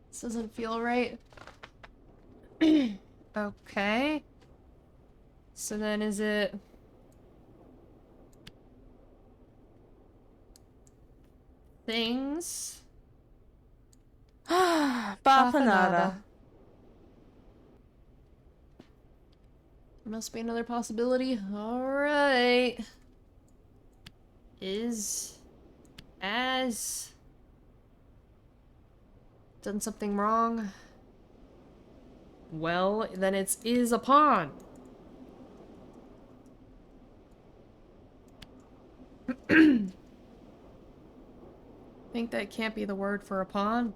This doesn't feel right. Okay. So then is it... Things? Bafanada. There must be another possibility. Alright. Is... As... Done something wrong? Well, then it's is upon. Think that can't be the word for upon.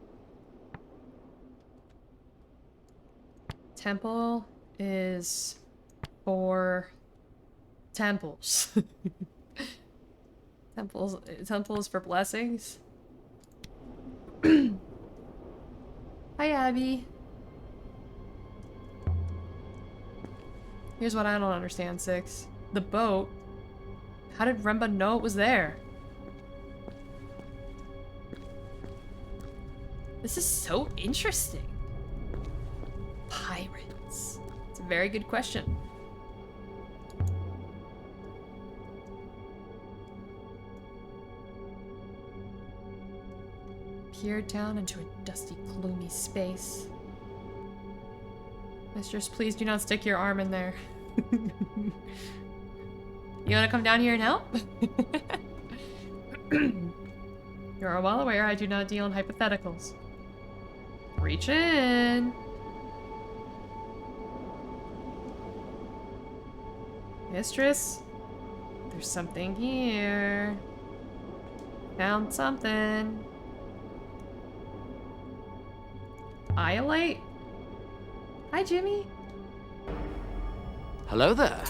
Temple is for temples. Temples for blessings. Hi, Abby. Here's what I don't understand, 6. The boat. How did Remba know it was there? This is so interesting. Pirates. It's a very good question. Peered down into a dusty, gloomy space. Mistress, please do not stick your arm in there. You wanna come down here and help? You are well aware I do not deal in hypotheticals. Reach in. Mistress, there's something here. Found something. Iolite? Hi, Jimmy. Hello there.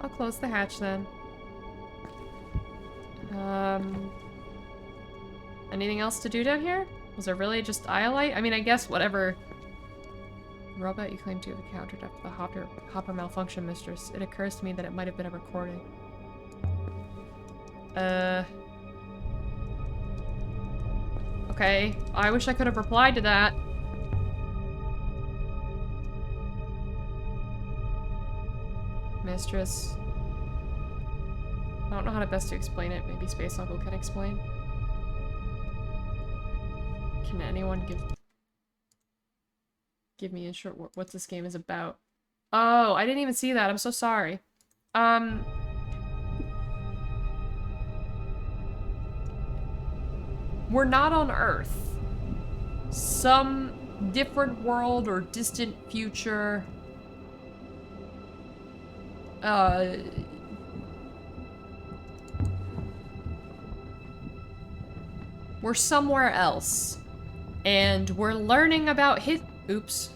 I'll close the hatch then. Anything else to do down here? Was there really just Iolite? I mean, I guess whatever robot you claim to have encountered after the hopper malfunction, Mistress. It occurs to me that it might have been a recording. Okay. I wish I could have replied to that. Mistress. I don't know how to best to explain it. Maybe SpaceHuggle can explain. Can anyone give me in short what this game is about? Oh, I didn't even see that. I'm so sorry. We're not on Earth. Some different world or distant future. We're somewhere else. And we're learning about oops.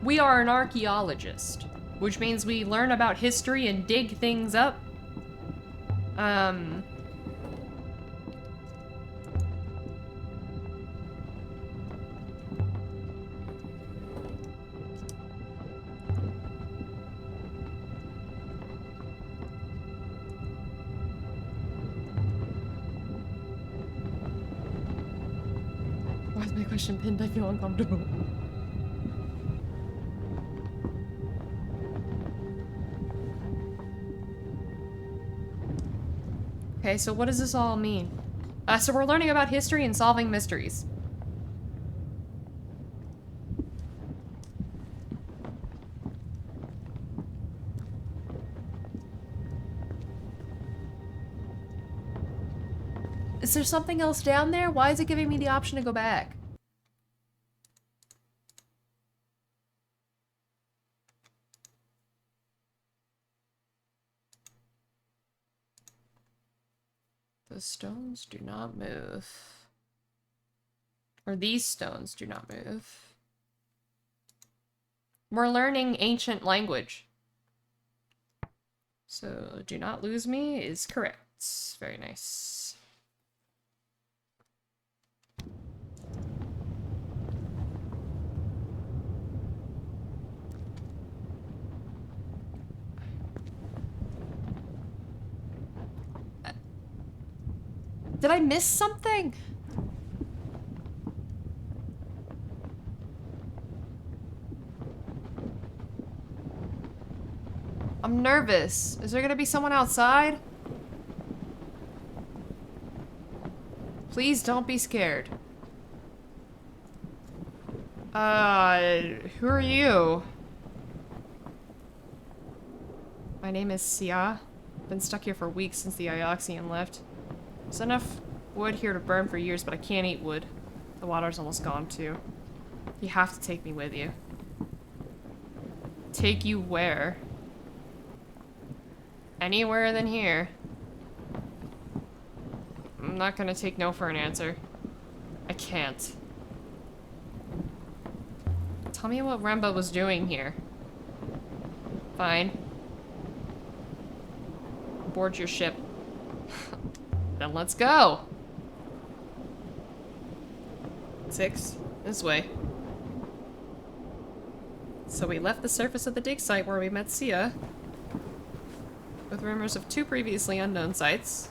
We are an archaeologist, which means we learn about history and dig things up. Why is my question pinned? I feel uncomfortable. Okay, so what does this all mean? So we're learning about history and solving mysteries. Is there something else down there? Why is it giving me the option to go back? The stones do not move. Or these stones do not move. We're learning ancient language. So, do not lose me is correct. Very nice. Did I miss something? I'm nervous. Is there gonna be someone outside? Please don't be scared. Who are you? My name is Sia. Been stuck here for weeks since the Ioxian left. There's enough wood here to burn for years, but I can't eat wood. The water's almost gone, too. You have to take me with you. Take you where? Anywhere than here. I'm not gonna take no for an answer. I can't. Tell me what Remba was doing here. Fine. Board your ship. Then let's go! 6. This way. So we left the surface of the dig site where we met Sia, with rumors of 2 previously unknown sites.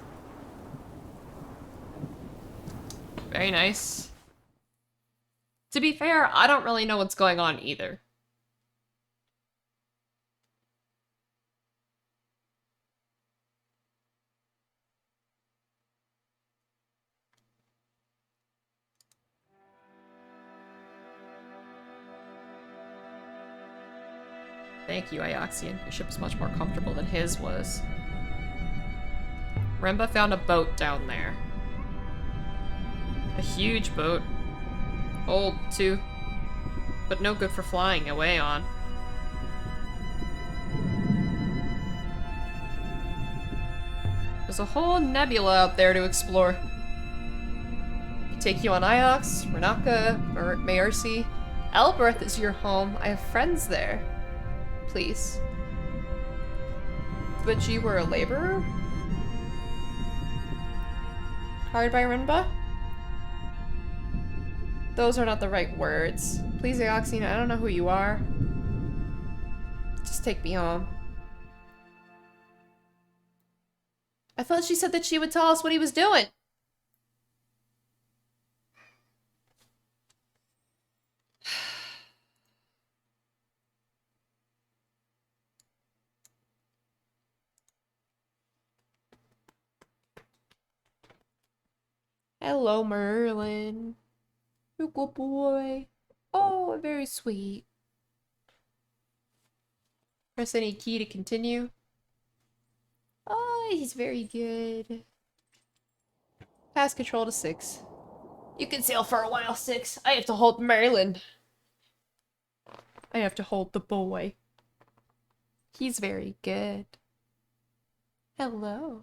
Very nice. To be fair, I don't really know what's going on either. Thank you, Ioxian. Your ship is much more comfortable than his was. Remba found a boat down there. A huge boat. Old, too. But no good for flying away on. There's a whole nebula out there to explore. Could take you on Iox, Renaka, Maercy. Elbereth is your home. I have friends there. Please. But you were a laborer? Hired by Rinba? Those are not the right words. Please, Ioxine, I don't know who you are. Just take me home. I thought she said that she would tell us what he was doing. Hello, Merlin. You good boy. Oh, very sweet. Press any key to continue. Oh, he's very good. Pass control to 6. You can sail for a while, 6. I have to hold Merlin. I have to hold the boy. He's very good. Hello.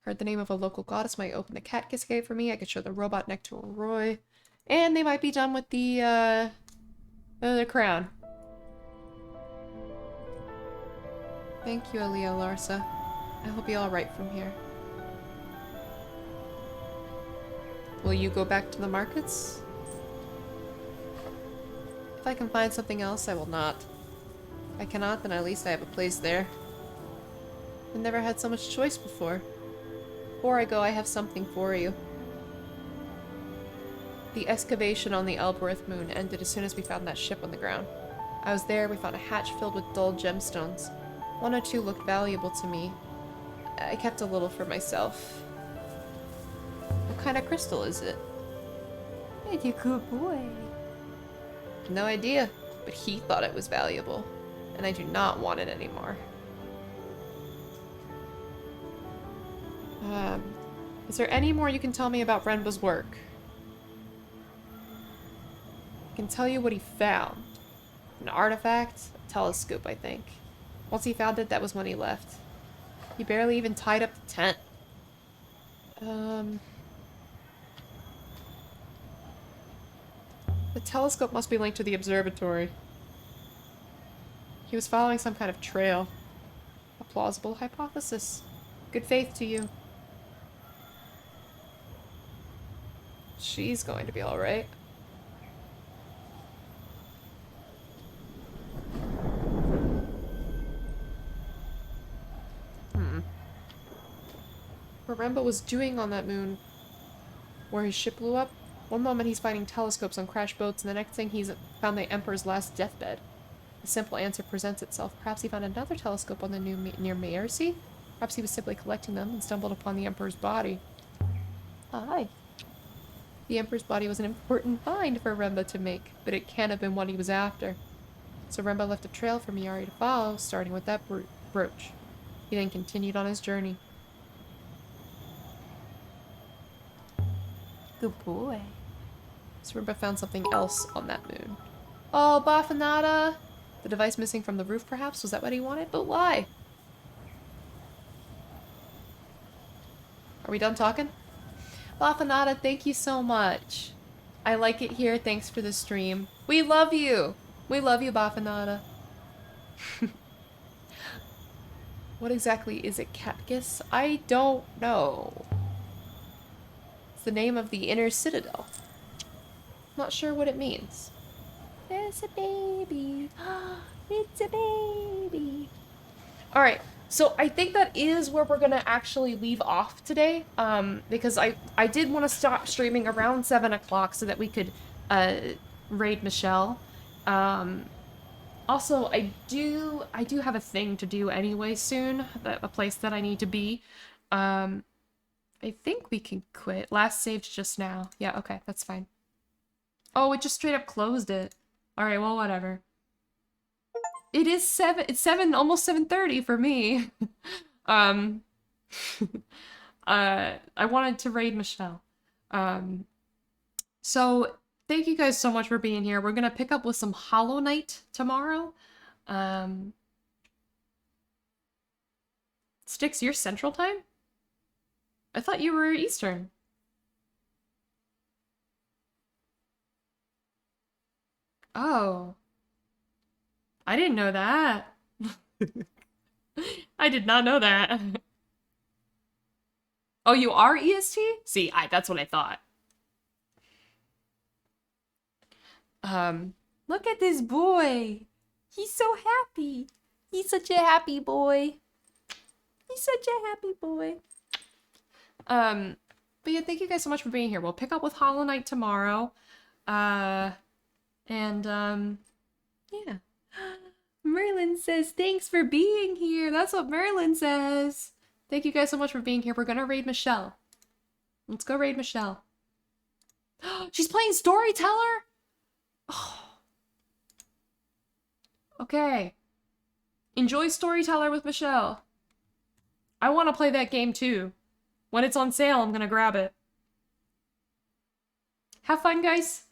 Heard the name of a local goddess might open the cat kiss gate for me. I could show the robot neck to a Roy. And they might be done with the crown. Thank you, Aaliyah Larsa. I hope you're alright from here. Will you go back to the markets? If I can find something else, I will not. If I cannot, then at least I have a place there. I've never had so much choice before. Before I go, I have something for you. The excavation on the Elbereth moon ended as soon as we found that ship on the ground. I was there, we found a hatch filled with dull gemstones. 1 or 2 looked valuable to me. I kept a little for myself. What kind of crystal is it? You're a good boy. No idea, but he thought it was valuable. And I do not want it anymore. Is there any more you can tell me about Renba's work? I can tell you what he found. An artifact? A telescope, I think. Once he found it, that was when he left. He barely even tied up the tent. The telescope must be linked to the observatory. He was following some kind of trail. A plausible hypothesis. Good faith to you. She's going to be alright. What Remba was doing on that moon, where his ship blew up, one moment he's finding telescopes on crashed boats, and the next thing he's found the Emperor's last deathbed. A simple answer presents itself. Perhaps he found another telescope on the near Maercy? Perhaps he was simply collecting them and stumbled upon the Emperor's body. Aye. The Emperor's body was an important find for Remba to make, but it can't have been what he was after. So Remba left a trail for Miari to follow, starting with that brooch. He then continued on his journey. Good boy. So Remba found something else on that moon. Oh, Bafanada! The device missing from the roof, perhaps? Was that what he wanted? But why? Are we done talking? Bafanada, thank you so much. I like it here. Thanks for the stream. We love you! We love you, Bafanada. What exactly is it, Catkiss? I don't know. the name of the inner citadel. Not sure what it means. It's a baby. It's a baby. Alright, so I think that is where we're gonna actually leave off today. Because I did want to stop streaming around 7 o'clock so that we could raid Michelle. Also, I do have a thing to do anyway soon, a place that I need to be. I think we can quit. Last saved just now. Yeah, okay, that's fine. Oh, it just straight up closed it. Alright, well, whatever. It is 7, it's 7, almost 7:30 for me. I wanted to raid Michelle. So, thank you guys so much for being here. We're gonna pick up with some Hollow Knight tomorrow. Styx, you're Central Time? I thought you were Eastern. Oh. I didn't know that. I did not know that. Oh, you are EST? See, that's what I thought. Look at this boy. He's so happy. He's such a happy boy. He's such a happy boy. But yeah, thank you guys so much for being here. We'll pick up with Hollow Knight tomorrow. Yeah. Merlin says, thanks for being here. That's what Merlin says. Thank you guys so much for being here. We're gonna raid Michelle. Let's go raid Michelle. She's playing Storyteller? Oh. Okay. Enjoy Storyteller with Michelle. I want to play that game too. When it's on sale, I'm gonna grab it. Have fun, guys.